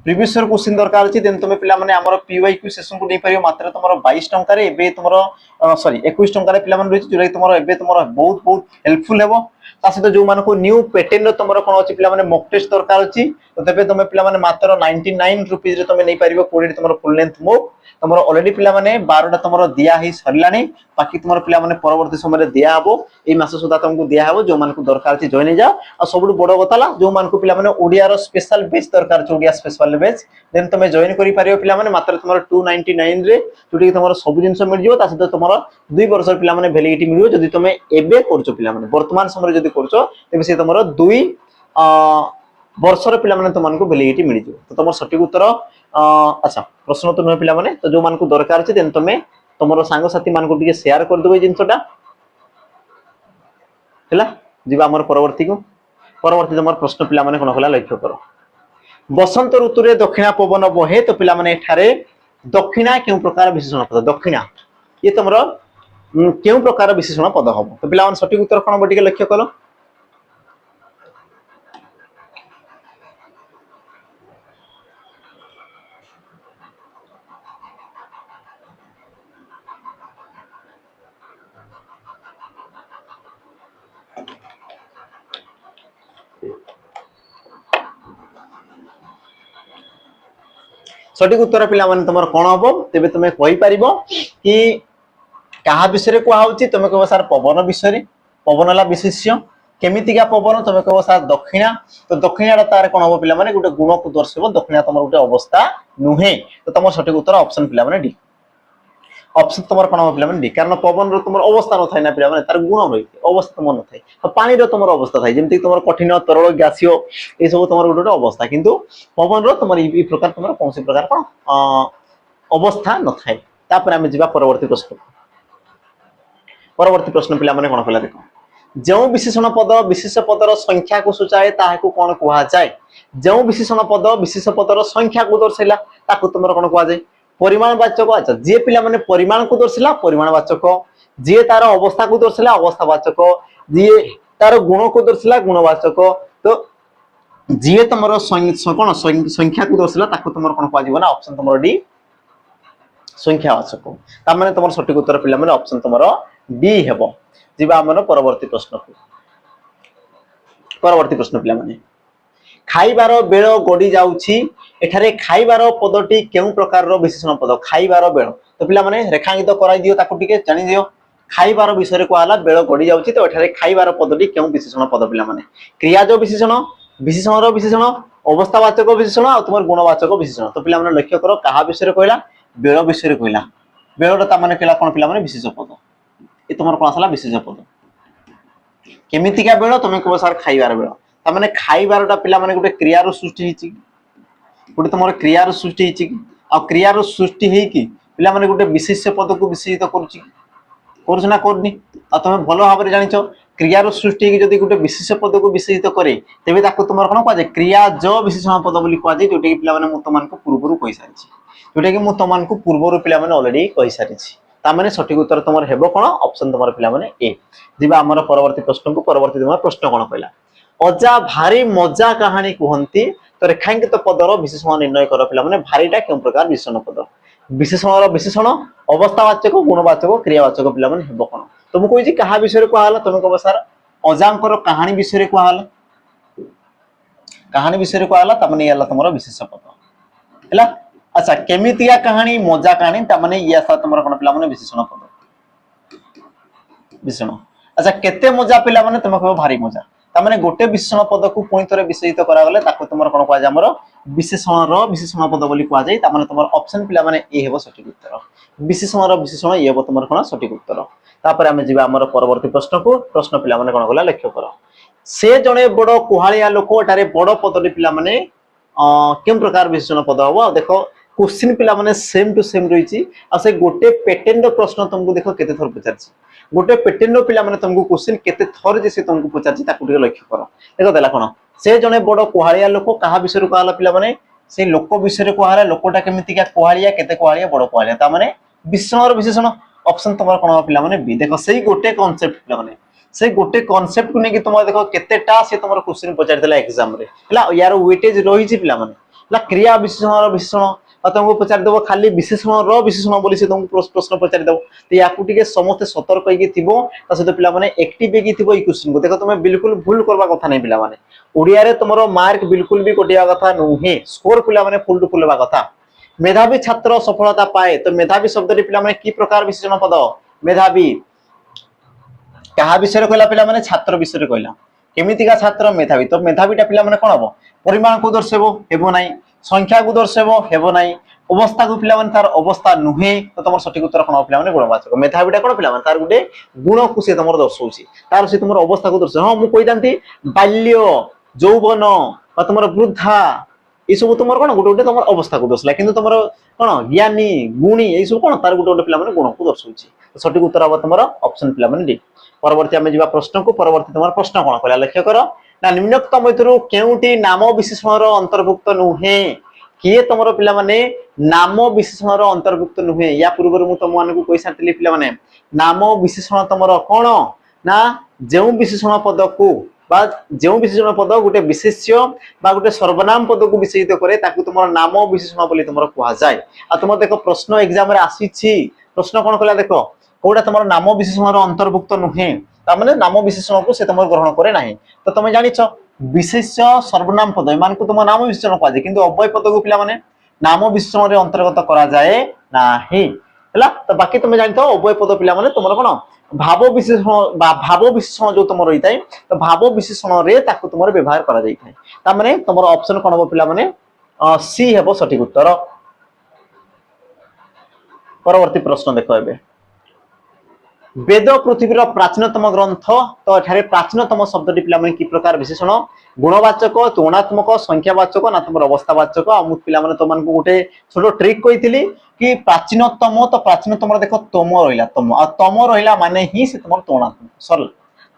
Speaker 1: प्रीवियस ईयर क्वेश्चन दरकार अछि देन तमे पिला माने हमर पीवाईक्यू सेशन को नहीं पारिबो मात्र तमरो 22 टंका रे एबे तमरो सॉरी 21 टंका रे पिला माने रहिछि जोरा तमरो एबे तमरो बहुत बहुत हेल्पफुल हेबो ता सहित जो मान को न्यू पैटर्न रो तमरो कोन अछि पिला माने मॉक टेस्ट दरकार अछि तो तबे तमे पिला माने मात्र 99 रुपीस रे तमे नहीं पारिबो कोडी तमरो फुल लेंथ मॉक तमरो ऑलरेडी पिला माने 12 टा तमरो दिया ही सरलानी बाकी तमरो पिला माने परवर्ती समय रे दिया हबो ए मास सुदा तुमको दिया हबो जो मान को दरकार अछि जॉइन जा आ सबुड बडो बताला जो मान को पिला माने ओडिया रो स्पेशल बेच दरकार अछि ओडिया स्पेशल बेच देन तमे जॉइन करि पारिबो पिला माने मात्र तमरो 299 रे जोटी तमरो सब जिंस मिल जिवो ता सहित तमरो 2 वर्ष पिला माने वैलिडिटी मिलियो जदी तमे एबे करछो पिला माने वर्तमान समय जदी करछो तेबे से तमरो 2 वर्ष रे पिला माने तमन को वैलिडिटी मिल जिवो तो तमरो सटीक उत्तर अच्छा प्रश्न तो न पिला माने तो जो मान को दरकार छै देन तमे तमरो सांग साथी मान को टिके शेयर कर देबे जिंसटा हैला जिबा हमर परवर्ती तमर प्रश्न पिला माने कोन होला लक्ष्य करो बसंत ऋतु रे दक्षिणा पवन बहे तो पिला माने एठारे दक्षिणा केउ प्रकार विशेषण पद दक्षिणा ये तमरो केउ प्रकार विशेषण पद हबो तो पिला माने सटीक उत्तर कोन बटिके लक्ष्य करो सटीक उत्तर पिला माने तमर कोन हबो तेबे तमे कहि परिबो कि कहा विषय को आउची तमे कहबो सर पवन विषय पवन ला विशेष्य केमितिका पवन तमे कहबो सर दक्षिणा तो दक्षिणाटा तार कोन हबो पिला माने गुटे गुण को दर्शाइबो दक्षिणा तमर गुटे अवस्था नुहे तो तमर सटीक उत्तर ऑप्शन पिला माने डी ऑप्शन तमर कोन हबो पिला माने डी कारण पवन रो तमर अवस्था न थाय ना पिला माने तार गुण रही अवस्था मन थाय तो पानी रो तमर अवस्था थाय जेमति तमर कठिन तरल गैसीय ए सब तमर गुटे अवस्था किंतु पवन रो तमर ई प्रकार तमर कोनसी प्रकार कोन अवस्था न थाय तापर हम जिबा परवर्ती प्रश्न पिला माने कोन कहला देखो जो विशेषण पद विशेष पदर संख्या को सूचाए ताहाकू कोन कुहा जाय जो विशेषण पद विशेष पदर संख्या को दर्शाइला ताकू तमर कोन कुहा जाय परिमाणवाचक अच्छा जे पिला माने परिमाण को दर्शाइला परिमाणवाचक जे तार अवस्था को दर्शाइला अवस्थावाचक जे तार गुण को दर्शाइला गुणवाचक तो जे तमर कोन संख्या को दर्शाइला ताकू तमर कोन कुहा जीवना ऑप्शन तमर डी संख्यावाचक ता माने तमर सटीक उत्तर पिला माने ऑप्शन तमर डी हेबो जिबा हमर परवर्ती प्रश्न पिला माने खाइबार बेळ गडी जाउछि एठारे खाइबार पदटी केउ प्रकार रो विशेषण पद खाइबार बेळ तो पिला माने रेखांकित कराई दियो ताकू टिके जानि दियो खाइबार विषय को आला बेळ गडी जाउछि तो एठारे खाइबार पदटी केउ विशेषण पद पिला माने क्रियाज विशेषण विशेषण रो विशेषण अवस्थावाचक विशेषण आ तुम गुणवाचक विशेषण। तो पिला लक्ष्य कर क्या विषय कहला बेल विषय कहला बेलटा माने कहला कौन पिला विशेष पद ये तुम कौन आसला विशेष पद केमितिका बेल तुम कह सार खाइबार बेल तार खाइबारटा पिला गोटे क्रियार सृष्टि गोटे तुम क्रियार सृष्टि आ क्रियार सृष्टि होगी पिला गोटे विशेष पद को विशेषित करना करनी आ तुम भल भाव में जान क्रियार सृष्टि जब गोटे विशेष पद को विशेषित करे तेज तुम कौन कह क्रियाज विशेषण पद कहुए जोटा कि पिला तुम पूर्व कही सारी जोटा कि तुमको पूर्व पिला अलरेडी कही सारी ताने सठिक उत्तर तुम हेब कौन ऑप्शन तुम पिला ए जीवा आमर परवर्ती प्रश्न को परवर्ती तुम प्रश्न कौन कहला अजा भारी मजा कहानी कहती तो रेखांकित पदर विशेषण निर्णय कर पिला भारीटा क्यों प्रकार विशेषण पद विशेषण विशेषण अवस्थावाचक गुणवाचक क्रियावाचक पिला कौन तुमको कही क्या विषय कहला तुम कह सार अजांकर कहानी विषय कहला कहानी विषय कहला तुम विशेष पद है। अच्छा केमितिया कहानी मजा कहानी ताने ये तुम कौन पिला विशेषण पद विशेषण। अच्छा केते मजा पिला तुम कह भारी मजा ताने गोटे विशेषण पद को पुणी थे विशेषित करागले तुम कौन कह विशेषण विशेषण पद बोली कहुए तुम ऑप्शन पिला ए हे सठिक उत्तर विशेषण विशेषण ये हे तुम कौन सठिक उत्तर। तापर आम जा परवर्ती प्रश्न को प्रश्न पिला कौन कला लक्ष्य कर से जड़े बड़ कुहाड़िया लोक एटारे बड़ पदटी पिला क्यों प्रकार विशेषण पद हम देख क्वेश्चन पिला सेम टू सेम रही से गोटे पेटेंट प्रश्न तुमको देख केते थर पचार गोटे पेटेंट पिला तुमको क्वेश्चन केते थर जे तुमको पचार लक्ष्य कर देख देला कौन से जड़े बड़ कुहाड़िया लोक क्या विषय कहला पिला से लोक विषय कहला लोकटा केमितिका कुहाड़िया केते कुहाड़िया बड़ कुहाड़िया तामाने विशेषण विशेषण ऑप्शन तुम कौन पिला बी देख से गोटे कॉन्सेप्ट पिला से गोटे कॉन्सेप्ट को लेकिन तुम देखो केतेटा से तुम क्वेश्चन पचार एग्जाम रे यार वेटेज रही पिला क्रिया विशेषण विशेषण तुमको पचार देव खाली विशेषण विशेषण बोली से तुमको प्रश्न पचार देव तो या समस्त सतर्क सहित पिला एक्टिव क्वेश्चन को देख तुम बिल्कुल भूल करवा कथा नहीं पिला ओडिया तुम मार्क बिल्कुल भी कटिया कथा नुहे स्कोर पिला फुल टू फुल होगा कथा। मेधावी छात्र सफलता पाए तो मेधावी शब्द पिला कि प्रकार विशेषण पद मेधावी क्या विषय कहला पिला छात्र विषय कहला केमितिका छात्र मेधावी तो मेधावीटा पिला कौन हम परिमाण को दर्शेबो हेबो नाही संख्या को दर्शेबो हेबो नाही अवस्था को पिला तार अवस्था नुहे तो तुम सठिक उत्तर कौन पिला गुणवाचक मेधावीटा कौन पिला तार गोटे गुण को सी तुम दर्शाऊँ तार सी तुम अवस्था को दर्शा हाँ मुझे कही बाल्य यौवन तुम वृद्धा ये सब तुम कौन गोटे गोटे तुम अवस्था को दर्शला कि तुम कौन ज्ञानी गुणी ये सब कौन तार गोटे गोटे पिला गुण को दर्शाऊँ सठिक उत्तर हम तुम ऑप्शन पिला डी। परवर्ती आम जा प्रश्न को परवर्ती तुम प्रश्न कौन कहला लक्ष्य कर ना निम्नोक्त मध्य केउटी नाम विशेषण अंतर्भुक्त नुहे किए तुम पिला नाम विशेषण अंतर्भुक्त नुहे या पूर्व मुझे तुमको कही सारी पिला नाम विशेषण तुम कौन ना जो विशेषण पद को जो विशेषण पद गोटे विशेष्य गोटे सर्वनाम पद को विशेषित करे तुम नाम विशेषण बोली तुम कहुए आ तुम देख प्रश्न एग्जाम आसी प्रश्न कौन कहला देख कौटा तुम नाम विशेषण अंतर्भुक्त नुहे तार नाम विशेषण को तुम ग्रहण करे ना तो तुम जान विशेष्य सर्वनाम पद इन को तुम नाम विशेषण कहुए कि अव्यय पद को पिला नाम विशेषण अंतर्गत कराए ना तो बाकी तुम जान अव्यय पद पिला तुम कौन भाव विशेषण जो तुम रही है तो भाव विशेषण तुम व्यवहार कर तुम ऑप्शन कौन हम पिला सी हे सठिक उत्तर। परवर्ती प्रश्न देख ए वेद पृथ्वीर प्राचीनतम ग्रंथ तो ये प्राचीनतम शब्द पिला कि प्रकार विशेषण गुणवाचक तुलनात्मक संख्यावाचक ना तुम अवस्थावाचक पिला तुमको गोटे छोट ट्रिक कही कि प्राचीनतम तो प्राचीनतम देख तम रहा तम आ तम रहा माने ही से तुम तुलनात्मक सरल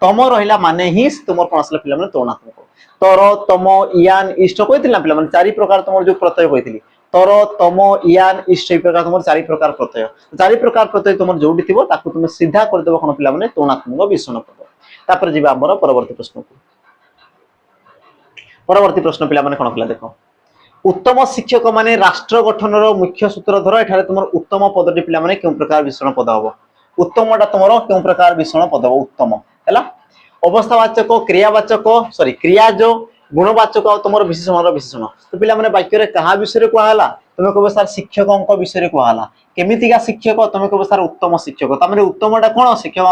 Speaker 1: तम रहा माने ही तुम कौन आसला पिला तुलनात्मक तर तम इयान इष्ट कही पिला चारि प्रकार तुम जो प्रत्यय कही तर तम इयान इष्ट प्रकार तुम चारि प्रकार प्रत्यय तुम जो तुम सीधा करदेव कौन पिला तुलनात्मक विशेषण पद। तापर जी आम परवर्ती प्रश्न को परवर्ती प्रश्न पिला कौन कला देख उत्तम शिक्षक माने राष्ट्र गठन मुख्य सूत्रधर एठारे तुम उत्तम पदटी पिला क्यों प्रकार विशेषण पद हम उत्तमटा तुम क्यों प्रकार विशेषण पद हम उत्तम है अवस्थावाचक क्रियावाचक सॉरी क्रियाज गुणवाचक तुम विशेषण विशेषण तो पिला वाक्य क्या विषय कहला तुम कह सार शिक्षकों विषय कहला केमितिका शिक्षक तुम कह सार उत्तम शिक्षक तमें उत्तमटा कौन शिक्षक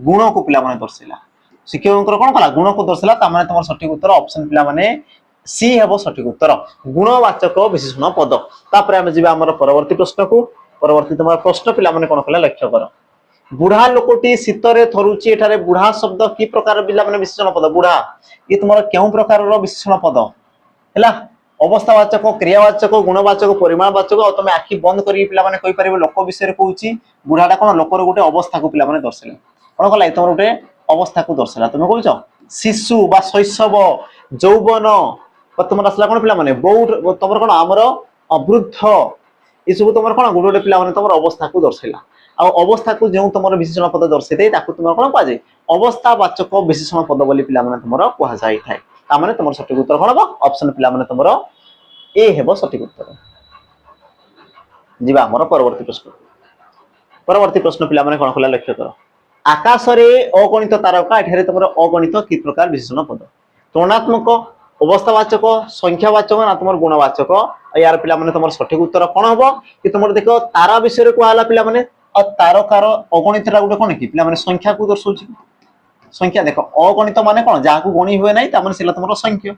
Speaker 1: गुण को पिला दर्शेला शिक्षक कौन कला गुण को दर्शेला तुम सठिक उत्तर ऑप्शन पिला सी हेबो सठिक उत्तर गुणवाचक विशेषण पद। तापर आमे जिबा हमर परवर्ती प्रश्न को। परवर्ती तुम प्रश्न पिला माने कोन कला लक्ष्य कर। बुढ़ा लोकटी शीतरे थरुची एठारे बुढ़ा शब्द की प्रकार पिला माने विशेषण पद बुढ़ा ये तुम केउ प्रकार विशेषण पद हैला अवस्थावाचक क्रियावाचक गुणवाचक परिमाणवाचक और तुम आखि बंद करी पिला माने कहि परिबो लोक विषय कहूची बुढ़ाटा कोन लोकर गोटे अवस्था को पिला माने दर्शाइला कोन कला तुम गोटे अवस्था को दर्शाइला तुम कहूछ शिशु बा शैशव यौवन तुम आसला कोन पिला माने बहुत तुम कोन हमर वृद्ध ये सब तुम कोन गोटे पिला माने तुम अवस्था को दर्शाइला आ अवस्था को जो तुम विशेषण पद दर्शाई ताकू तुम कोन कह जाय अवस्थावाचक विशेषण पद बोली पिला माने तुम कह जाय थाए ता माने तुम सठिक उत्तर कोन हो ऑप्शन पिला माने तुम ए हेबो सठिक उत्तर। जीवा हमर परवर्ती प्रश्न। परवर्ती प्रश्न पिला माने कोन कला लक्ष्य कर। आकाश रे अगणित तारका एठारे तुम अगणित की प्रकार विशेषण पद तुलनात्मक अवस्थावाचक संख्यावाचक ना तुम गुणवाचक यार पिला माने तुम सठिक उत्तर कोन हो कि तुम देखो तारा विषय को आला पिला माने तारकार अगणितटा गोटे कोन कि पिला माने संख्या को दर्शाउची संख्या देखो अगणित माने कोन जाहाकू गणी हुए नै ता माने सेला तुमरो संख्या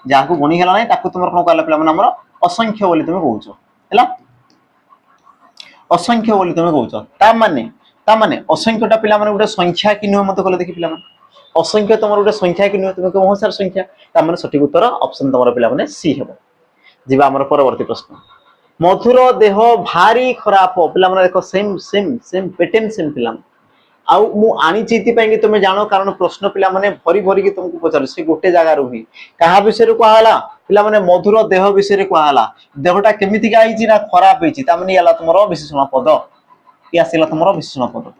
Speaker 1: जाहाकू गणी हेला नै ताकू तुमरो कोन कहला पिला माने हमर असंख्य बोली तुम कहउछो हैला असंख्य बोली तुम कहउछो ता माने असंख्यटा पिला माने गोटे संख्या कि नुह मत कहले देखि पिला माने असंख्य तुमरो गोटे संख्या कि नुह तुम को बहुत सारा संख्या ता माने सठिक उत्तर ऑप्शन तुमरो पिला माने सी हेबो। जीवा हमर परवर्ती प्रश्न। मधुर देह भारी खराब पिला माने देखो same same same pattern same पिला आउ मु आनी चीती ପାଇଁ कि तुम जानो कारण प्रश्न पिला माने भरी भरी कि तुमको पचार से गोटे जगह रुही कहा विषय को आला पिला माने मधुर देह विषय को आला देहटा केमिति का आइची ना खराब होईची ता माने याला तुमरो विशेषण पद या सिला तुमरो विशेषण पद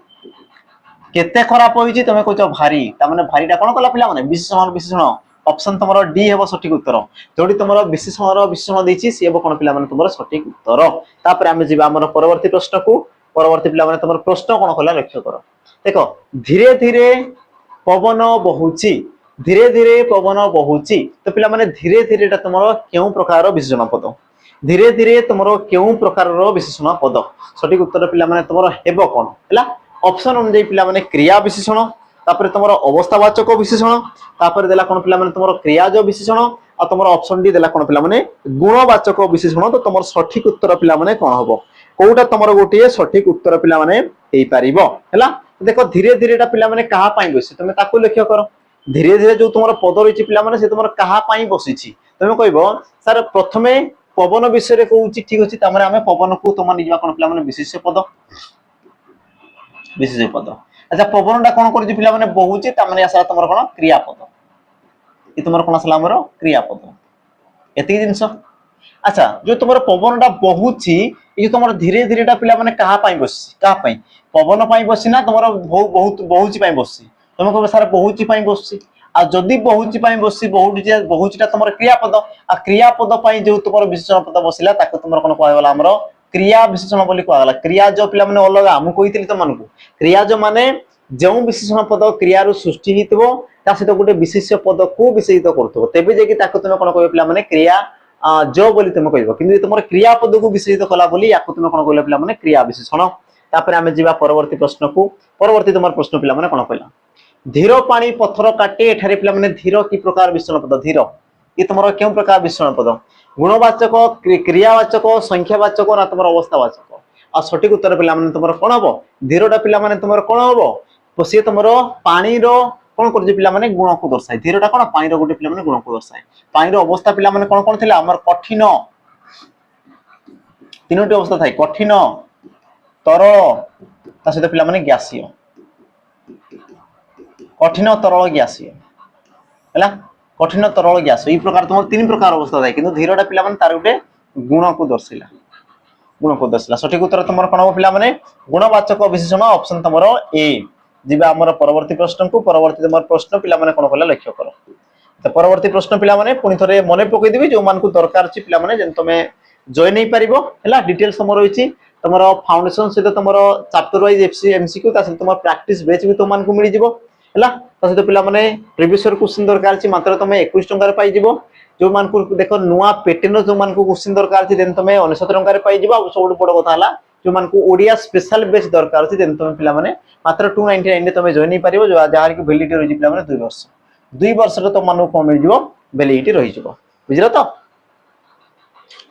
Speaker 1: केते खराब होईची तुमे कहचो भारी ता माने भारीटा कोन कला पिला माने विशेषण ऑप्शन तुमरो डी हेबो सठिक उत्तर जोडी तुमरो विशेषण देछि से हेबो कोन पिला माने तुमरो सठिक उत्तर। तापर आमे जिबा हमर परवर्ती प्रश्न को। परवर्ती पिला माने तुमरो प्रश्न कोन कला लक्ष्य करो। देखो धीरे धीरे पवन बहुची धीरे धीरे पवन बहुची तो पिला माने धीरे धीरे ता तुमरो केउ प्रकार विशेषण पद धीरे धीरे तुमरो केउ प्रकार विशेषण पद सठिक उत्तर पिला माने तुमरो हेबो कोन हैला ऑप्शन अनुसार पिला माने क्रिया विशेषण तापर तुमरो अवस्थावाचक विशेषण तापर देला कोन पिला माने तुमरो क्रियाज विशेषण आ तुमरो ऑप्शन डी देला कोन पिला माने गुणवाचक विशेषण तो तुमरो सठिक उत्तर पिला माने कोन होबो कोउटा तुमरो गोटे सठिक उत्तर पिला माने हेई परिबो हैला देखो धीरे धीरे पिला माने कहा पाई बसी तुम ताकू लक्ष्य करो धीरे धीरे जो तुम पद रही पिला माने से तुम कहा पाई बसी तुम कहबो सर प्रथमे पवन विषय कहूँ ठीक अच्छे तार आम पवन को तुम निजा कौन पिला विशेष पद अच्छा पवनटा कौन कर पिला बहुचे आसला तुम कौन क्रियापद ये तुम कौन आसला क्रियापद एति जिनस। अच्छा जो तुम पवनटा बहुची ये तुम धीरे धीरे पिला क्या बस क्या पवन बसी ना तुम बहुत बहुची बस तुम कह सार बहुची बस जदि बहुची बसी बहुचीटा तुम क्रियापद आ क्रियापद जो तुम विशेषण पद बसला तुम कौन कहला आमर क्रिया विशेषण बोली कहला क्रियाज पिला अलग मुझे तुमको क्रियाज माने जो विशेषण पद क्रिया सृष्टि होता सहित गोटे विशेष पद को विशेषित करुव तेज जाकि तुम कौन कह पे क्रिया जो बोली तुम कह कि तुम क्रियापद को विशेषित कला तुम कौन कहला पिला क्रिया विशेषण। तापर आम जा परवर्ती प्रश्न को। परवर्ती तुम प्रश्न पिला कौन कहला धीर पानी पत्थर काटे एठारे पिला धीर की प्रकार विशेषण पद धीर ये तुम क्यों प्रकार विशेषण पद गुणवाचक क्रियावाचक संख्यावाचक ना तुम अवस्थावाचक आ सठिक उत्तर पिला तुम कौन हम धीरटा पिला तुम कौन हम सी तुम पानी कौन कर पिला गुण को दर्शाए धीरटा कौन पानी गोटे पिला गुण को दर्शाए पानी अवस्था पिला कौन कौन थे आम कठिन तीनोटी अवस्था थाए कठिन तरल सहित पिला गैसीय कठिन तरल गैसीय है कठिन तरल गैस ये प्रकार तुम तीन प्रकार अवस्था थाए कि धीरटा पिला तार गोटे गुण को दर्शाइला सठिक उत्तर तुम कौन हम पिला गुणवाचक विशेषण ऑप्शन तुम ए। जीवा आमर परवर्ती प्रश्न को। परवर्ती तुम प्रश्न पिला कौन कला लक्ष्य कर। तो परवर्ती प्रश्न पिला पुणी थे मन पकईदेवी जो मान दरकार अच्छी पिला तुम जॉइन नहीं पार डिटेल्स तुम रही तुम फाउंडेशन सहित तुम चैप्टर वाइज एमसीक्यू तुम प्रैक्टिस बैच भी तुमको मिल है सहित पिला प्रीवियस क्वेश्चन दरकार अच्छी मात्र तुम 21 टंकार पाई जो मान को देख नुआ पैटर्न जो मान को क्वेश्चन दरकार अच्छी देन तुम 69 टंकार पाई सब बड़ कथा जो मान को ओडिया स्पेशल बैच दरकार अच्छी देन तुम पिला मात्र 299 तुम जॉइन नहीं पार जहाँ की वैलिडिटी रही पिला 2 वर्ष 2 वर्ष तुम मान कौन मिल वैलिडिटी रही बुझल तो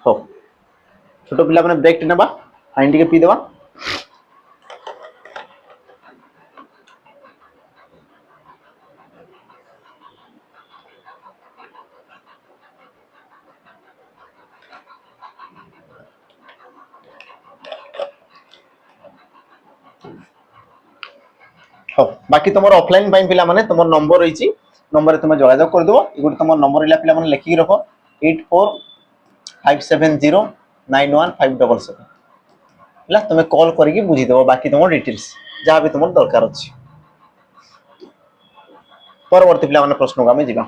Speaker 1: हो छोट पिला माने ब्रेक टे नबा पानी टिके पी देबा हो बाकी तुम ऑफलाइन पिला माने तुम नंबर रही नंबर तुम जोगाजोग कर दो ये तुम नंबर रहा पिला माने लिखिक रख 8457091577 तुम कॉल करके बुझीदेव बाकी तुम डिटेल्स जहाँ भी तुम दरकार अच्छी परवर्ती पिला माने प्रश्न को आम जा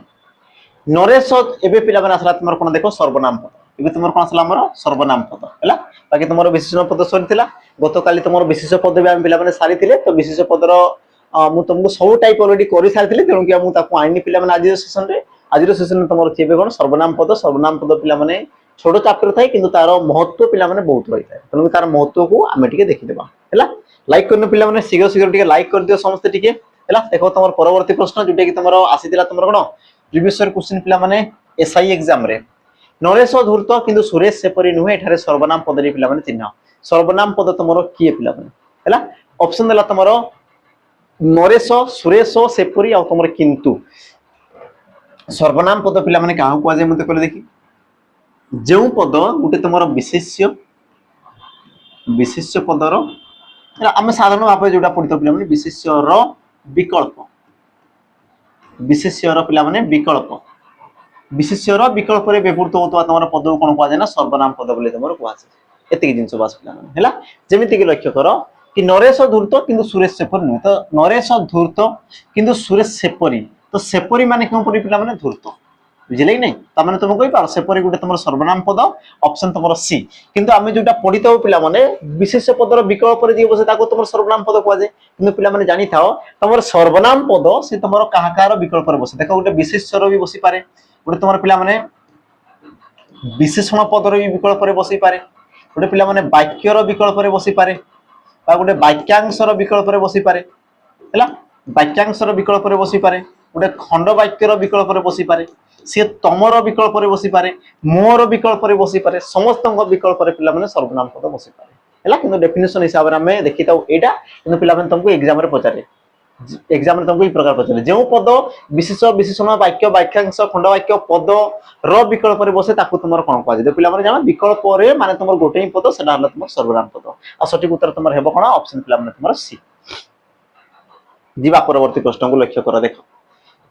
Speaker 1: नरेश एबे पिला माने आसला तुम कौन देख सर्वनाम पद एबे तुम कौन आसला हमर सर्वनाम पद है बाकी तुम विशेषण पद सरी गत काली तुम विशेष पद भी आम पिला माने सारी तो विशेष पदर मु तुमको सब टाइप अलरेडी कर सारी तेणु कि मुझे आनी पिला आज सेसन तुम थे कौन सर्वनाम पद पिला माने छोट चैप्टर थाए कि तार महत्व पिला माने बहुत रही है तेणु तार महत्व को आम टे देखीदेवा है लाइक करने पिला माने शीघ्र शीघ्र टे लाइक कर दियो समस्ते टिके है देख तुम परवर्ती प्रश्न जोटा कि तुम आसीला तुम कौन प्रीवियस ईयर क्वेश्चन पिला माने एसआई एग्जाम रे नरेश धूर्त किंतु सुरेश सेपरी नुहे एठारे सर्वनाम पद रे पिला माने चिन्ह सर्वनाम पद तुम किए पिला माने है ऑप्शन देला तुम नरेश सुरेश सेपरी आ तुम किंतु सर्वनाम पद पिला माने क्या कह मत कहले देखी जो पद गोटे तुम विशेष्य विशेष्य पदर आम साधारण भाव जोटा पढ़ी पिला माने विशेष्यर विकल्प विशेष्यर पिला माने विकल्प विशेष्यर विकल्प रे व्यवहृत होता तुम पद को कौन कह सर्वनाम पद बोले तुम कह एतिक जिन बास पिला है जमीती लक्ष्य कर कि नरेश धूर्त किंतु सुरेश सेपरी नुहे तो नरेश धूर्त किंतु सुरेश सेपरी तो सेपरी माने क्यों परी पिला माने धूर्त बुझिले कि नहीं तमें तुम कही पार सेपरी गोटे तुम सर्वनाम पद ऑप्शन तुम सी किंतु आम जोटा पढ़ी था पिला माने विशेष पदर विकल्प रे बसे तुम सर्वनाम पद कह जाए कि पिला माने जानी था तुम सर्वनाम पद से तुम क्या विकल्प रे बसे देख गोटे विशेष्यर भी बसी पारे गोटे तुम पिला माने विशेषण पदर भी विकल्प रे बसी पारे गोटे पिला माने वाक्यर विकल्प रे बसी पारे गोटे वाक्यांशर विकल्प रे बसी पारे है वाक्यांशर विकल्प रे बसी पारे गोटे खंड वाक्यर विकल्प रे बसी पारे सी तमर विकल्प रे बसी पारे मोर विकल्प रे बसी पारे समस्त विकल्प रे पिला माने सर्वनाम पद बसी पारे है किंतु डेफिनेशन हिसाब से आम देखी था एटा किंतु पिला माने तुमको एग्जाम रे पचारे एग्जाम रे तुमको ई प्रकार पचारे जो पद विशेष विशेषण वाक्य वाक्यांश खंड वाक्य पद र विकल्प रे बसे ताकू तुम कौन कह पिला माने जाना विकल्प रे माने तुम गोटे ही पद सेटा हला तुम सर्वनाम पद आ सठिक उत्तर तुम हेबो कोन ऑप्शन पिला माने तुम सी जीवा परवर्ती प्रश्न को लक्ष्य कर देख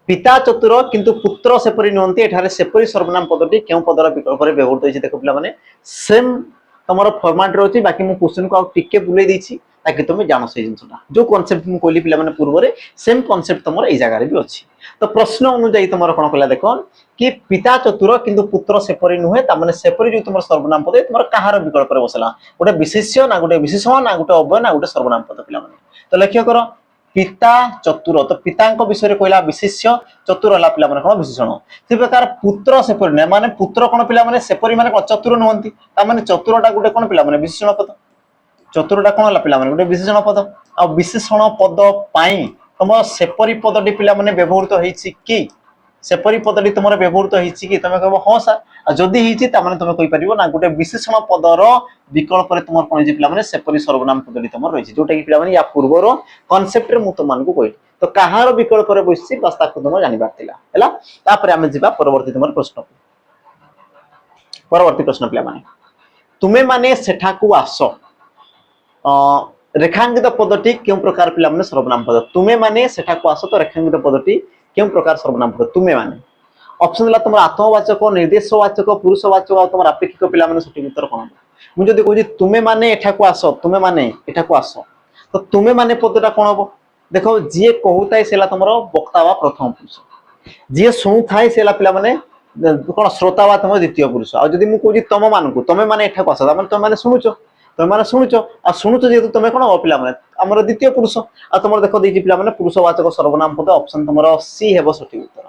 Speaker 1: पिता चतुर किंतु पुत्र सेपरी नुहंती एठारे सेपरी सर्वनाम पदटी क्यों पदर विकल्प रे व्यवहृत होइछि देखो पिला माने सेम तमरो फॉर्मेट रहछि बाकी मु क्वेश्चन को टिके बुले दैछि ताकि तुम जानो से जिंसटा जो कांसेप्ट मु कहली पिला माने पूर्व रे सेम कांसेप्ट तमरो ए जगह रे भी अछि तो प्रश्न अनुसार तमरो कोन कहला देखो कि पिता चतुर किंतु पुत्र सेपरी नुहे ता माने सेपरी जो तमरो सर्वनाम पद तमरो कहार विकल्प रे बसला गोटे विशेष्य ना गोटे विशेषण ना गोटे अव्यय ना गोटे सर्वनाम पद पिला माने तो लक्ष्य करो पिता चतुर तो पिता विषय कहला विशेष्य चतुर है पिला माने कौन विशेषण से प्रकार पुत्र सेपरी ना माने पुत्र कौन पिला माने सेपरी माने चतुर नुहंती ता माने चतुरटा गोटे कौन पिला माने विशेषण पद चतुरटा कौन है पिला माने गोटे विशेषण पद आ विशेषण पद पाई तुम सेपरी पदटी पिला माने व्यवहृत होइछि कि सेपरी पदटी तुम व्यवहृत होइछि कि तुम कहबो हां सर आ जदी हिछि ता माने तुम कहि परिबो ना गोटे विशेषण पदर विकल्प रे तुम कोन जे पिला माने सेपरी सर्वनाम पदटी तुम रहिछि जोटा कि पिला माने या पूर्वर कांसेप्ट रे मु तुम मान को कहि तो कहार विकल्प रे बसिछि बस ताको तुम जानि बारतिला हैला तापर हम जिबा परवर्ती तुम प्रश्न परवर्ती प्रश्न पिला माने तुमे माने सेठा को आसो रेखांकित पदटी क्यों प्रकार पिला माने सर्वनाम पद तुमे माने सेठा को आसो तो रेखांकित पदटी क्यों प्रकार सर्वनाम पद तुमे माने ऑप्शन दिला तुम आत्मवाचक निर्देशवाचक पुरुषवाचक और तुम अपेक्षिक पिला माने सठिक उत्तर कोन मु जदी कहू तुमे माने एठा को आसो तुमे माने एठा को आसो तो तुमे माने पदटा कोन हो देखो जे कहूताय सेला तुमरो वक्ता वा प्रथम पुरुष जे सुनुथाय सेला पिला माने कोन श्रोता वा तुम द्वितीय पुरुष आ जदी मु कहू तम मानकु तुमे माने एठा को आसो माने तुम माने शुणुचो तुम माने शुणुचो आ शुणुचो जेतु तुमे कोन हो पिला माने हमर द्वितीय पुरुष आ तुमर देखो देछि पिला माने पुरुषवाचक सर्वनाम पद ऑप्शन तुमरो सी हेबो सठिक उत्तर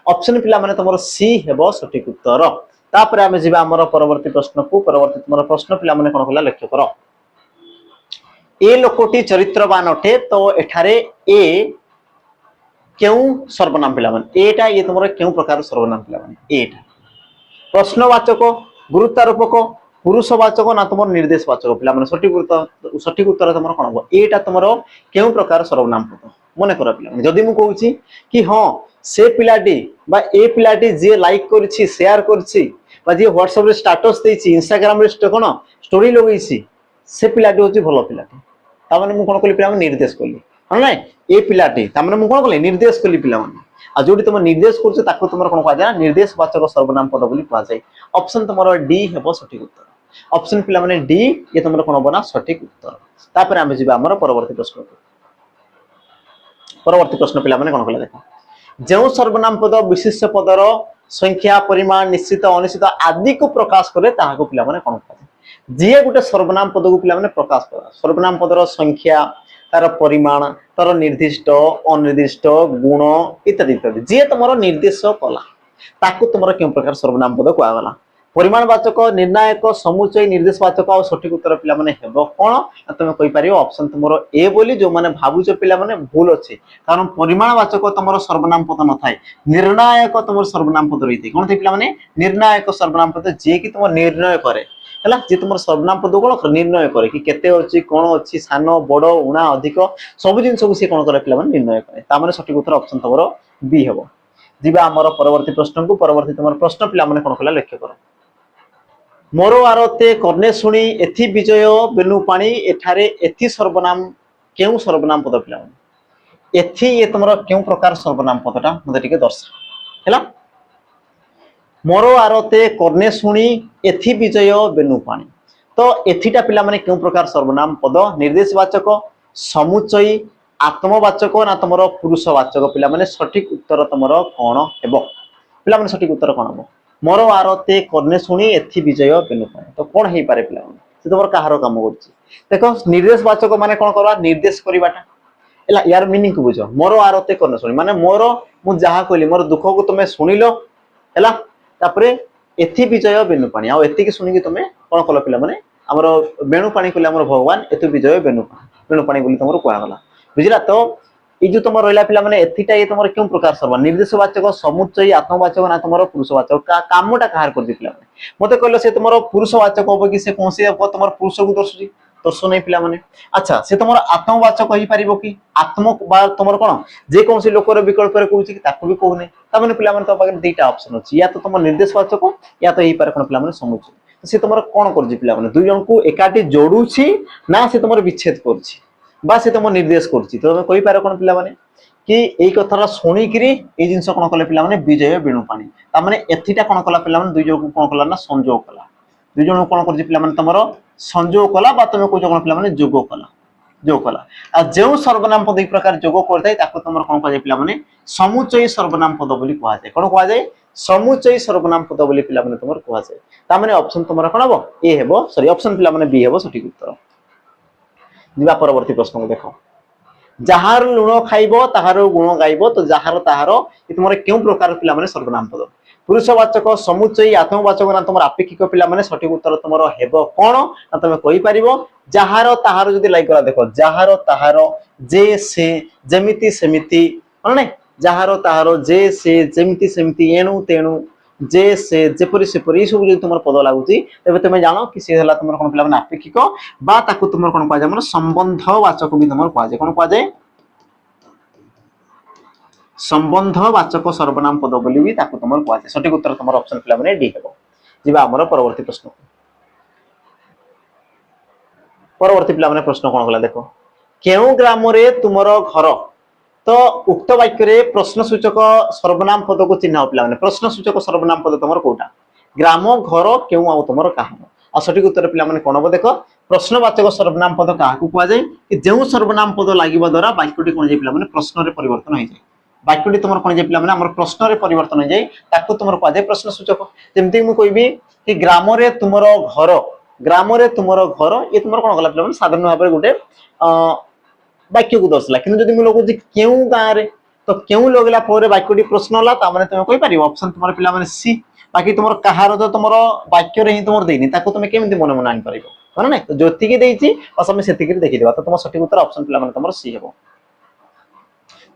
Speaker 1: ऑप्शन पिला माने तुमरो सी हेबो सठिक उत्तर तापर आमे जिबा हमर परवर्ती प्रश्न को परवर्ती तुमरो प्रश्न पिला माने कोन कहला लक्ष्य करो ए लोकटी चरित्रवान अटे तो एठारे ए क्यों सर्वनाम पिला माने एटा ये तुमरो क्यों प्रकार सर्वनाम पिला माने एटा प्रश्नवाचक गुरुत्वारोपक पुरुषवाचक ना तुम निर्देशवाचक पे सठिक उत्तर तुम कौन हम यहाँ तुम क्यों प्रकार सर्वनाम पद मन कर पे जदि मुझे कहूँ कि हाँ से पिलाटी बा ए पिलाटी जी लाइक करिछि शेयर करिछि बा जी व्हाट्सएप रे स्टेटस देछि इंस्टाग्राम रे कोन स्टोरी लगेछि से पिलाटी होछि भलो पिलाटी ता माने मु कोन कली पिला निर्देश कली हां नै ए पिलाटी ता माने मु कोन कली निर्देश कली पिला माने आ जोडी तुम निर्देश करछ ताको तुमर कोन कहै निर्देशवाचक सर्वनाम पद बोली कहै जाय ऑप्शन तुमर डी हेबो सठिक उत्तर ऑप्शन पिला माने डी ये तुमर कोन बना सठिक उत्तर तापर हम जिबा हमर परवर्ती प्रश्न पिला माने कोन कहला देखो जो सर्वनाम पद विशिष्ट पदर संख्या परिमाण निश्चित अनिश्चित आदि को प्रकाश करे ताहाको पिला माने कोन कहै जे गुटे सर्वनाम पद को पिला माने प्रकाश करा सर्वनाम पदर संख्या तार परिमाण तार निर्दिष्ट अनिर्दिष्ट गुण इत्यादि इत्यादि जे तुमर निर्देश कला ताको तुमर केम प्रकार सर्वनाम पद कहगला परिमाणवाचक निर्णायक समुचय निर्देशवाचक और सठिक उत्तर पिला माने हेबो कोन तुम कहि परियो ऑप्शन तुमर ए बोली जो माने भाबुच पिला माने भूल अछि कारण परिमाणवाचक तुमर सर्वनाम पद न थाए निर्णायक तुमर सर्वनाम पद रहिते कोन थे पिला माने निर्णायक सर्वनाम पद जे कि तुम निर्णय करे हला जे तुमर सर्वनाम पद कोन निर्णय करे कि केते अछि कोन अछि सानो बडो उणा अधिक सब जिन सब से कोन करे पिला माने निर्णय करे ता माने सठिक उत्तर ऑप्शन तुमर बी हेबो जिबा हमर परवर्ती प्रश्न को परवर्ती तुमर प्रश्न पिला माने कोन कला लक्ष्य करो मोरो आरते कर्णे शुणी एथि विजय बेनु पाणी एठारे एथि सर्वनाम केउ सर्वनाम पद पिला एथि ये तुमरो केउ प्रकार सर्वनाम पदटा मते टिके दर्शा हैला मोरो आरते कर्णे शुणी एथि विजय बेनु पाणी तो एथिटा पिला माने केउ प्रकार सर्वनाम पद निर्देशवाचक समुचय आत्मवाचक ना तुमरो पुरुषवाचक पिला माने सठिक उत्तर तुमरो कोन हेबो पिला माने सठिक उत्तर कोन हेबो मोर आरते कर्णे शुणी एथि विजय बेनु पाणी तो कौन हो पारे पिला से तुम कहार काम कर देखो निर्देशवाचक माने कौन करवा निर्देश करवाटा एला यार मीनिंग को बुझ मोर आरते कर्णे शुणी माने मोर मु जहा कहली मोर दुख को तुम शुणिलो एला तापरे एथि विजय बेनु पाणी आ एथि के सुनी तुम कौन कल पिला माने हमर बेनु पाणी कहले हमर भगवान एथि विजय बेनु पाणी बोली तुमर कहआ गला बुझिला तो ये जो तुम रहा पिला माने एथिटा ये तुम क्यों प्रकार सर्व निर्देशवाचक समुच्चय आत्मवाचक ना तुम पुरुषवाचक कामटा कहार कर पिला मते कहलो से तुम पुरुषवाचक हो कि से कौन से तुम पुरुष को दर्शुची दर्शु नहीं पिला माने अच्छा से तुम आत्मवाचक हो पारिबो कि आत्म बा तुम कोन जे कौन से लोकर विकल्प रे कहूची कि ताको भी कहूने ता माने पिला माने तो पाखे दुईटा ऑप्शन अछि या तो तुम निर्देशवाचक या तो पारे कोन पिला माने समुच्चय से तुम कोन करजी पिला माने दुई जन को एकाटी जोडुची ना से तुम विच्छेद करछि बा से तुम निर्देश करछि तो कहि पारे कोन पिला माने कि एई कथारा सुनी किरी ए जिंस कोन कले पिला माने विजय बेणु पाणी ता माने एथिटा कोन कला पिला माने दुई जन को कोन कला ना संयोग कला दुई जन कोन करछि पिला माने तमरो संयोग कला बा तुम को कोन पिला माने जोग कला आ जेउ सर्वनाम पद एक प्रकार जोग करथाय ताको तमर कोन कहै पिला माने समुच्चय सर्वनाम पद बोली कहै जाय कोन कहै जाय समुच्चय सर्वनाम पद बोली पिला माने तमर कहै जाय ता माने ऑप्शन तमर कोन हबो ए हेबो सॉरी ऑप्शन पिला माने बी हेबो सठिक उत्तर दिबा परवर्ती प्रश्न को देखो जहार लुण खाइबो ताहार गुण गाइबो तो जहार ताहार ये तुम क्यों प्रकार पिला माने सर्वनाम पद पुरुषवाचक समुच्चय आत्मवाचक ना तुम आपेक्षिक पिला माने सठिक उत्तर तुम हेबो कोन ना तुम कहि परिबो जहार ताहार जदी लाइक करा देखो जहार ताहार जे से जेमिति सेमिति नै जहार ताहार जे से जेमिति सेमिति एणु तेणु जे से जेपरि सेपरि सब जे तुम पद लागुची तबे तुम जानो कि से हला तुम कोन पिला माने आपेक्षिक बा ताकु तुम कोन कहै जाय मन संबंधवाचक भी तुम कहै जाय कोन कहै जाय संबंधवाचक सर्वनाम पद बोली भी ताकु तुम कहै जाय सठिक उत्तर तुम ऑप्शन पिला माने डी हेबो जिबा हमर परवर्ती प्रश्न पिला माने प्रश्न कोन गला देखो केउ ग्राम रे तुमरो घर तो उक्त वाक्य रे प्रश्न सूचक सर्वनाम पद को चिन्ह पिला माने प्रश्न सूचक सर्वनाम पद तुमर कोटा ग्राम घर केउ आ तुमर कहां आ सठिक उत्तर पिला माने कोन देखो प्रश्नवाचक सर्वनाम पद काहा को कहै जाय कि जेउ सर्वनाम पद लागिबा द्वारा वाक्यटी कोन जे पिला माने प्रश्न रे परिवर्तन होई जाय वाक्यटी तुमर कोन जे पिला माने हमर प्रश्न रे परिवर्तन होई जाय ताको तुमर कहै जाय प्रश्न सूचक जेमति मु कहबी कि ग्राम रे तुमर घर ये तुमर कोन गला पिला माने साधारण भाबरे गुटे वाक्य को दर्शला किंतु जदि मु लोगो जे केउ गां रे तो केउ लगला पर वाक्यटी प्रश्न ला ता माने तुम कहि परिबो ऑप्शन तुमर पिला माने सी बाकी तुमर कहार तो तुमर वाक्य रे ही तुमर देनी ताको तुम केमिति मन मन आनि परिबो माने नै तो जोति के देइची बस हम सेति के देखि देबा तो तुम सठिक उत्तर ऑप्शन पिला माने तुमर सी हेबो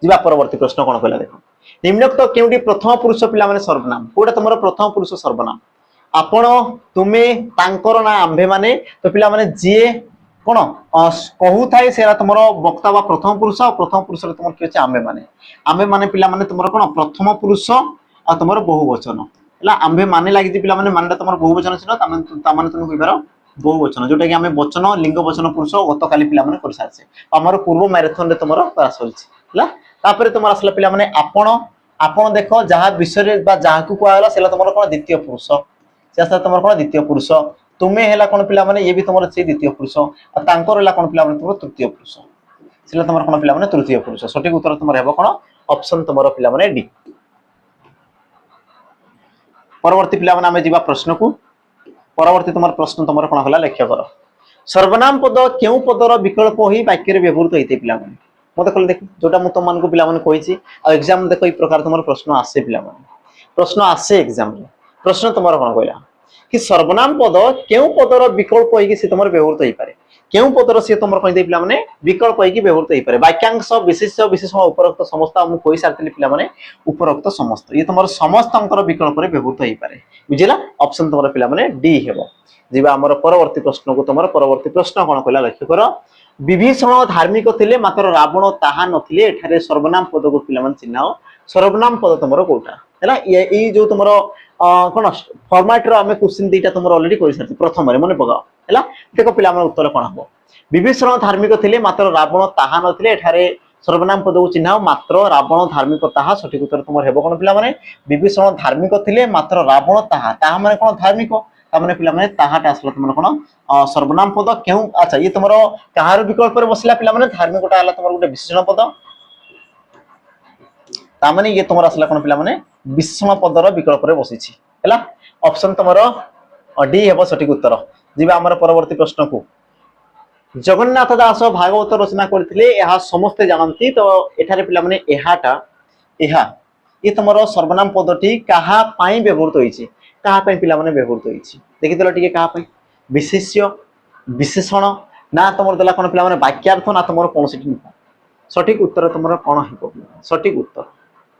Speaker 1: जिबा परवर्ती प्रश्न कोन कहला देखो निम्नलिखित केउटी प्रथम पुरुष पिला माने सर्वनाम कोडा तुमर प्रथम पुरुष सर्वनाम आपण तुमे तांकर ना आंभे माने तो पिला माने जीए कोन कहू थाए सेरा तुमर वक्ता बा प्रथम पुरुष और प्रथम पुरुष रे तुमर कि आंबे माने पिला माने तुमर कोन प्रथम पुरुष और तुमर बहुवचन हला आंबे माने लागि पिला माने मानडा तुमर बहुवचन छिनो ता माने तुम कहिबार बहुवचन जोटा कि हमें वचन लिंग वचन पुरुष गत काली पिला माने कर सारसे हमर पूर्व मैराथन रे तुमर पास होइछि हला तापरे तुमर असला पिला माने आपण देखो जहा विषय बा जहा को कहला सेला तुमर कोन द्वितीय पुरुष से तुम कौन द्वितीय पुरुष तुम्हें है कौन पिला माने ये भी तुम से द्वितीय पुरुष और तांकर है कौन पिला माने तुम तृतीय पुरुष से तुम कौन पिला माने तृतीय पुरुष सठिक उत्तर तुम हेबो कौन ऑप्शन तुम पिला माने डी। परवर्ती पिला माने आमे जीवा प्रश्न को परवर्ती तुम प्रश्न तुम कौन होला लक्ष्य कर सर्वनाम पद केउ पदर विकल्प होई वाक्य रे व्यवहृत होइते पिला माने मते कहले देख जोटा मु तुम मान को पिला माने कहिछि आ एग्जाम देखो ई प्रकार तुम प्रश्न आसे पिला माने प्रश्न आसे एग्जाम रे प्रश्न तुम कौन कहला कि सर्वनाम पद केउ पदर विकल्प होई से तुम व्यवहृत होई पारे केउ पदर से तुम कहि दे पिला माने विकल्प होई व्यवहृत होई पारे वाक्यांश विशेष विशेष उपरोक्त समस्त हम कहि सारतली पिला माने उपरोक्त समस्त ये तुम समस्त अंकर विकल्प रे व्यवहृत होई पारे बुझिला ऑप्शन तुम पिला माने डी हेबो जीवा हमर परवर्ती प्रश्न को तुम परवर्ती प्रश्न कौन कहला लक्ष्य कर विभीषण धार्मिक थिले मात्र रावण ताहा नथिले एठारे सर्वनाम पद को पिला माने चिन्हाओ सर्वनाम पद तुमरो कोटा हैला ए जो तुमरो कोन फॉर्मेट रो हमें क्वेश्चन दीटा तुम ऑलरेडी कर सारती प्रथम रे मन पगाओ हैला देखो पिला मन उत्तर कोन हबो विभीषण धार्मिक थिले मात्र रावण ताहा नथिले एठारे सर्वनाम पद को चिन्हाओ मात्र रावण धार्मिक ताहा सठिक उत्तर तुम हेबो कोन पिला माने विभीषण धार्मिक थिले मात्र रावण ताहा ताहा माने कोन धार्मिक ता माने पिला माने ताहाटा आसला तुम कोन सर्वनाम पद केउ अच्छा ये तुमरो कहार विकल्प रे बसला पिला माने धार्मिकटा हला तुमरो गुटे विशेषण पद ता माने ये तुमरो आसला कोन पिला माने विशेषण पदर विकल्प रे बसिछि हैला ऑप्शन तुमरो डी हेबो सठिक उत्तर जीवा हमर परवर्ती प्रश्न को जगन्नाथ दास भागवत रचना करथिले एहा समस्त जानନ୍ତି तो एठारे पिला माने एहाटा एहा ये तुमरो सर्वनाम पदटी कहा पाई व्यवहृत होईछि कहा पाई पिला माने व्यवहृत होईछि देखितलो टिके कहा पाई विशेष्य विशेषण ना तुमर दला कोन पिला माने वाक्यार्थ ना तुमर कोनसिटी सठिक उत्तर तुमरो कोन हेबो सठिक उत्तर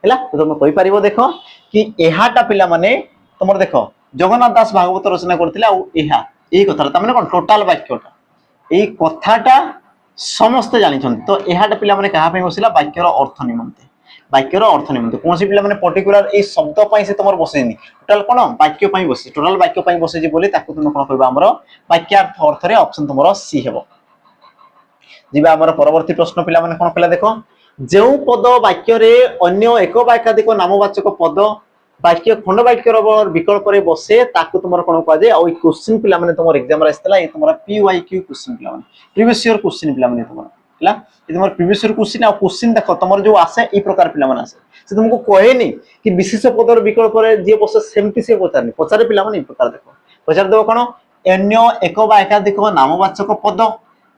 Speaker 1: हैला तो तुम कहि परिबो देखो कि एहाटा पिला माने तुमर देखो जगन्नाथ दास भागवत रचना करथिले आ एहा एई कथा त माने कोन टोटल वाक्यटा एई कथाटा समस्त जानि छथि तो एहाटा पिला माने कहा पे बसिला वाक्यर अर्थ निमंते कोन से पिला माने पर्टिकुलर ए शब्द पई से तुमर बसेनी टोटल कोन वाक्य पई बसे टोटल वाक्य पई बसे जे बोले ताकू तुम कोन कहबा हमरो वाक्यार्थ अर्थ रे ऑप्शन तुमरो सी हेबो जीवा हमर परवर्ती प्रश्न पिला माने कोन कहला देखो जो पद वाक्य रे अन्य एक वाक्याधिक नामवाचक पद वाक्य खंड वाक्य विकल्प रे बसे ताकू तुमर कोन कह दे आ ई क्वेश्चन पिला माने तुमर एग्जाम रे आस्तला ए तुमर पीवाईक्यू क्वेश्चन पिला माने प्रीवियस ईयर क्वेश्चन पिला माने तुमर हला ए तुमर प्रीवियस ईयर क्वेश्चन आ क्वेश्चन देखो तुमर जो आसे ई प्रकार पिला माने आसे से तुमको कहेनी कि विशेष पदर विकल्प रे जे बसे सेमति से पचारनी पचारे पिला माने ई प्रकार देखो पचार देबो कोन अन्य एक वा एकाधिक नामवाचक पद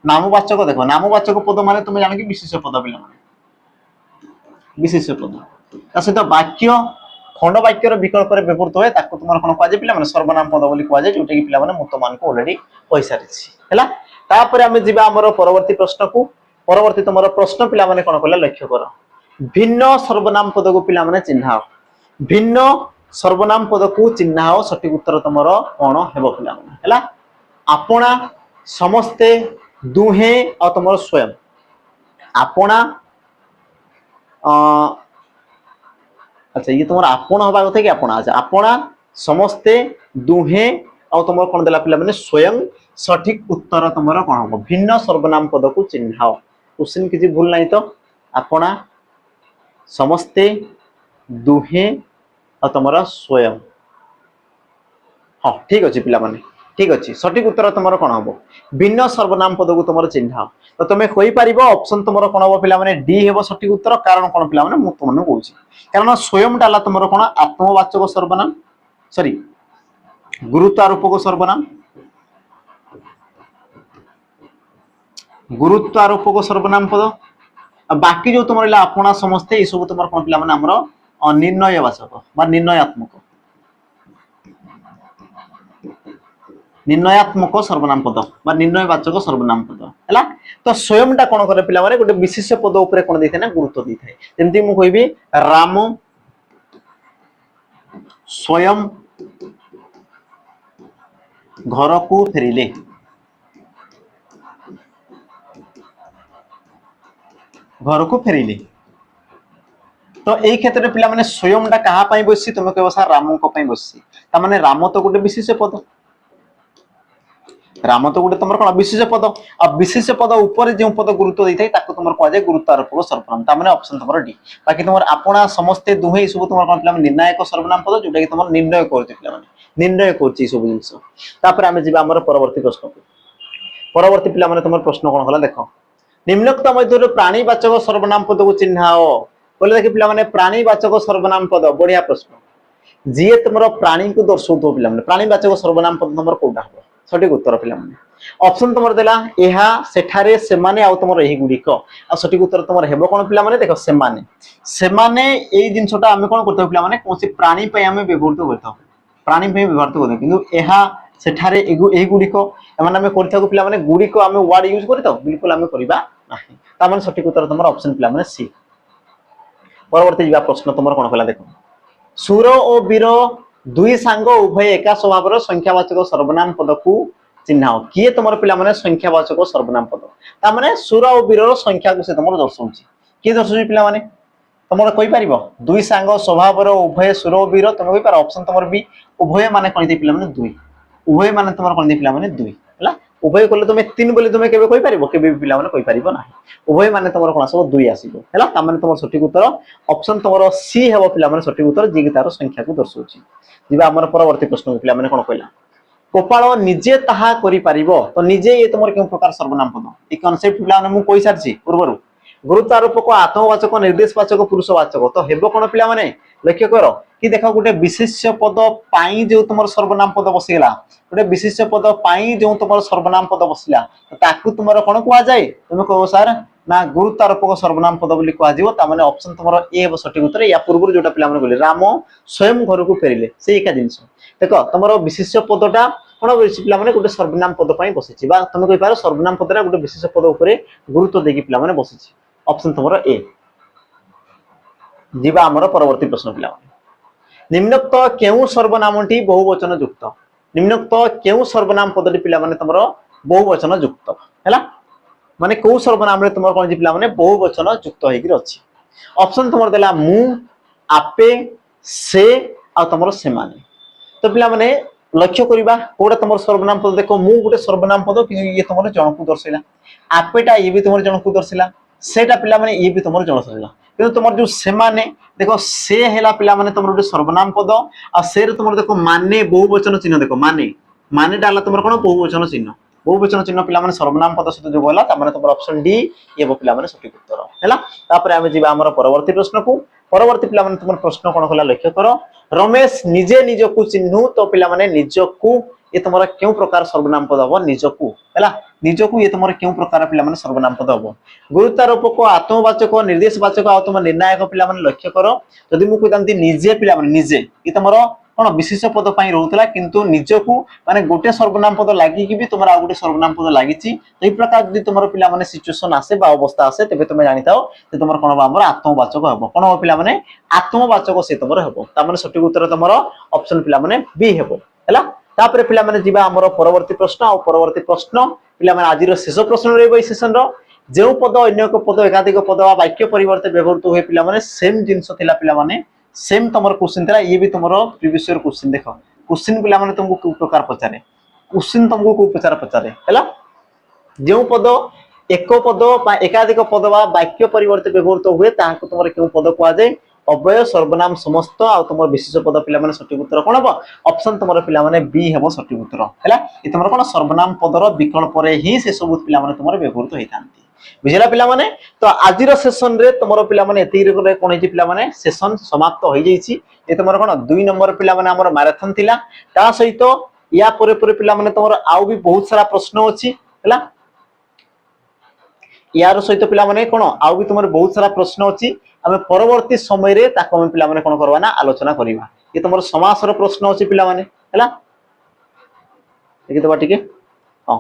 Speaker 1: नामवाचक देखो नामवाचक पद माने तुम जान कि विशेष पद पिला माने विशेष पद ता सहित वाक्य खंड वाक्यर विकल्प रे व्यवहृत होय ताको तुमर कोन कह जे पिला माने सर्वनाम पद बोली कह जे जोटे कि पिला माने मुत मान को ऑलरेडी पैसा रिछि हैला तापर हम जिबा हमर परवर्ती प्रश्न को परवर्ती तुमर प्रश्न पिला माने कोन कहला लक्ष्य कर भिन्न सर्वनाम पद को पिला माने चिन्हाओ भिन्न सर्वनाम पद को चिन्हाओ सठिक उत्तर तुमर कोन हेबो पिला माने हैला आपणा समस्ते दुहे और तुमर स्वयं आपणा अच्छा ये तुम आपण हवा कथा कि आपणा अच्छा आपणा समस्ते दुहे और तुम कौन देला पिला माने स्वयं सठिक उत्तर तुमर कौन हो भिन्न सर्वनाम पद को चिन्हाओ क्वेश्चन किसी भूल नहीं तो आपणा समस्ते दुहे और तुमर स्वयं हाँ ठीक अच्छे पिला माने ठीक अच्छे सठिक उत्तर तुमर कौन हम भिन्न सर्वनाम पद को तुम चिन्हाओ तो तुम कहि परिबो ऑप्शन तुमर कोन हो पिला माने डी हेबो सठिक उत्तर कारण कोन पिला माने मु तुमने कहूची कारण स्वयं डाला तुमर कोन आत्मवाचक सर्वनाम सॉरी गुरुत्वारोपक सर्वनाम गुरुत्वारोपक सर्वनाम पद बाकी जो तुमर आपणा समस्ते ए सब तुमर कोन पिला माने हमरो निर्णयवाचक बा निर्णयात्मक निर्णयात्मक सर्वनाम पद बा निर्णयवाचक सर्वनाम पद हैला तो स्वयंटा कोन करे पिला माने गोटे विशेष पद ऊपर कोन देथे ना गुरुत्व देथे जेंति मु कहबी राम स्वयं घर को फेरिले घर को फेरिले तो यही क्षेत्र में पिला माने स्वयंटा कहा पई बससी तुम कहबो सर राम को पई बससी ता माने राम तो गोटे विशेष पद राम तो गोटे तुम कौन विशेष पद आ विशेष पद ऊपर जो पद गुरुत्व देता है ताको तुम कह जाए गुरुत्वारोपक सर्वनाम ता माने ऑप्शन तुम डी बाकी तुम आपना समस्ते दुहे सब तुम कौन पिला निर्णायक सर्वनाम पद जोटा कि तुम निर्णय करते पिला माने निर्णय करछि सब जिंस तापर आमे जिबा हमर परवर्ती प्रश्न को परवर्ती पिला माने तुम प्रश्न कौन होला देखो निम्नोक्त मध्य प्राणीवाचक सर्वनाम पद को चिन्हाओ बोले देखि पिला माने प्राणीवाचक सर्वनाम पद बढ़िया प्रश्न जी तुम प्राणी को दर्शाउथो पिला माने प्राणीवाचक सर्वनाम पद तुम कोटा हो सठिक उत्तर पिला माने ऑप्शन तुम देला एहा सेठारे सेमाने आ तुम एही गुडी को आ सठिक उत्तर तुम हेबो कोन पिला माने देखो सेमाने सेमाने एई जिंसटा आमे कोन करथो पिला माने कोनसी प्राणी पे आमे व्यवहार करथो प्राणी पे व्यवहार करथो किंतु एहा सेठारे एही गुडी को एमाने आमे करथो पिला माने गुडी को आमे वर्ड यूज करथो बिल्कुल आमे करिबा नाही ता माने सठिक उत्तर तुम ऑप्शन पिला माने सी परवर्ती जीवा प्रश्न तुम कोन कहला देखो सुर और वीर दुई सांग उभय एका स्वभाव संख्यावाचक सर्वनाम पद को चिन्हाओ किए तुम पिला माने संख्यावाचक सर्वनाम पद ता माने सुर और वीर संख्या को से तुम दर्शाउछि किए दर्शाउछि पिला माने तुम कहि परिबो दुई सांग स्वभाव उभय सुर और वीर तुम कहि पार ऑप्शन तुम भी उभय माने कोन दे पिला माने दुई उभय माने तुम कोन दे पिला माने दुई हला उभय कले तुम तीन बोले तुम केबे कहि परिबो केबे पिला माने कहि परिबो नाही उभय माने तुम कोन आसबो दुई आसीबो हला ता माने तुम सठिक उत्तर ऑप्शन तुम सी हेबो पिला माने सठिक उत्तर जे कि तार संख्या को दर्शाउछि जिबा हमर परवर्ती प्रश्न पिला माने कोन कहला गोपाल निजे ताहा करि परिबो तो निजे ये तुमर केउ प्रकार सर्वनाम पद ई कांसेप्ट पिला माने मु कहि सारछि पूर्वरु गुरुत्वारोपक आत्मवाचक निर्देशवाचक पुरुषवाचक तो हेबो कोन पिला माने लक्ष्य करो कि देखो गोटे विशेष पद पाई जो तुमर सर्वनाम पद बसिला गोटे विशेष पद पाई जो तुमर सर्वनाम पद बसिला ताकू तुमर कोन कुआ जाय तुम कहो सर ना गुरुत्वारोपक सर्वनाम पद बोली कुआ जीवो ता माने ऑप्शन तुमर ए हो सठिक उत्तर या पूर्व जोटा पिला माने बोले राम स्वयं घर को फेरिले से एका जिंस देखो तुमर विशेष पदटा कोन पिला माने गोटे सर्वनाम पद पाई बसिछि बा तुम कहि पारो सर्वनाम पदरा गोटे विशेष पद ऊपर गुरुत्व देकी पिला माने बसिछि ऑप्शन तुमर ए जीवा हमर परवर्ती प्रश्न पिला निम्नोक्त केउ सर्वनामटी बहुवचन युक्त निम्नोक्त केउ सर्वनाम पदटी पिला माने तुमर बहुवचन युक्त हैला माने को सर्वनाम रे तुमर कोन पिला माने बहुवचन युक्त हेकि अछि ऑप्शन तुमर देला मु आपे से आ तुमर से माने तो पिला माने लक्ष्य करिबा कोडा तुमर सर्वनाम पद देखो मु गुटे सर्वनाम पद कि ये तुमर जन को दर्शाइला आपेटा ये भी तुमर जन को दर्शाइला सेटा पिला माने ये भी तुमर जन दर्शाइला किंतु तुमर जो से माने देखो से हेला पिला माने तुमर गुटे सर्वनाम पद आ से रे तुमर देखो माने बहुवचन चिन्ह देखो माने डाला तुमर कोन बहुवचन चिन्ह पिला माने सर्वनाम पद सहित जो गला ता माने तुमर ऑप्शन डी ये पिला माने सठिक उत्तर हैला तापर आमे जीवा हमर परवर्ती प्रश्न को परवर्ती पिला माने तुमर प्रश्न कोन कला लक्ष्य करो रमेश निजे निज को चिन्हु तो पिला माने निज को ये तुमर क्यों प्रकार सर्वनाम पद हो निज को हैला निज को ये तुमर क्यों प्रकार पिला माने सर्वनाम पद हो गुरुत्वारोपक आत्मवाचक निर्देशवाचक आ तुम निर्णायक पिला माने लक्ष्य करो जदि मु कहितांती निजे पिला माने निजे ये तुमर कोन विशेष पद पई रहउतला किंतु निज को माने गोटे सर्वनाम पद लागि कि भी तुमर आ गोटे सर्वनाम पद लागिछि तो ई प्रकार जदि तुमर पिला माने सिचुएशन आसे बा अवस्था आसे तबे तुम जानिताओ जे तुमर कोन बा हमर आत्मवाचक हबो कोन हो पिला माने आत्मवाचक से तुमर हबो ता माने सठिक उत्तर तुमर ऑप्शन पिला माने बी हबो हैला तापर पिला माने जीवा हमर परवर्ती प्रश्न आ परवर्ती प्रश्न पिला माने आजिरो शेष प्रश्न रे बई सेशन रो जेउ पद अन्य को पद एकाधिक पद वा वाक्य परिवर्ते व्यवहृत होय पिला माने सेम जिंस थिला पिला माने सेम तुमर क्वेश्चन थिला ये भी तुमर प्रीवियस ईयर क्वेश्चन देखो क्वेश्चन पिला माने तुमको को प्रकार पचारे क्वेश्चन तुमको को प्रकार पचारे हैला जेउ पद एक पद बा एकाधिक पद वा वाक्य परिवर्ते व्यवहृत हुए ताको तुमर केउ पद कुआ जाय अव्यय सर्वनाम समस्त आ तुमर विशेष पद पिला माने सठिक उत्तर कोन हो ऑप्शन तुमर पिला माने बी हेबो सठिक उत्तर हैला ए तुमर कोन सर्वनाम पदर विकल्प रे ही से सब पिला माने तुमर व्यवहृत होइतांती बुझला पिला माने तो आजिर सेशन रे तुमर पिला माने एति रे कोन हेची पिला माने सेशन समाप्त होई जाईची ए तुमर कोन 2 नंबर पिला माने हमर मैराथन थिला ता सहित या परे परे पिला माने तुमर आउ भी बहुत सारा प्रश्न अछि हैला यार सहित पिला माने कोन आउ भी तुमर बहुत सारा प्रश्न अछि हमें परवर्ती समय रे ताको हम पिला माने कोन करबा ना आलोचना करिबा ये तुमर समास रो प्रश्न अछि पिला माने हैला देखि तो ठीक है हां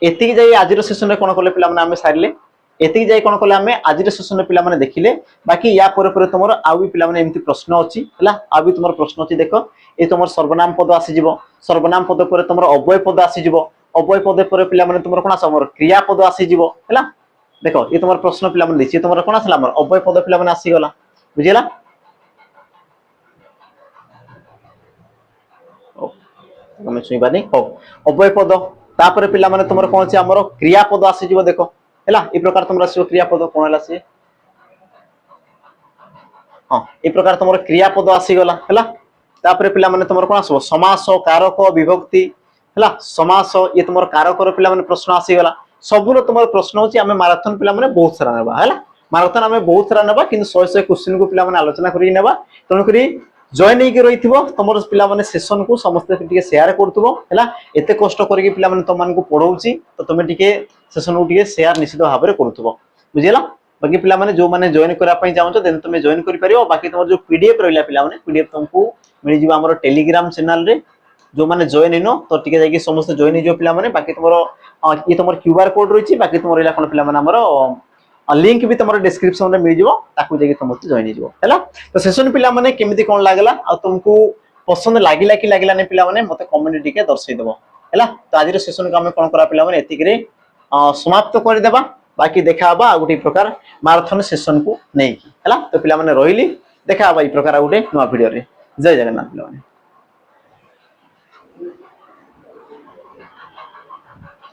Speaker 1: एति जाई आजिर सेशन रे कोन करले पिला माने हमें सारले एति जाई कोन करले हमें आजिर सेशन रे पिला माने देखिले बाकी या परे परे तुमर आउ भी पिला माने एमति प्रश्न अछि हैला आ भी तुमर प्रश्न अछि देखो ये तुम सर्वनाम पद आसीजिव सर्वनाम पद पर तुम अव्यय पद आसीजिव अव्यय पद पर पिला माने तुम कोन आसमर क्रिया पद आसीजिव हैला देखो ये तुम प्रश्न पिला माने दिछि तुम कोन आसला हमर अव्यय पद पिला माने आसी गला बुझिला हम सुइबानी हो अव्यय पद तापर पिला माने तुम कोन अछि हमर क्रिया पद आसीजिव देखो हैला ई प्रकार तुम आसीबो क्रिया पद कोन हला से हां ई प्रकार तुम क्रिया पद आसी गला हैला तापर पिला माने तुम कोन आसबो समास कारक विभक्ति हैला समास ये तुम कारक पिला माने प्रश्न आसी गला सबुर तुम प्रश्न होची हमें मैराथन पिला माने बहुत सारा नेबा हैला मैराथन हमें बहुत सारा नेबा किंतु 100 क्वेश्चन को पिला माने आलोचना करी नेबा तनो करी जॉइन नहीं रहिथिबो तमर पिला माने सेशन को समस्त टिके शेयर करथबो हैला एते कष्ट करके पिला माने तम मान को पढौची तो तुम टिके सेशन को टिके शेयर निश्चित भाबरे करथबो बुझिला बाकी पिला माने जो माने जॉइन करा पई चाहौ देन तुम जॉइन करि परियो बाकी तुम जो पीडीएफ रहला पिला माने पीडीएफ तुमको मिल जिबा हमर टेलीग्राम चैनल रे जो माने जॉइन इनो तो टिके जाकी समस्त जॉइन जो पिला माने बाकी तुमरो ये तुमर क्यूआर कोड रहिछि बाकी तुमर इला कोन पिला माने हमर लिंक भी तुम डिस्क्रिप्शन में मिल जाओ ताकू जाके तुम जॉइन हो हैला तो सेशन पिला माने केमिति कोन लागला आ तुमको पसंद लागिला कि लागिला ने पिला माने मते कमेंट टिके दर्शाई देबो हैला तो आज रे सेशन को हम कोन करा पिला माने एतिक रे समाप्त कर देबा बाकी देखा बा आ गुटी प्रकार मैराथन सेशन को नै हैला तो पिला माने रहिली देखा बा ई प्रकार गुटे नवा वीडियो रे जय जगन्नाथ पिला माने।